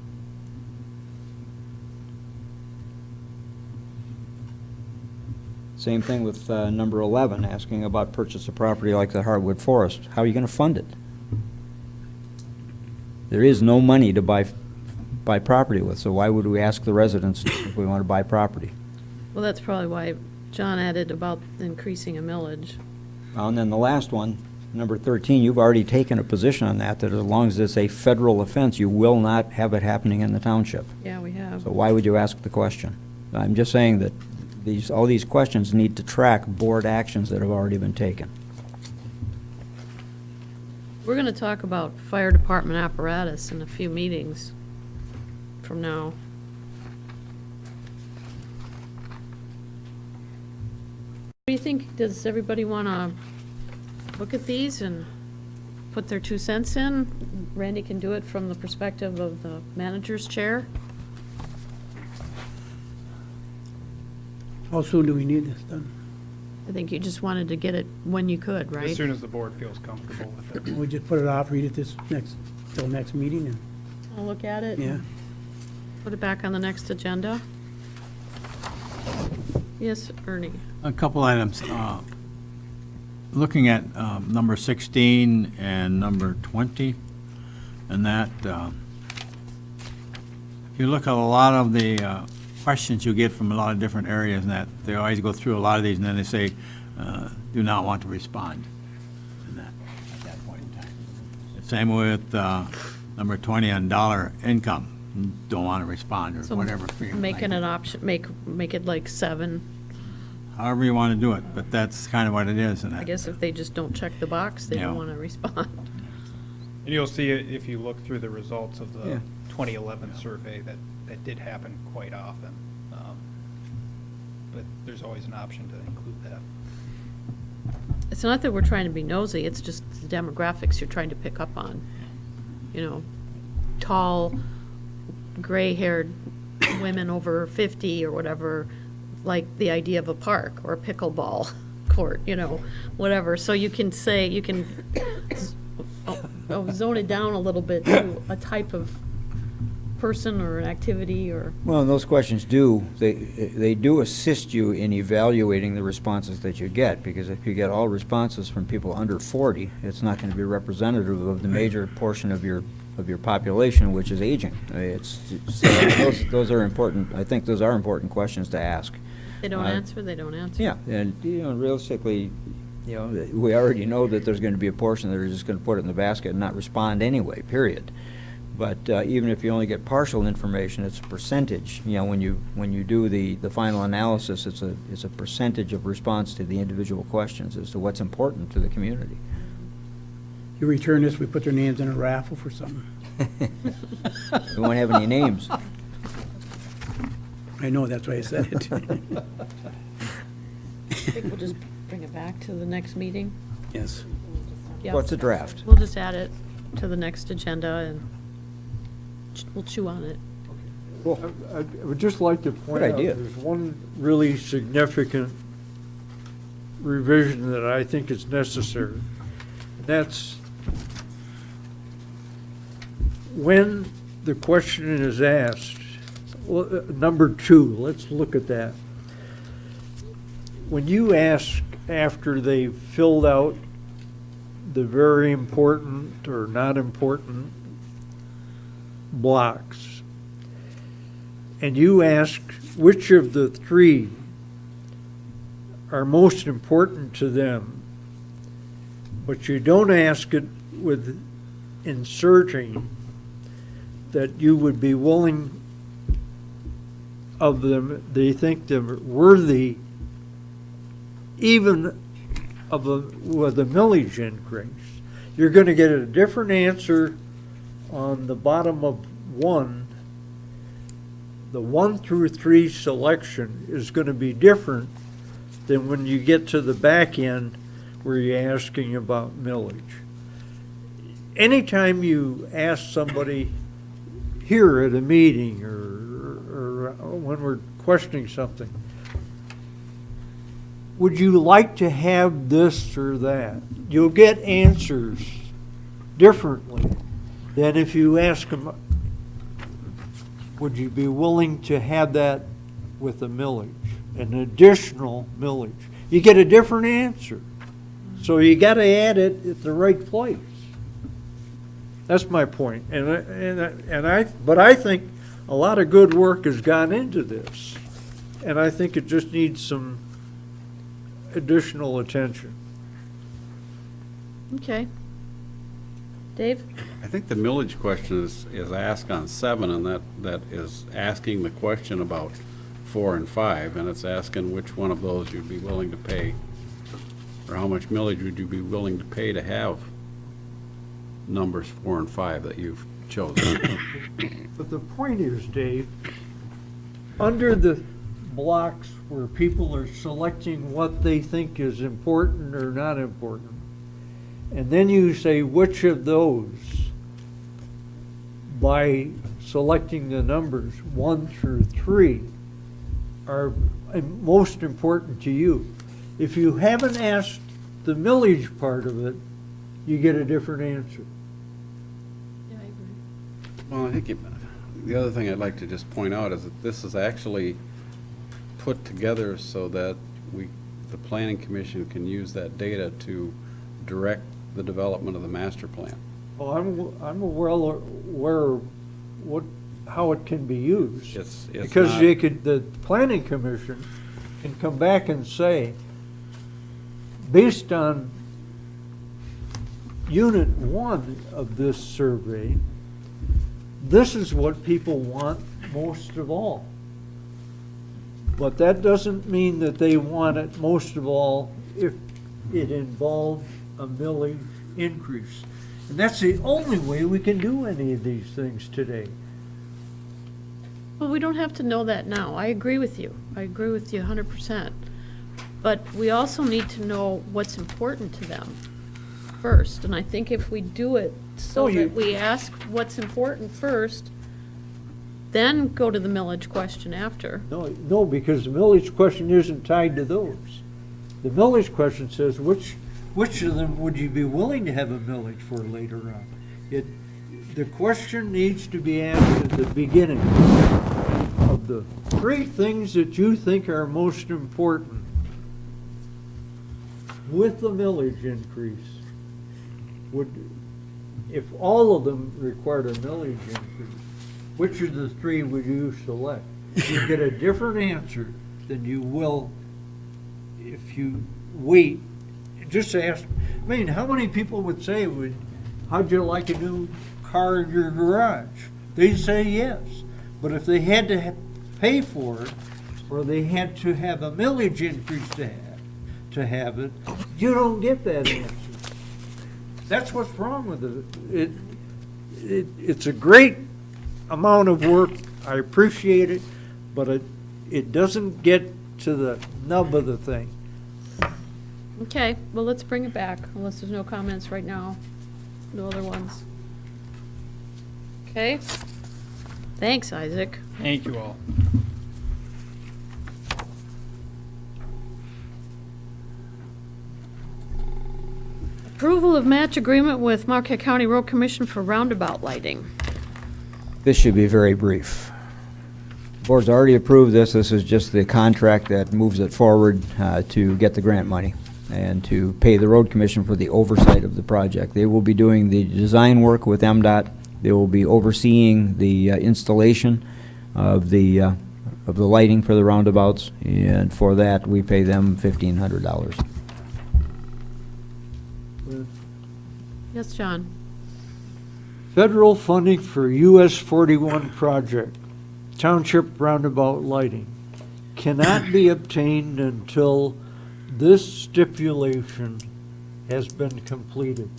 Same thing with number 11, asking about purchase of property like the Hardwood Forest. How are you going to fund it? There is no money to buy property with, so why would we ask the residents if we want to buy property? Well, that's probably why John added about increasing a millage. Well, and then the last one, number 13, you've already taken a position on that as long as it's a federal offense, you will not have it happening in the township. Yeah, we have. So why would you ask the question? I'm just saying that all these questions need to track board actions that have already been taken. We're going to talk about fire department apparatus in a few meetings from now. What do you think? Does everybody want to look at these and put their 2 cents in? Randy can do it from the perspective of the manager's chair. How soon do we need this done? I think you just wanted to get it when you could, right? As soon as the board feels comfortable with it. We just put it off, read it till next meeting, and, I'll look at it. yeah. Put it back on the next agenda. Yes, Ernie. A couple items. Looking at number 16 and number 20, and that, if you look at a lot of the questions you get from a lot of different areas, and that they always go through a lot of these, and then they say, do not want to respond and that, at that point in time. Same with number 20 on dollar income. Don't want to respond or So whatever. make it an option, make it like 7. However you want to do it, but that's kind of what it is. And I guess if they just don't check the box, they don't want to respond. And you'll see it if you look through the results of the Yeah. 2011 survey that did happen quite often. But there's always an option to include that. It's not that we're trying to be nosy, it's just the demographics you're trying to pick up on. You know, tall, gray-haired women over 50 or whatever, like the idea of a park or a pickleball court, you know, whatever. So you can say, you can zone it down a little bit to a type of person or an activity or. Well, and those questions they do assist you in evaluating the responses that you get, because if you get all responses from people under 40, it's not going to be representative of the major portion of your population, which is aging. Those are important. I think those are important questions to ask. They don't answer, they don't answer. Yeah, and realistically, we already know that there's going to be a portion that are just going to put it in the basket and not respond anyway, period. But even if you only get partial information, it's a percentage. When you do the final analysis, it's a percentage of response to the individual questions as to what's important to the community. You return this, we put their names in a raffle for something. We won't have any names. I know, that's why I said it. I think we'll just bring it back to the next meeting. Yes. Yeah. What's a draft? We'll just add it to the next agenda and we'll chew on it. Well, I would just like to point Good out, idea. there's one really significant revision that I think is necessary. That's when the question is asked, number 2, let's look at that. When you ask after they've filled out the very important or not important blocks, and you ask which of the 3 are most important to them, but you don't ask it with inserting that you would be willing of them, they think them worthy even with a millage increase. You're going to get a different answer on the bottom of 1. The 1 through 3 selection is going to be different than when you get to the back end where you're asking about millage. Anytime you ask somebody here at a meeting or when we're questioning something, would you like to have this or that? You'll get answers differently than if you ask them, would you be willing to have that with a millage, an additional millage? You get a different answer. So you got to add it at the right place. That's my point. But I think a lot of good work has gone into this, and I think it just needs some additional attention. Okay. Dave? I think the millage question is asked on 7, and that is asking the question about 4 and 5, and it's asking which one of those you'd be willing to pay, or how much millage would you be willing to pay to have numbers 4 and 5 that you've chosen. But the point is, Dave, under the blocks where people are selecting what they think is important or not important, and then you say which of those, by selecting the numbers 1 through 3, are most important to you. If you haven't asked the millage part of it, you get a different answer. Yeah, I agree. Well, I think the other thing I'd like to just point out is that this is actually put together so that the Planning Commission can use that data to direct the development of the master plan. Well, I'm aware of how it can be used. It's because not- the Planning Commission can come back and say, based on Unit 1 of this survey, this is what people want most of all. But that doesn't mean that they want it most of all if it involves a millage increase. And that's the only way we can do any of these things today. Well, we don't have to know that now. I agree with you. I agree with you 100%. But we also need to know what's important to them first. And I think if we do it so that we ask what's important first, then go to the millage question after. No, because the millage question isn't tied to those. The millage question says, which of them would you be willing to have a millage for later on? The question needs to be asked at the beginning of the 3 things that you think are most important with the millage increase. If all of them required a millage increase, which of the 3 would you select? You get a different answer than you will if you wait. Just ask, I mean, how many people would say, how'd you like a new car in your garage? They'd say yes. But if they had to pay for it, or they had to have a millage increase to have it, you don't get that answer. That's what's wrong with it. It's a great amount of work. I appreciate it, but it doesn't get to the nub of the thing. Okay, well, let's bring it back, unless there's no comments right now. No other ones. Okay? Thanks, Isaac. Thank you all. Approval of match agreement with Marquette County Road Commission for roundabout lighting. This should be very brief. Board's already approved this. This is just the contract that moves it forward to get the grant money and to pay the road commission for the oversight of the project. They will be doing the design work with MDOT. They will be overseeing the installation of the lighting for the roundabouts, and for that, we pay them $1,500. Yes, John? Federal funding for US 41 project, township roundabout lighting, cannot be obtained until this stipulation has been completed.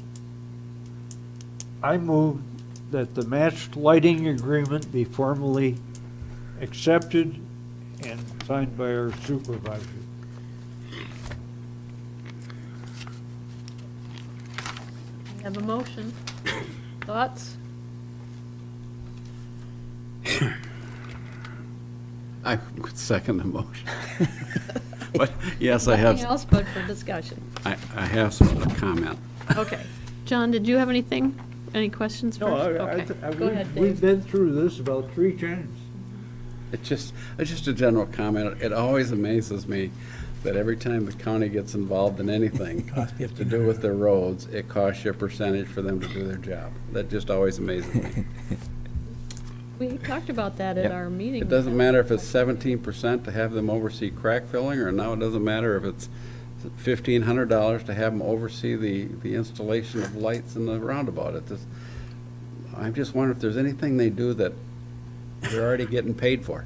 I move that the matched lighting agreement be formally accepted and signed by our supervisor. We have a motion. Thoughts? I would second the motion. But, yes, I have, Nothing else but for discussion. I have some comment. Okay. John, did you have anything? Any questions first? Okay. Go ahead, We've Dave. been through this about 3 times. It's just a general comment. It always amazes me that every time the county gets involved in anything to do with their roads, it costs you a percentage for them to do their job. That just always amazes me. We talked about that at our meeting. It doesn't matter if it's 17% to have them oversee crack filling, or now it doesn't matter if it's $1,500 to have them oversee the installation of lights in the roundabout. I'm just wondering if there's anything they do that they're already getting paid for.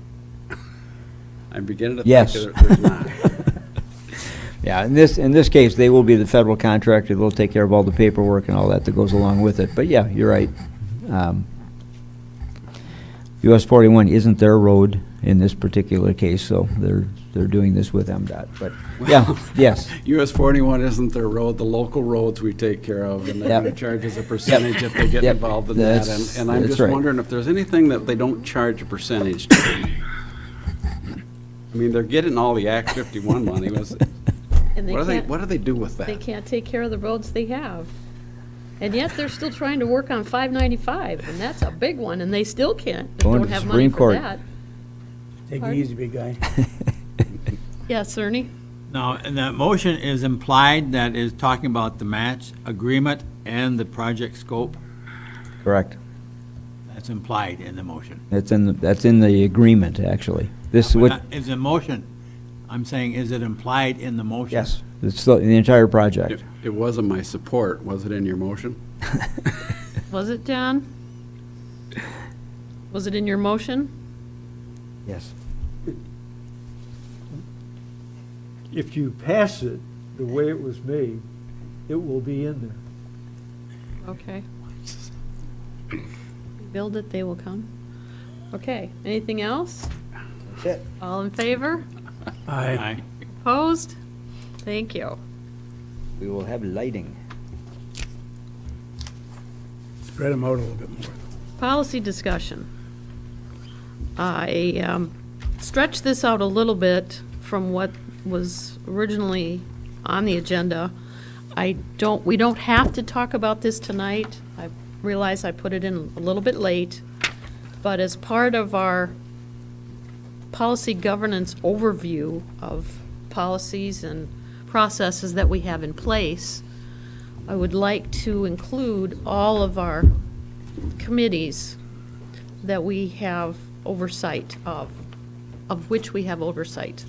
I'm beginning to think Yes. there's not. Yeah, in this case, they will be the federal contractor. They'll take care of all the paperwork and all that goes along with it. But yeah, you're right. US 41 isn't their road in this particular case, so they're doing this with MDOT. But yeah, yes. US 41 isn't their road, the local roads we take care of, and they're Yep. going to charge us a percentage if they get Yep. involved in that. That's- And I'm that's just right. wondering if there's anything that they don't charge a percentage to. I mean, they're getting all the Act 51 money. And they can't- What do they do with They that? can't take care of the roads they have. And yet they're still trying to work on 595, and that's a big one, and they still can't. They Going don't to the have money Supreme for Court. that. Take it Pardon? easy, big guy. Yes, Ernie? Now, and that motion is implied that is talking about the match agreement and the project scope. Correct. That's implied in the motion. That's in the agreement, actually. This, But what, not- Is a motion, I'm saying, is it implied in the motion? yes, it's the entire project. It wasn't my support. Was it in your motion? Was it, John? Was it in your motion? Yes. If you pass it the way it was made, it will be in there. Okay. Build it, they will come. Okay, anything else? That's it. All in favor? Aye. Opposed? Thank you. We will have lighting. Spread them out a little bit more. Policy discussion. I stretched this out a little bit from what was originally on the agenda. We don't have to talk about this tonight. I realize I put it in a little bit late, but as part of our policy governance overview of policies and processes that we have in place, I would like to include all of our committees that we have oversight of which we have oversight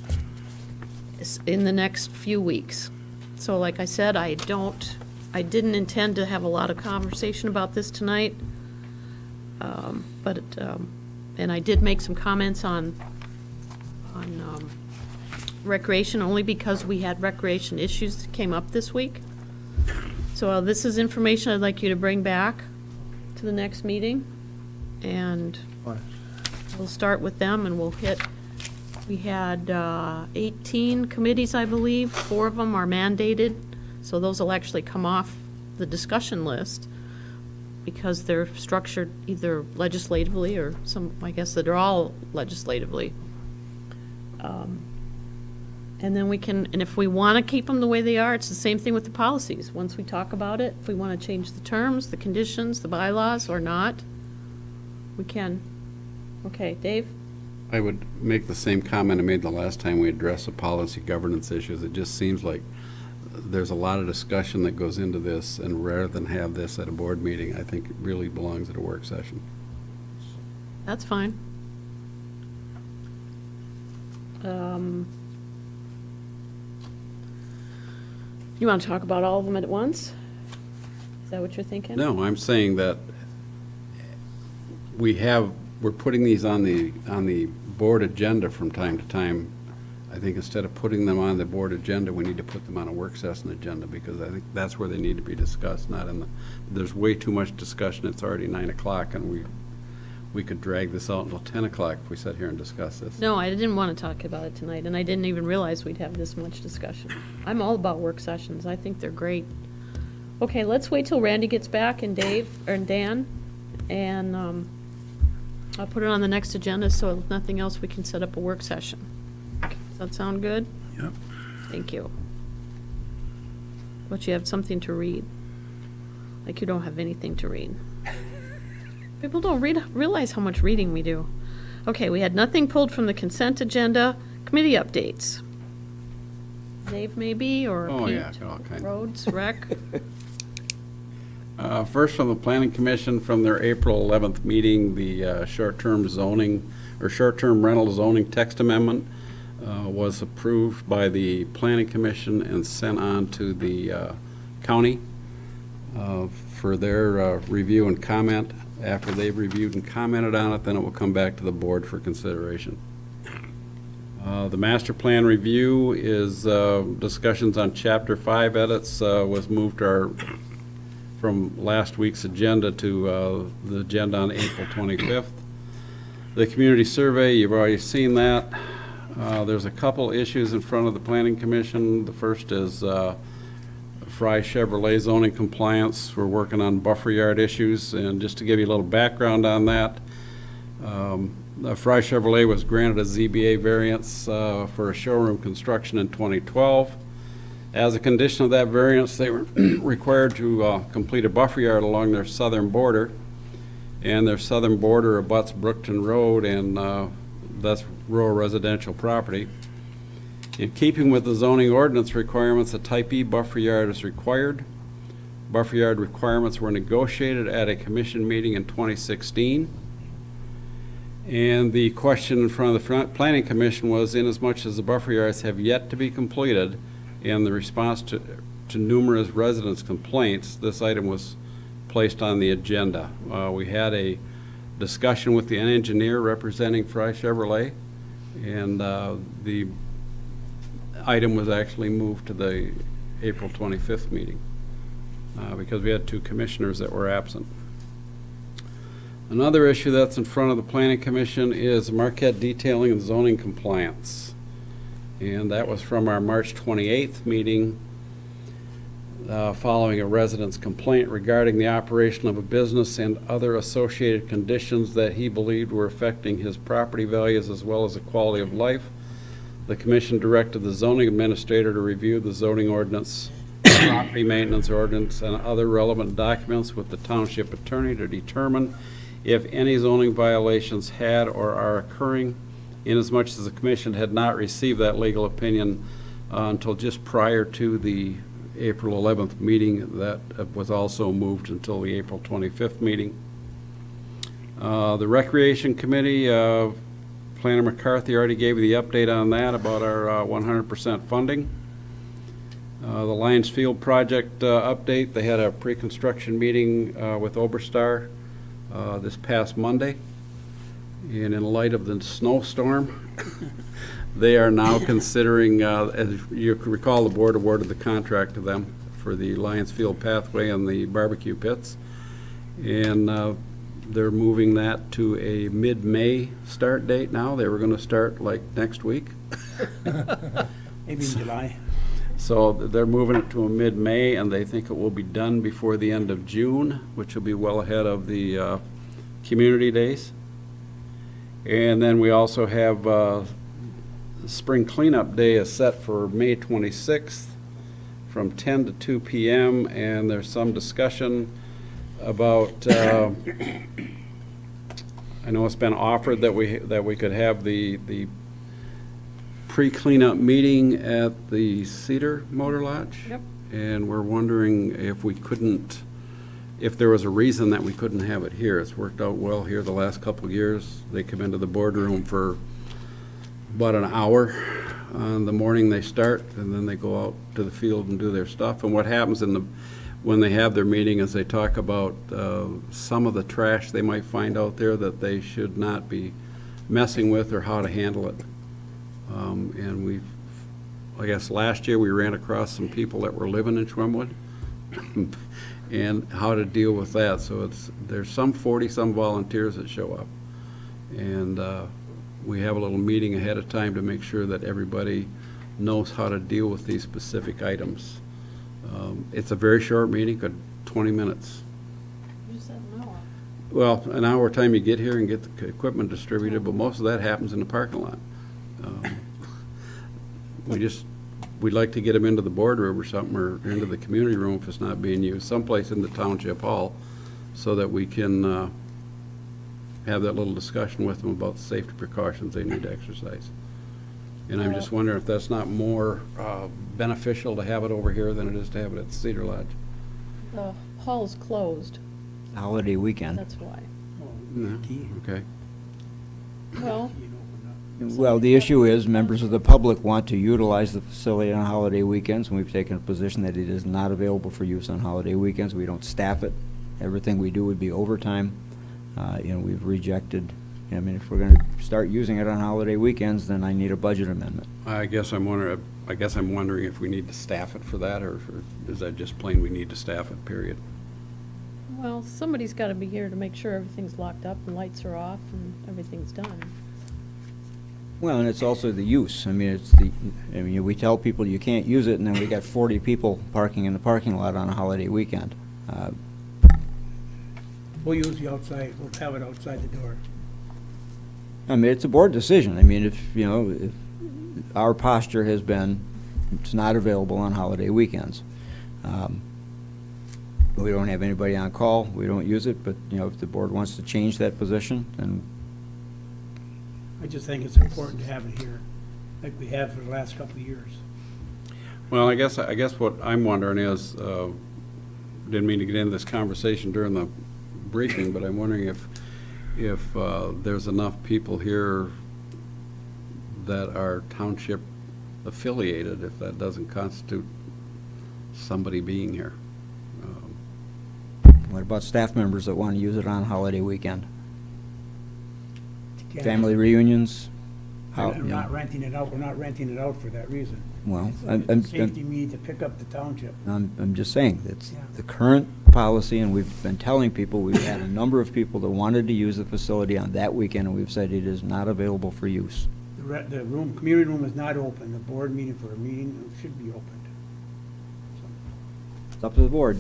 in the next few weeks. So like I said, I didn't intend to have a lot of conversation about this tonight, and I did make some comments on recreation, only because we had recreation issues that came up this week. So this is information I'd like you to bring back to the next meeting, and we'll start with them, and we had 18 committees, I believe. 4 of them are mandated, so those will actually come off the discussion list because they're structured either legislatively or I guess that they're all legislatively. And then and if we want to keep them the way they are, it's the same thing with the policies. Once we talk about it, if we want to change the terms, the conditions, the bylaws, or not, we can. Okay, Dave? I would make the same comment I made the last time we addressed the policy governance issues. It just seems like there's a lot of discussion that goes into this, and rather than have this at a board meeting, I think it really belongs at a work session. That's fine. You want to talk about all of them at once? Is that what you're thinking? No, I'm saying that we're putting these on the board agenda from time to time. I think instead of putting them on the board agenda, we need to put them on a work session agenda, because I think that's where they need to be discussed, there's way too much discussion. It's already 9 o'clock, and we could drag this out until 10 o'clock if we sat here and discuss this. No, I didn't want to talk about it tonight, and I didn't even realize we'd have this much discussion. I'm all about work sessions. I think they're great. Okay, let's wait till Randy gets back and Dave, or Dan, and I'll put it on the next agenda, so if nothing else, we can set up a work session. Does that sound good? Yep. Thank you. But you have something to read. Like you don't have anything to read. People don't realize how much reading we do. Okay, we had nothing pulled from the consent agenda. Committee updates. Dave maybe, or Oh, Pete? yeah, all kinds. Roads, rec? First from the Planning Commission, from their April 11th meeting, the short-term zoning, or short-term rental zoning text amendment was approved by the Planning Commission and sent on to the county for their review and comment. After they've reviewed and commented on it, then it will come back to the board for consideration. The master plan review is discussions on Chapter 5 edits was moved from last week's agenda to the agenda on April 25th. The community survey, you've already seen that. There's a couple issues in front of the Planning Commission. The first is Fry Chevrolet zoning compliance. We're working on buffer yard issues, and just to give you a little background on that, Fry Chevrolet was granted a ZBA variance for a showroom construction in 2012. As a condition of that variance, they were required to complete a buffer yard along their southern border, and their southern border abuts Brookton Road, and that's rural residential property. In keeping with the zoning ordinance requirements, a type E buffer yard is required. Buffer yard requirements were negotiated at a commission meeting in 2016. And the question in front of the Planning Commission was, inasmuch as the buffer yards have yet to be completed, and the response to numerous residents' complaints, this item was placed on the agenda. We had a discussion with the engineer representing Fry Chevrolet, and the item was actually moved to the April 25th meeting because we had two commissioners that were absent. Another issue that's in front of the Planning Commission is Marquette detailing and zoning compliance. And that was from our March 28th meeting following a resident's complaint regarding the operation of a business and other associated conditions that he believed were affecting his property values as well as the quality of life. The commission directed the zoning administrator to review the zoning ordinance, property maintenance ordinance, and other relevant documents with the township attorney to determine if any zoning violations had or are occurring, inasmuch as the commission had not received that legal opinion until just prior to the April 11th meeting. That was also moved until the April 25th meeting. The Recreation Committee, Planner McCarthy already gave you the update on that about our 100% funding. The Lions Field project update, they had a pre-construction meeting with Oberstar this past Monday. And in light of the snowstorm, they are now considering, as you can recall, the board awarded the contract to them for the Lions Field pathway and the barbecue pits. And they're moving that to a mid-May start date now. They were going to start like next week. Maybe in July. So they're moving it to a mid-May, and they think it will be done before the end of June, which will be well ahead of the community days. And then we also have spring cleanup day is set for May 26th from 10 to 2 p.m. And there's some discussion about, I know it's been offered that we could have the pre-cleanup meeting at the Cedar Motor Lodge. Yep. And we're wondering if we couldn't, if there was a reason that we couldn't have it here. It's worked out well here the last couple of years. They come into the boardroom for about an hour on the morning they start, and then they go out to the field and do their stuff. And what happens when they have their meeting is they talk about some of the trash they might find out there that they should not be messing with or how to handle it. And I guess last year we ran across some people that were living in Schwemmwood and how to deal with that. So there's some 40-some volunteers that show up. And we have a little meeting ahead of time to make sure that everybody knows how to deal with these specific items. It's a very short meeting, 20 minutes. You said an hour. Well, an hour time you get here and get the equipment distributed, but most of that happens in the parking lot. we'd like to get them into the boardroom or something, or into the community room if it's not being used, someplace in the township hall, so that we can have that little discussion with them about the safety precautions they need to exercise. And I'm just wondering if that's not more beneficial to have it over here than it is to have it at the Cedar Lodge. The hall's closed, Holiday weekend. that's why. Okay. Well, Well, the issue is, members of the public want to utilize the facility on holiday weekends, and we've taken a position that it is not available for use on holiday weekends. We don't staff it. Everything we do would be overtime. We've rejected, I mean, if we're gonna start using it on holiday weekends, then I need a budget amendment. I guess I'm wondering if we need to staff it for that, or is that just plain we need to staff it, period? well, somebody's gotta be here to make sure everything's locked up and lights are off and everything's done. Well, and it's also the use. I mean, we tell people you can't use it, and then we got 40 people parking in the parking lot on a holiday weekend. We'll use the outside, we'll have it outside the door. I mean, it's a board decision. I mean, if our posture has been, it's not available on holiday weekends. We don't have anybody on call, we don't use it, but, if the board wants to change that position, then I just think it's important to have it here, like we have for the last couple of years. Well, I guess what I'm wondering is, didn't mean to get into this conversation during the briefing, but I'm wondering if there's enough people here that are township affiliated, if that doesn't constitute somebody being here. what about staff members that want to use it on holiday weekend? Yeah. Family reunions? We're not renting it out, we're not renting it out for that reason. Well, It's a safety need to pick up the township. I'm just saying, that's Yeah. the current policy, and we've been telling people, we've had a number of people that wanted to use the facility on that weekend, and we've said it is not available for use. The room, community room is not open, the board meeting for a meeting should be opened. It's up to the board.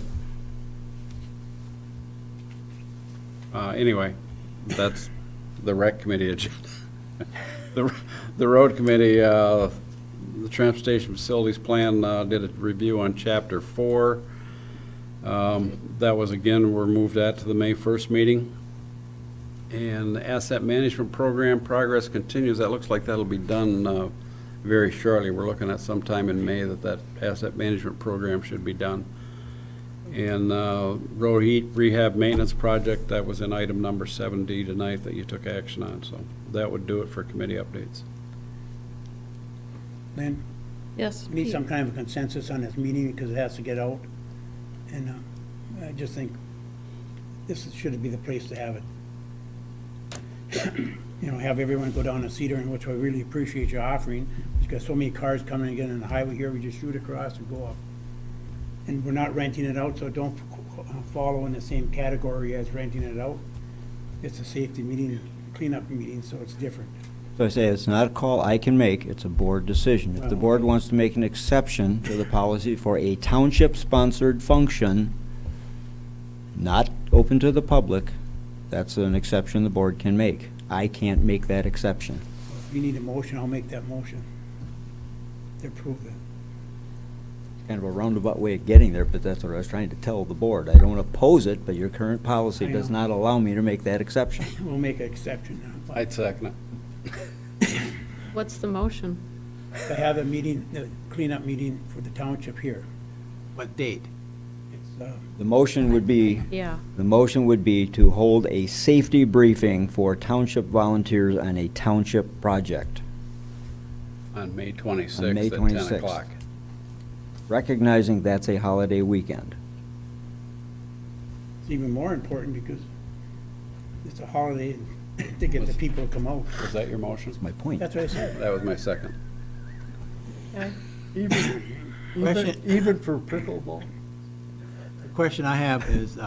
Anyway, that's the rec committee agenda. The road committee, the transportation facilities plan did a review on chapter 4. That was, again, we're moved that to the May 1st meeting. And the asset management program progress continues. That looks like that'll be done very shortly. We're looking at sometime in May that asset management program should be done. And road heat rehab maintenance project, that was in item number 7D tonight that you took action on. So that would do it for committee updates. Lynn? Yes, We need Pete? some kind of consensus on this meeting because it has to get out. And I just think should be the place to have it. Have everyone go down to Cedar, and which I really appreciate you offering. There's got so many cars coming and getting on the highway here, we just shoot across and go up. And we're not renting it out, so don't follow in the same category as renting it out. It's a safety meeting, cleanup meeting, so it's different. So I say, it's not a call I can make, it's a board decision. If the board wants to make an exception to the policy for a township-sponsored function, not open to the public, that's an exception the board can make. I can't make that exception. If you need a motion, I'll make that motion to approve it. Kind of a roundabout way of getting there, but that's what I was trying to tell the board. I don't oppose it, but your current policy does not allow me to make that exception. We'll make an exception now. I'd second it. What's the motion? To have a meeting, the cleanup meeting for the township here. What date? It's, The motion would be, Yeah. the motion would be to hold a safety briefing for township volunteers on a township project. On May 26th On May at 10 26th. o'clock. Recognizing that's a holiday weekend. It's even more important because it's a holiday to get the people to come out. Was that your motion? That's my point. That's what I said. That was my second. Okay. Even for pickleball? The question I have is,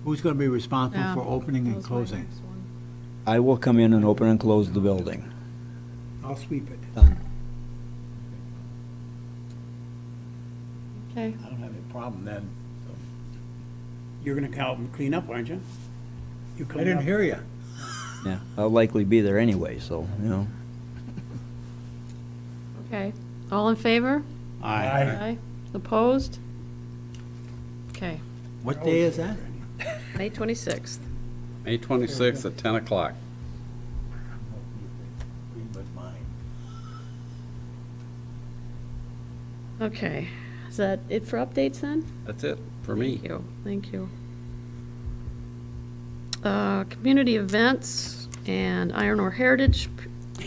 who's going to be responsible Yeah, for opening that and was my closing? next one. I will come in and open and close the building. I'll sweep it. Done. Okay. I don't have any problem then. You're gonna come out and clean up, aren't you? You I coming didn't up? hear you. Yeah, I'll likely be there anyway, so, Okay. All in favor? Aye. Opposed? Okay, What day is that? May 26th. May 26th at 10 o'clock. Okay, is that it for updates then? That's it for me. Thank you, thank you. Community events and Iron Ore Heritage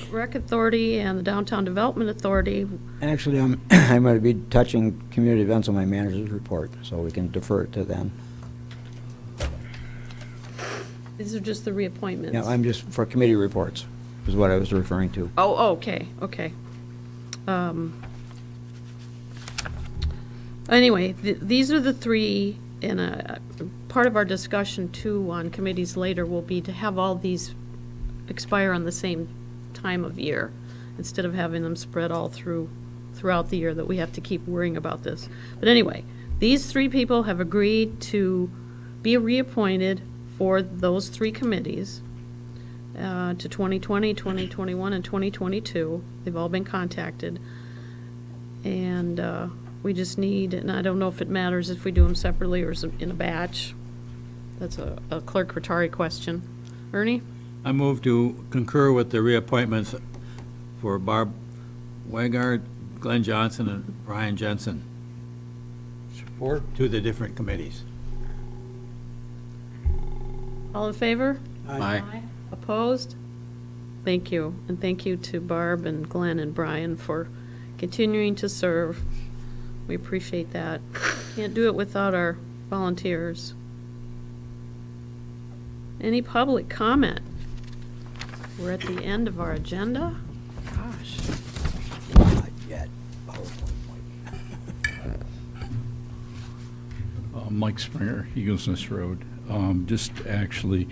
Rec Authority and the Downtown Development Authority. Actually, I'm going to be touching community events on my manager's report, so we can defer it to them. These are just the reappointments. Yeah, I'm just, for committee reports, is what I was referring to. Oh, okay, okay. Anyway, these are the three, and part of our discussion too on committees later will be to have all these expire on the same time of year, instead of having them spread all throughout the year, that we have to keep worrying about this. But anyway, these three people have agreed to be reappointed for those three committees to 2020, 2021, and 2022. They've all been contacted. And we just need, and I don't know if it matters if we do them separately or in a batch. That's a Clerk Rattari question. Ernie? I move to concur with the reappointments for Barb Weigard, Glenn Johnson, and Brian Jensen Support. to the different committees. All in favor? Aye. Opposed? Thank you. And thank you to Barb and Glenn and Brian for continuing to serve. We appreciate that. Can't do it without our volunteers. Any public comment? We're at the end of our agenda. Gosh. Not yet. Mike Springer, Eagles Nest Road. Just actually,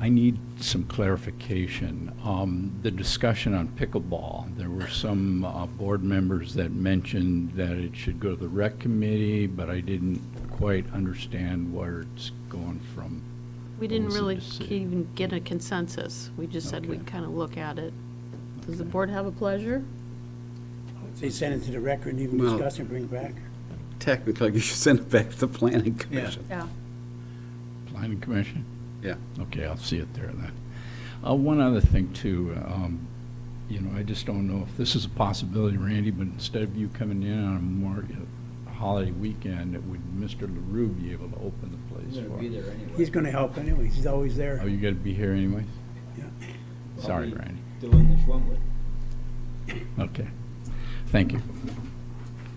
I need some clarification. The discussion on pickleball, there were some board members that mentioned that it should go to the rec committee, but I didn't quite understand where it's going from. We didn't What was the really decision? even get a consensus. We just said Okay. we'd kind of look at it. Does the board have a pleasure? They send it to the record and even Well- discuss and bring it back. Technically, you should send it back to the planning commission. Yeah. Planning Commission? Yeah. Okay, I'll see it there then. One other thing too, I just don't know if this is a possibility, Randy, but instead of you coming in on a more holiday weekend, would Mr. LaRue be able to open the place for us? He's gonna help anyway, he's always there. Oh, you gotta be here anyways? Yeah. Sorry, Randy. Doing the swim with. Okay. Thank you.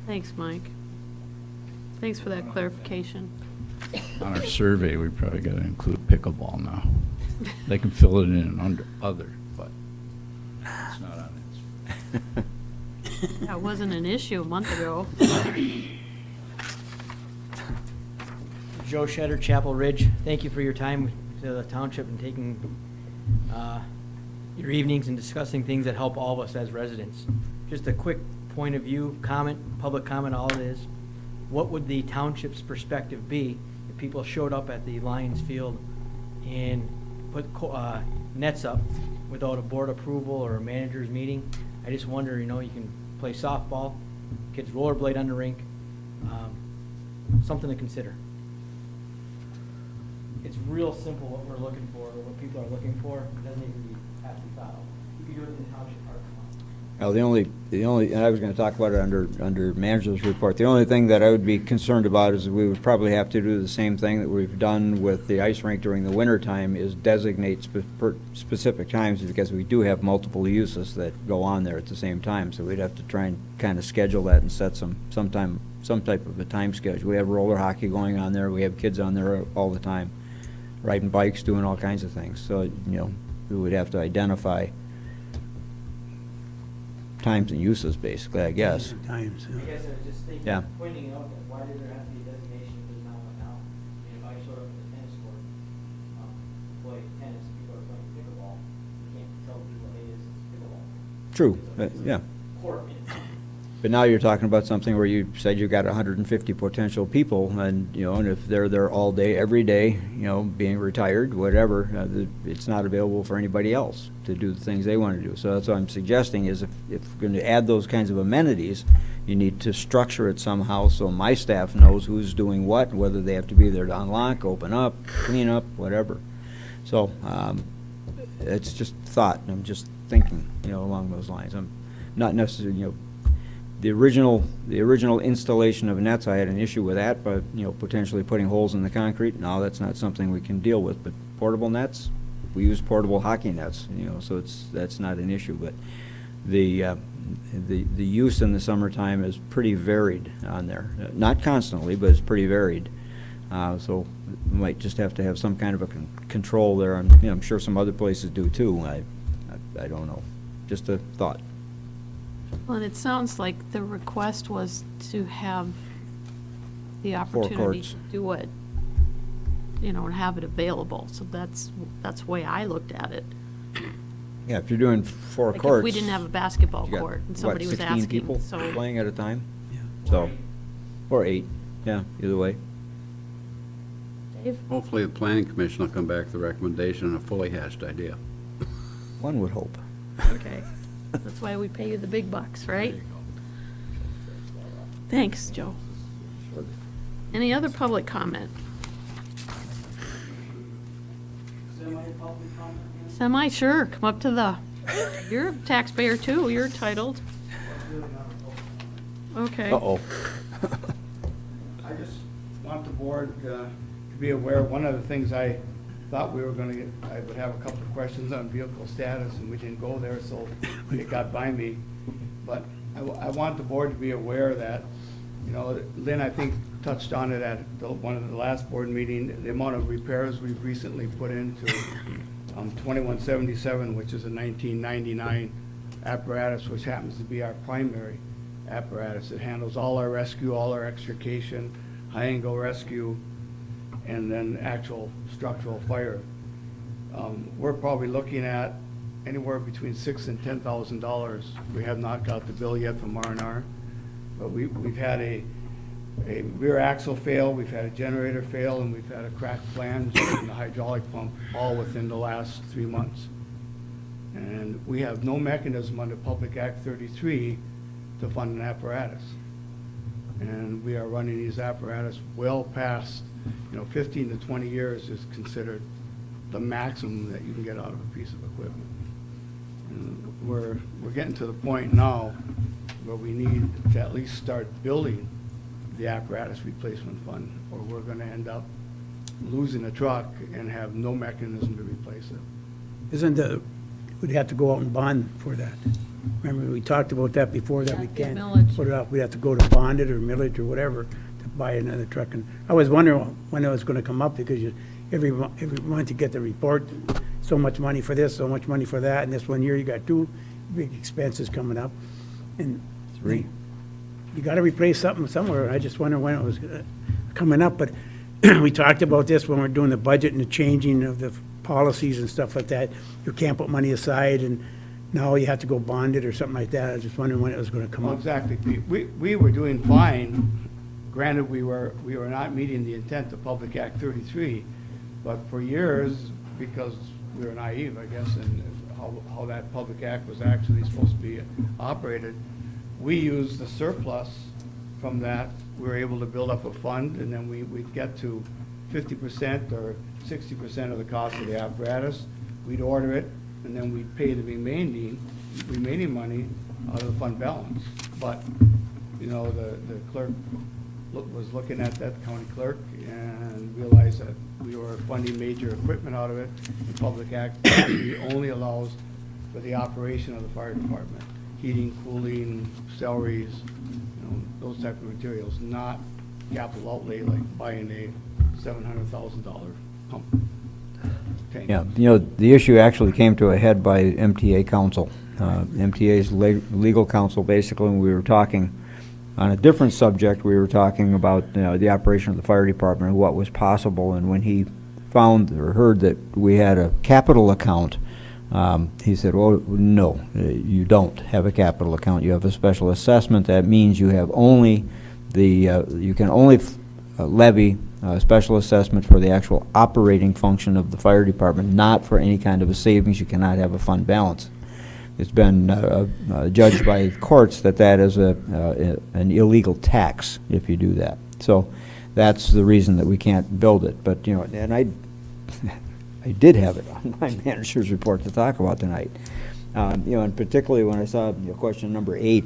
Thanks, Mike. Thanks for that clarification. On our survey, we probably gotta include pickleball now. They can fill it in under other, but it's not on it. That wasn't an issue a month ago. Joe Shedder, Chapel Ridge, thank you for your time to the township and taking your evenings and discussing things that help all of us as residents. Just a quick point of view, comment, public comment, all it is. What would the township's perspective be if people showed up at the Lions Field and put nets up without a board approval or a manager's meeting? I just wonder, you can play softball, kids rollerblade on the rink, something to consider. It's real simple what we're looking for, or what people are looking for. It doesn't even have to be thought of. You can do it in the township parking lot. Well, the only, and I was going to talk about it under manager's report. The only thing that I would be concerned about is we would probably have to do the same thing that we've done with the ice rink during the winter time, is designate specific times, because we do have multiple uses that go on there at the same time. So we'd have to try and kind of schedule that and set some type of a time schedule. We have roller hockey going on there. We have kids on there all the time, riding bikes, doing all kinds of things. So, we would have to identify times and uses, basically, I guess. Times, I guess I was just thinking, Yeah. pointing out that why did there have to be a designation if there's not one now? I mean, if I showed up at the tennis court, play tennis, people are playing pickleball, you can't tell people, hey, this is pickleball. True, It's a yeah. court in itself. But now you're talking about something where you said you got 150 potential people, and, and if they're there all day, every day, being retired, whatever, it's not available for anybody else to do the things they want to do. So that's what I'm suggesting is if we're going to add those kinds of amenities, you need to structure it somehow so my staff knows who's doing what, whether they have to be there to unlock, open up, clean up, whatever. So it's just thought. I'm just thinking, along those lines. I'm not necessarily, the original installation of nets, I had an issue with that, but, potentially putting holes in the concrete, no, that's not something we can deal with. But portable nets, we use portable hockey nets, so that's not an issue. But the use in the summertime is pretty varied on there. Not constantly, but it's pretty varied. So we might just have to have some kind of a control there. I'm sure some other places do too. I don't know. Just a thought. Well, and it sounds like the request was to have the opportunity to do it, and have it available. So that's the way I looked at it. Yeah, if you're doing 4 Like courts. if we didn't have a basketball you got, court and somebody was 16 asking, people so. playing at a time? Yeah. So, or 8, yeah, either way. Dave? Hopefully the planning commission will come back with a recommendation and a fully hatched idea. One would hope. Okay. That's why we pay you the big bucks, right? Thanks, Joe. Any other public comment? Semi, sure. Come up to you're a taxpayer too. You're entitled. Okay. Uh-oh. I just want the board to be aware, one of the things I thought we were gonna get, I would have a couple of questions on vehicle status, and we didn't go there, so it got by me. But I want the board to be aware that, Lynn, I think, touched on it at one of the last board meeting, the amount of repairs we've recently put into 2177, which is a 1999 apparatus, which happens to be our primary apparatus. It handles all our rescue, all our extrication, high-angle rescue, and then actual structural fire. We're probably looking at anywhere between $6,000 and $10,000. We have not got the bill yet from R&R, but we've had a rear axle fail, we've had a generator fail, and we've had a cracked flange in the hydraulic pump, all within the last 3 months. And we have no mechanism under Public Act 33 to fund an apparatus. And we are running these apparatus well past, 15 to 20 years is considered the maximum that you can get out of a piece of equipment. And we're getting to the point now where we need to at least start building the apparatus replacement fund, or we're gonna end up losing a truck and have no mechanism to replace it. We'd have to go out and bond for that. Remember, we talked about that before, that we Yeah, can't millage. put it up. We'd have to go to bond it or millage or whatever to buy another truck. And I was wondering when it was gonna come up, because every month you get the report, so much money for this, so much money for that, and this one year you got 2 big expenses coming up. And 3. You gotta replace something somewhere. I just wonder when it was coming up, but we talked about this when we we're doing the budget and the changing of the policies and stuff like that. You can't put money aside, and now you have to go bond it or something like that. I was just wondering when it was gonna come Well, up. exactly, Pete. We were doing fine. Granted, we were not meeting the intent of Public Act 33, but for years, because we were naive, I guess, and how that Public Act was actually supposed to be operated, we used the surplus from that. We were able to build up a fund, and then we'd get to 50% or 60% of the cost of the apparatus. We'd order it, and then we'd pay the remaining money out of the fund balance. But, the clerk was looking at that, county clerk, and realized that we were funding major equipment out of it. The Public Act only allows for the operation of the fire department, heating, cooling, salaries, those type of materials, not capital outlay like buying a $700,000 pump tank. Yeah, the issue actually came to a head by MTA council. MTA's legal counsel, basically, when we were talking on a different subject. We were talking about the operation of the fire department and what was possible, and when he found or heard that we had a capital account He said, well, no, you don't have a capital account. You have a special assessment. That means you have only you can only levy a special assessment for the actual operating function of the fire department, not for any kind of a savings. You cannot have a fund balance. It's been judged by courts that that is an illegal tax if you do that. So that's the reason that we can't build it. But, you know, and I did have it on my manager's report to talk about tonight. You know, and particularly when I saw question number 8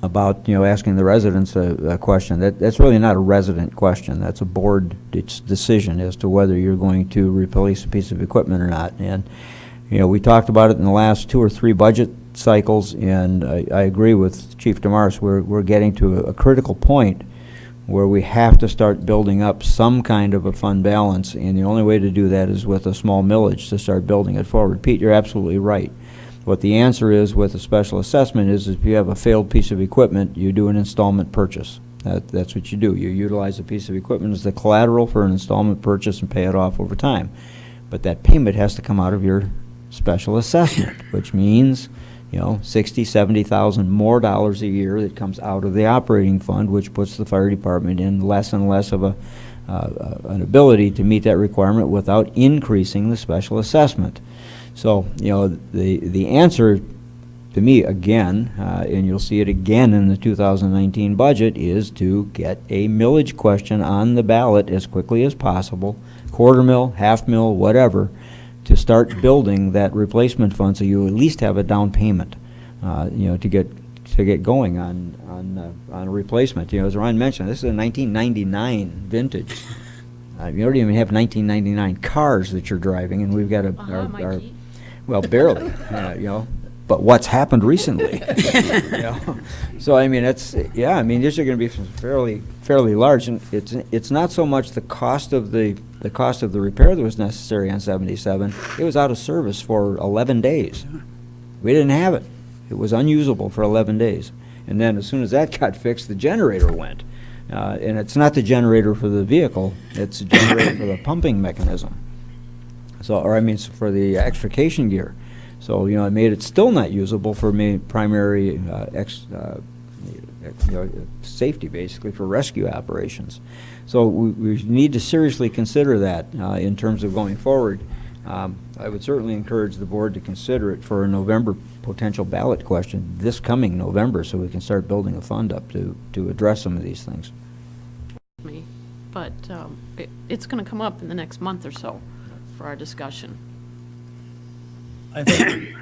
about, you know, asking the residents a question. That's really not a resident question. That's a board decision as to whether you're going to replace a piece of equipment or not. And, you know, we talked about it in the last 2 or 3 budget cycles, and I agree with Chief DeMaris. We're getting to a critical point where we have to start building up some kind of a fund balance, and the only way to do that is with a small millage to start building it forward. Pete, you're absolutely right. What the answer is with a special assessment is if you have a failed piece of equipment, you do an installment purchase. That's what you do. You utilize a piece of equipment as the collateral for an installment purchase and pay it off over time. But that payment has to come out of your special assessment, which means, you know, $60,000, $70,000 more dollars a year that comes out of the operating fund, which puts the fire department in less and less of an ability to meet that requirement without increasing the special assessment. So, you know, the answer to me, again, and you'll see it again in the 2019 budget, is to get a millage question on the ballot as quickly as possible, quarter mill, half mill, whatever, to start building that replacement fund so you at least have a down payment, you know, to get going on a replacement. You know, as Ron mentioned, this is a 1999 vintage. You don't even have 1999 cars that you're driving, and we've got our well, barely, you know. But what's happened recently? You know? So I mean, yeah. I mean, these are going to be fairly large, and it's not so much the cost of the repair that was necessary on 77. It was out of service for 11 days. We didn't have it. It was unusable for 11 days, and then as soon as that got fixed, the generator went. And it's not the generator for the vehicle; it's a generator for the pumping mechanism. So, or I mean, for the extrication gear. So, you know, it made it still not usable for primary safety, basically, for rescue operations. So we need to seriously consider that in terms of going forward. I would certainly encourage the board to consider it for a November potential ballot question this coming November, so we can start building a fund up to address some of these things. But it's going to come up in the next month or so for our discussion. I think,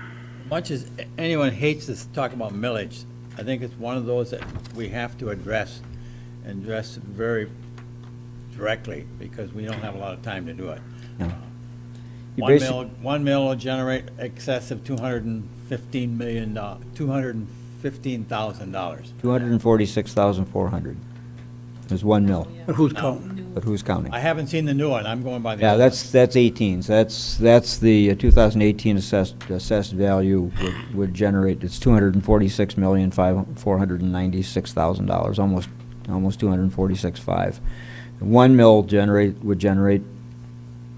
much as anyone hates to talk about millage, I think it's one of those that we have to address, and address it very directly, because we don't have a lot of time to do it. Yeah. One mill will generate excess of $215,000. $246,400 is 1 mil. But who's counting? But who's counting? I haven't seen the new one. I'm going by the Yeah, old that's 18. So that's the 2018 assessed value would generate. It's $246,496,000, almost $246,500. 1 mil would generate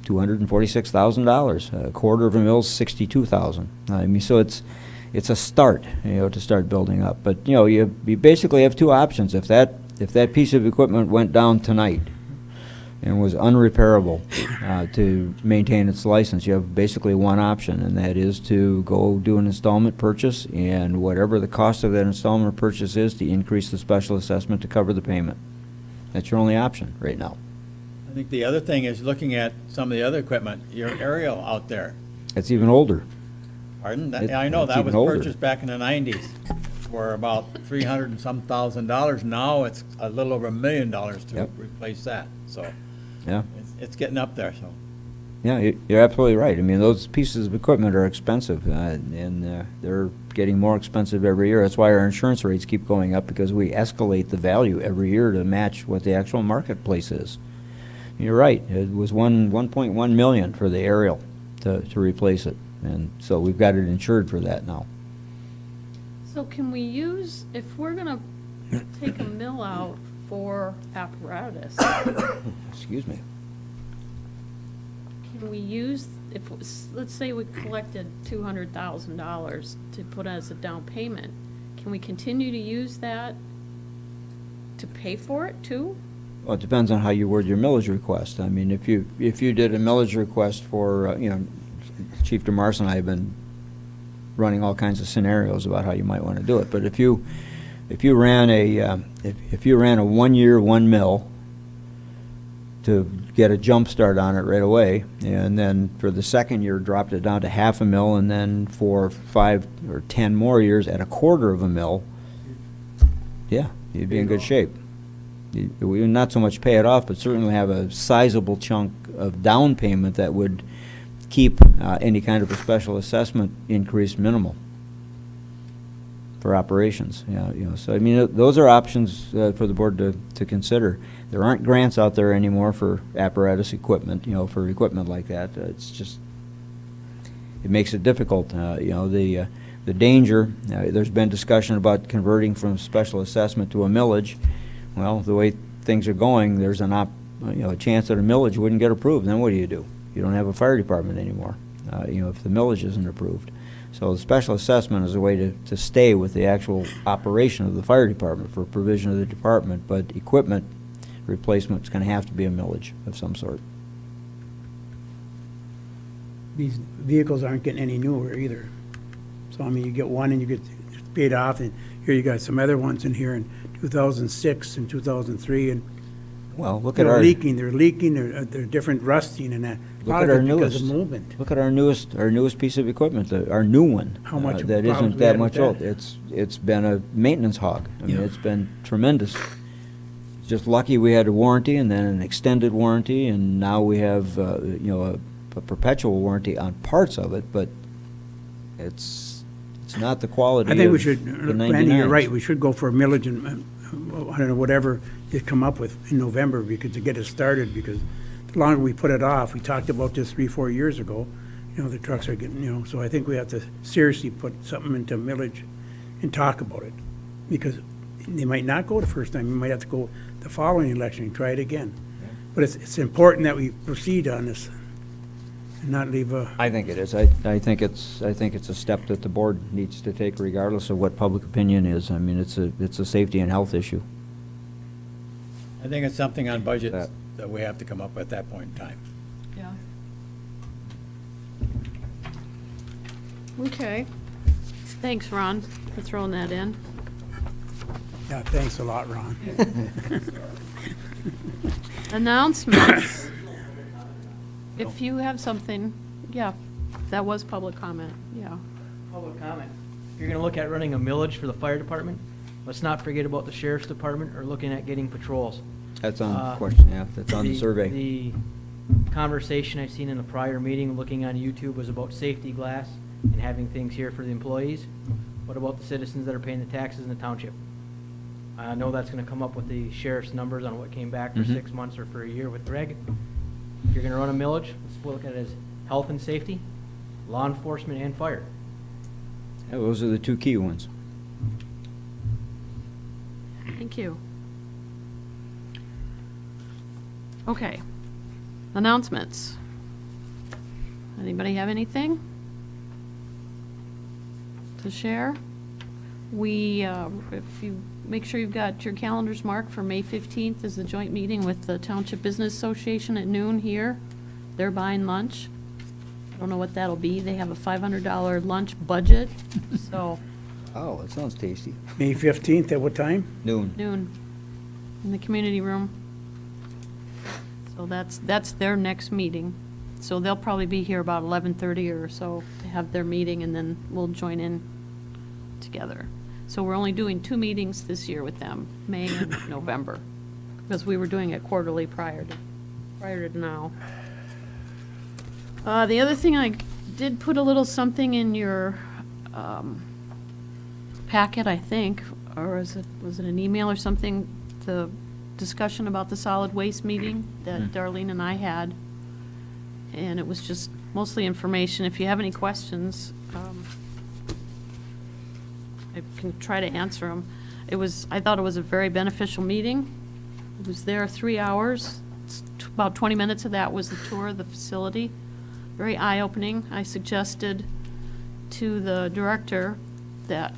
$246,000. A quarter of a mil is $62,000. I mean, so it's a start, you know, to start building up. But you know, you basically have 2 options. If that piece of equipment went down tonight and was unrepairable to maintain its license, you have basically 1 option, and that is to go do an installment purchase, and whatever the cost of that installment purchase is, to increase the special assessment to cover the payment. That's your only option right now. I think the other thing is looking at some of the other equipment, your aerial out there. It's even older. Pardon? I know, it's that even was older. purchased back in the 90s for about $300 and some $1,000. Now it's a little over $1 million to replace that. So Yeah. it's getting up there. So Yeah, you're absolutely right. I mean, those pieces of equipment are expensive, and they're getting more expensive every year. That's why our insurance rates keep going up, because we escalate the value every year to match what the actual marketplace is. You're right. It was 1.1 million for the aerial to replace it, and so we've got it insured for that now. So can we use, if we're going to take a mill out for apparatus, Excuse me. can Can we use, if, let's say we collected $200,000 to put as a down payment, can we continue to use that to pay for it too? Well, it depends on how you word your millage request. I mean, if you did a millage request for, Chief DeMars and I have been running all kinds of scenarios about how you might want to do it. But if you ran a 1 year, 1 mil to get a jump start on it right away, and then for the second year dropped it down to half a mil, and then for 5 or 10 more years at a quarter of a mil, yeah, you'd be in good shape. We would not so much pay it off, but certainly have a sizable chunk of down payment that would keep any kind of a special assessment increase minimal for operations. So I mean, those are options for the board to consider. There aren't grants out there anymore for apparatus equipment, for equipment like that. It's just, it makes it difficult. The danger, there's been discussion about converting from special assessment to a millage. Well, the way things are going, there's a chance that a millage wouldn't get approved. Then what do? You don't have a fire department anymore, if the millage isn't approved. So the special assessment is a way to stay with the actual operation of the fire department for provision of the department, but equipment replacement is going to have to be a millage of some sort. These vehicles aren't getting any newer either. So, I mean, you get one and you get paid off, and here you got some other ones in here in 2006 and 2003, and well, look at they're our leaking, they're different rusting and that. Look at our because newest. of movement. Look at our newest piece of equipment, our new one. How much that problems isn't we that had much with old. that. It's been a maintenance hog. I mean, Yeah. it's been tremendous. It's just lucky we had a warranty and then an extended warranty, and now we have a perpetual warranty on parts of it, but it's not the quality. I think we of should, the Randy, you're 99s. right, we should go for a millage and, I don't know, whatever you come up with in November, because to get it started, because the longer we put it off, we talked about this 3-4 years ago, the trucks are getting, so I think we have to seriously put something into millage and talk about it, because they might not go the first time, you might have to go the following election and try it again. But it's important that we proceed on this and not leave a. I think it is. I think it's a step that the board needs to take regardless of what public opinion is. I mean, it's a safety and health issue. I think it's something on budget that we have to come up with at that point in time. Yeah. Okay. Thanks, Ron, for throwing that in. Yeah, thanks a lot, Ron. Announcements. If you have something, yeah, that was public comment, yeah. Public comment. If you're gonna look at running a millage for the fire department, let's not forget about the sheriff's department or looking at getting patrols. That's on the question, yeah, that's on the survey. The conversation I've seen in a prior meeting, looking on YouTube, was about safety glass and having things here for the employees. What about the citizens that are paying the taxes in the township? I know that's gonna come up with the sheriff's numbers on what came back for 6 months or for a year with Greg. If you're gonna run a millage, let's look at it as health and safety, law enforcement, and fire. Yeah, those are the two key ones. Thank you. Okay. Announcements. Anybody have anything to share? We, if you make sure you've got your calendars marked for May 15th is the joint meeting with the Township Business Association at noon here. They're buying lunch. I don't know what that'll be. They have a $500 lunch budget, so. Oh, that sounds tasty. May 15th, at what time? Noon. Noon, in the community room. So that's their next meeting. So they'll probably be here about 11:30 or so to have their meeting, and then we'll join in together. So we're only doing 2 meetings this year with them, May and November, because we were doing it quarterly prior to now. The other thing, I did put a little something in your packet, I think, or was it an email or something, the discussion about the solid waste meeting that Darlene and I had. And it was just mostly information. If you have any questions, I can try to answer them. I thought it was a very beneficial meeting. It was there 3 hours. About 20 minutes of that was the tour of the facility. very eye-opening. I suggested to the director that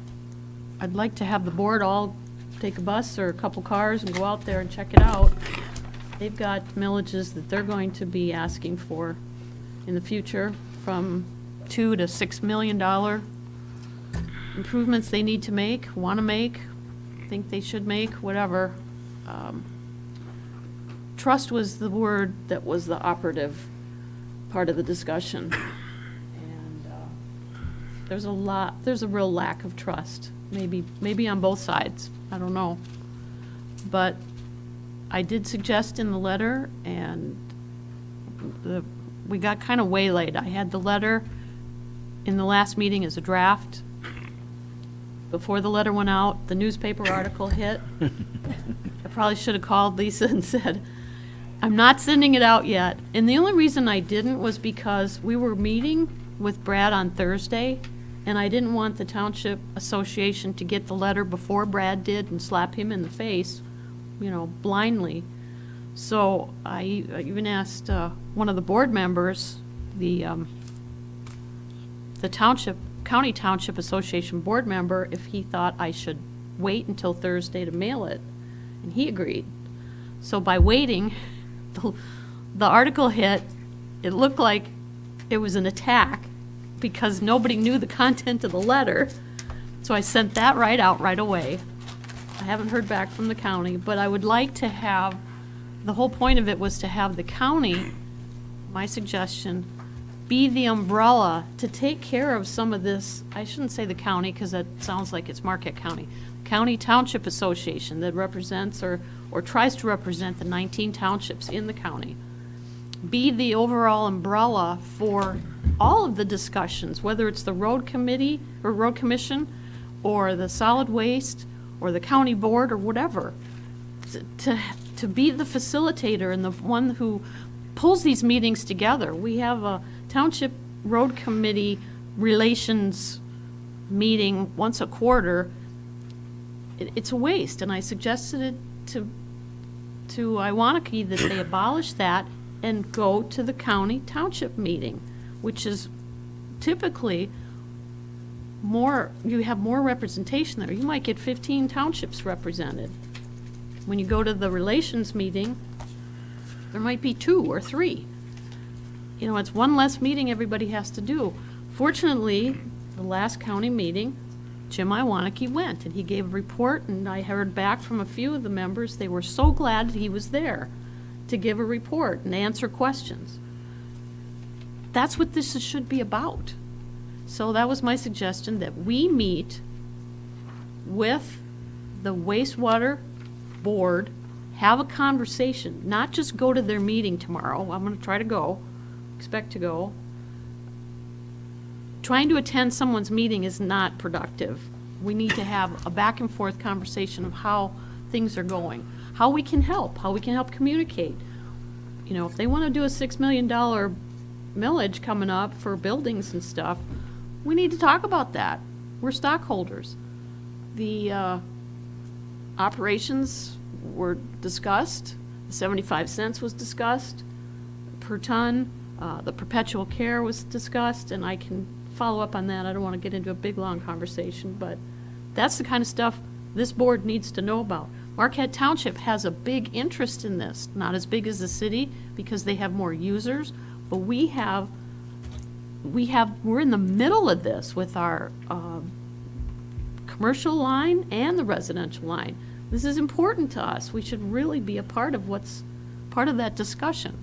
I'd like to have the board all take a bus or a couple cars and go out there and check it out. They've got millages that they're going to be asking for in the future, from $2 to $6 million improvements they need to make, want to make, think they should make, whatever. Trust was the word that was the operative part of the discussion. And there's a real lack of trust, maybe on both sides, I don't know. But I did suggest in the letter, and we got kind of waylaid. I had the letter in the last meeting as a draft. Before the letter went out, the newspaper article hit. I probably should have called Lisa and said, I'm not sending it out yet. And the only reason I didn't was because we were meeting with Brad on Thursday, and I didn't want the Township Association to get the letter before Brad did and slap him in the face, blindly. So I even asked one of the board members, the County Township Association board member, if he thought I should wait until Thursday to mail it, and he agreed. So by waiting, the article hit, it looked like it was an attack because nobody knew the content of the letter. So I sent that right out right away. I haven't heard back from the county, but I would like to have, the whole point of it was to have the county, my suggestion, be the umbrella to take care of some of this. I shouldn't say the county because that sounds like it's Marquette County. County Township Association that represents or tries to represent the 19 townships in the county. Be the overall umbrella for all of the discussions, whether it's the road committee or road commission or the solid waste or the county board or whatever, to be the facilitator and the one who pulls these meetings together. We have a township road committee relations meeting once a quarter. It's a waste, and I suggested it to Iwanaki that they abolish that and go to the county township meeting, which is typically more, you have more representation there. You might get 15 townships represented. When you go to the relations meeting, there might be 2 or 3. It's one less meeting everybody has to do. Fortunately, the last county meeting, Jim Iwanaki went, and he gave a report, and I heard back from a few of the members. They were so glad that he was there to give a report and answer questions. That's what this should be about. So that was my suggestion, that we meet with the wastewater board, have a conversation, not just go to their meeting tomorrow. I'm going to try to go, expect to go. Trying to attend someone's meeting is not productive. We need to have a back and forth conversation of how things are going, how we can help communicate. If they want to do a $6 million millage coming up for buildings and stuff, we need to talk about that. We're stockholders. The operations were discussed. The 75 cents was discussed per ton. The perpetual care was discussed, and I can follow up on that. I don't want to get into a big, long conversation, but that's the kind of stuff this board needs to know about. Marquette Township has a big interest in this, not as big as the city because they have more users, but we're in the middle of this with our commercial line and the residential line. This is important to us. We should really be a part of that discussion.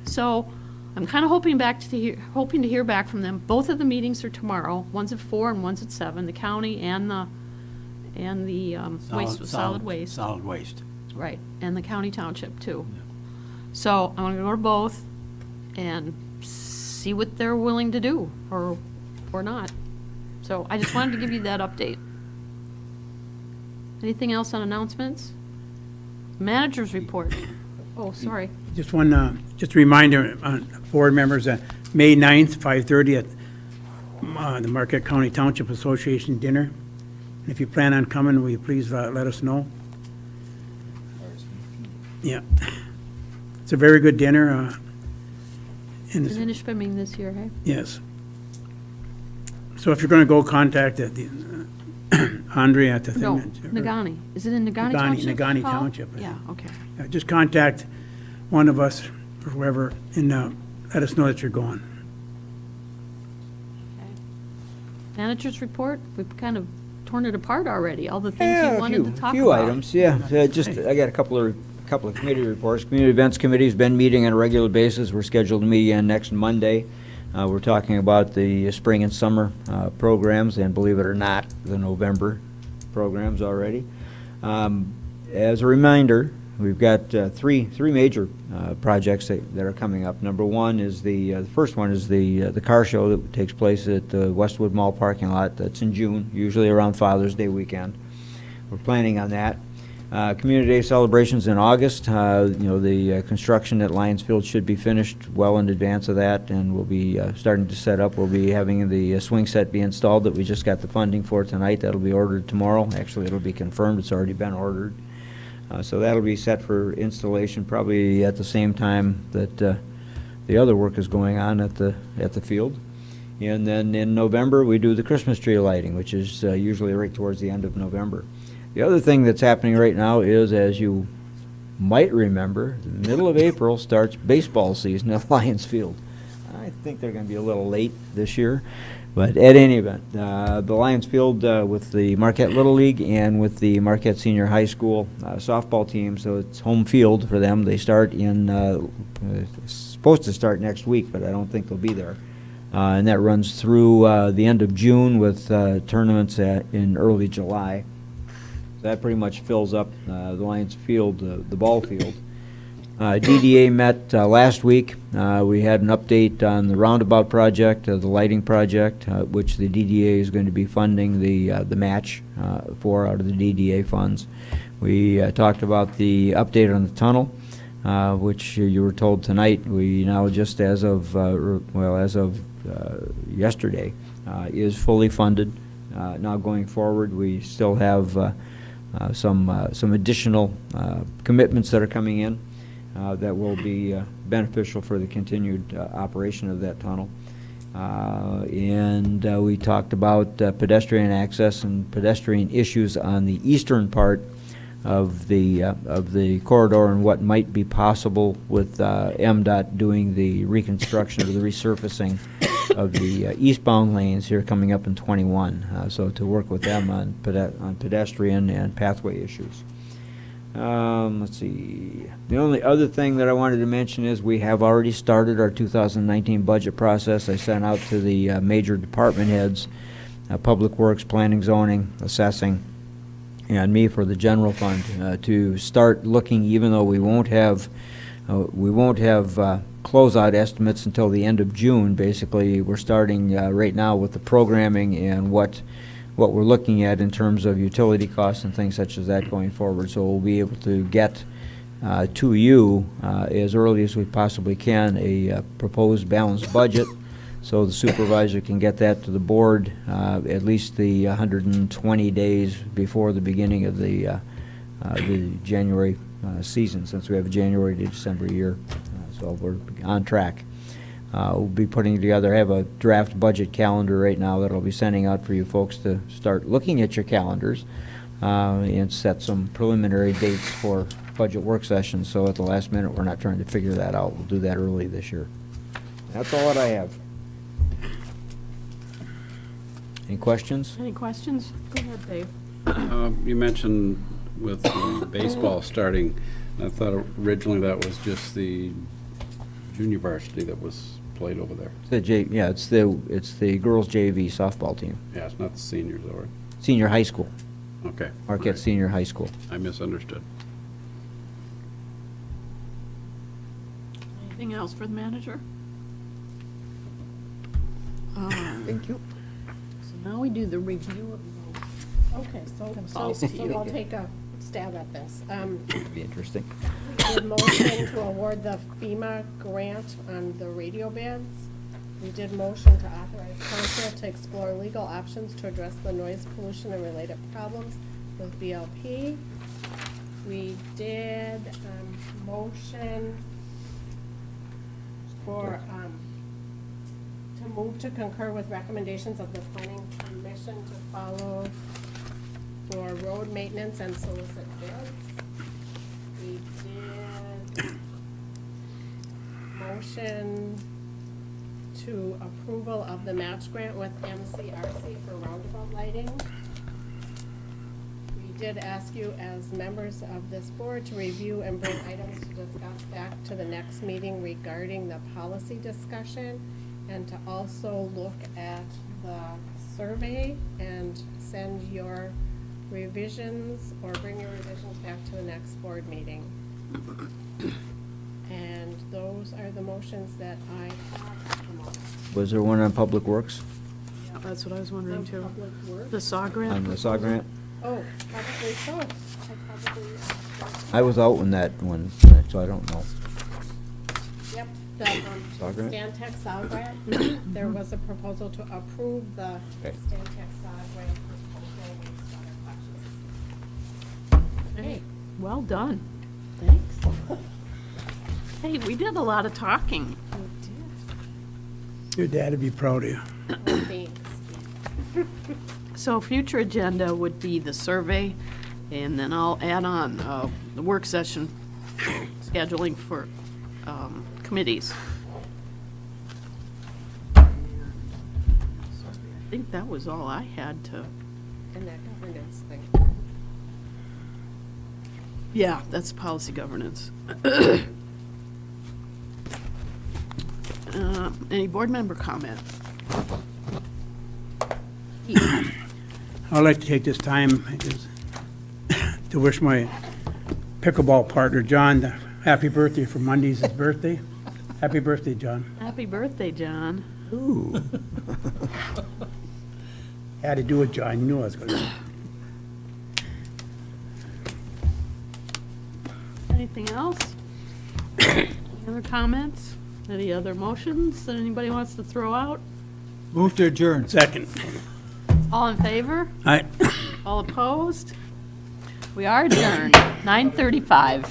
So I'm kind of hoping to hear back from them. Both of the meetings are tomorrow. One's at 4 and one's at 7. The county and the solid waste. Solid waste. Right, and the county township too. So I'm going to go to both and see what they're willing to do or not. So I just wanted to give you that update. Anything else on announcements? Manager's report. Oh, sorry. Just a reminder, board members, May 9th, 5:30 at the Marquette County Township Association dinner. And if you plan on coming, will you please let us know? Yeah. It's a very good dinner. And Finish swimming this year, hey? yes. So if you're gonna go, contact Andre at the thing. No, Nagani. Is it in Nagani Township? Nagani Paul? Township. I Yeah, think. okay. Just contact one of us or whoever and let us know that you're going. Managers report, we've kind of torn it apart already, all the things Yeah, you a wanted to talk about. few items, yeah. I got a couple of committee reports. Community Events Committee's been meeting on a regular basis. We're scheduled to meet again next Monday. We're talking about the spring and summer programs, and believe it or not, the November programs already. As a reminder, we've got three major projects that are coming up. Number one is the first one is the car show that takes place at the Westwood Mall parking lot. That's in June, usually around Father's Day weekend. We're planning on that. Community Day celebrations in August. The construction at Lions Field should be finished well in advance of that, and we'll be starting to set up. We'll be having the swing set be installed that we just got the funding for tonight. That'll be ordered tomorrow. Actually, it'll be confirmed. It's already been ordered. So that'll be set for installation probably at the same time that the other work is going on at the field. And then in November, we do the Christmas tree lighting, which is usually right towards the end of November. The other thing that's happening right now is, as you might remember, the middle of April starts baseball season at Lions Field. I think they're going to be a little late this year, but at any event, the Lions Field with the Marquette Little League and with the Marquette Senior High School softball team, so it's home field for them. They start supposed to start next week, but I don't think they'll be there. And that runs through the end of June with tournaments in early July. That pretty much fills up the Lions Field, the ball field. DDA met last week. We had an update on the roundabout project, the lighting project, which the DDA is going to be funding the match for out of the DDA funds. We talked about the update on the tunnel, which you were told tonight. We now, just as of yesterday, is fully funded. Now going forward, we still have some additional commitments that are coming in that will be beneficial for the continued operation of that tunnel. And we talked about pedestrian access and pedestrian issues on the eastern part of the corridor and what might be possible with MDOT doing the reconstruction of the resurfacing of the eastbound lanes here coming up in 21. So to work with them on pedestrian and pathway issues. Let's see. The only other thing that I wanted to mention is we have already started our 2019 budget process. I sent out to the major department heads, Public Works, Planning, Zoning, Assessing, and me for the general fund to start looking, even though we won't have closeout estimates until the end of June. Basically, we're starting right now with the programming and what we're looking at in terms of utility costs and things such as that going forward. So we'll be able to get to you as early as we possibly can a proposed balanced budget, so the supervisor can get that to the board at least the 120 days before the beginning of the January season, since we have a January to December year. So we're on track. We'll be putting together, I have a draft budget calendar right now that I'll be sending out for you folks to start looking at your calendars and set some preliminary dates for budget work sessions, so at the last minute we're not trying to figure that out. We'll do that early this year. That's all that I have. Any questions? Any questions? Go ahead, Dave. You mentioned with the baseball starting, I thought originally that was just the junior varsity that was played over there. It's the girls JV softball team. Yeah, it's not the seniors, though, right? Senior high school. Okay. Marquette Right. Senior High School. I misunderstood. Anything else for the manager? Thank you. So now we do the review of Okay, so Policy. I'll take a stab at this. It'd be interesting. We did motion to award the FEMA grant on the radio bands. We did motion to authorize council to explore legal options to address the noise pollution and related problems with BLP. We did motion for move to concur with recommendations of the planning commission to follow for road maintenance and solicit bids. We did motion to approval of the match grant with MCRC for roundabout lighting. We did ask you as members of this board to review and bring items to discuss back to the next meeting regarding the policy discussion, and to also look at the survey and send your revisions or bring your revisions back to the next board meeting. And those are the motions that I have at the moment. Was there one on Public Works? Yeah, that's what I was wondering too. Public Works? The SAW grant? On the SAW grant? Oh, probably so. I probably. I was out when that one, so I don't know. Yep, the SAW grant? Stantec SAW grant. There was a proposal to approve the Okay. Stantec SAW grant proposal wastewater collection system. Hey, well done. Thanks. Hey, we did a lot of talking. Your dad would be proud of you. Thanks. So future agenda would be the survey, and then I'll add on the work session scheduling for committees. I think that was all I had to, And that governance thing. yeah, that's policy governance. Any board member comment? I'd like to take this time to wish my pickleball partner, John, the happy birthday for Monday's his birthday. Happy birthday, John. Happy birthday, John. Ooh. Had to do it, John. You knew I was going to. Anything else? Any other comments? Any other motions that anybody wants to throw out? Move to adjourn. Second. All in favor? Aye. All opposed? We are adjourned, 9:35.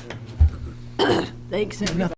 Thanks, everybody.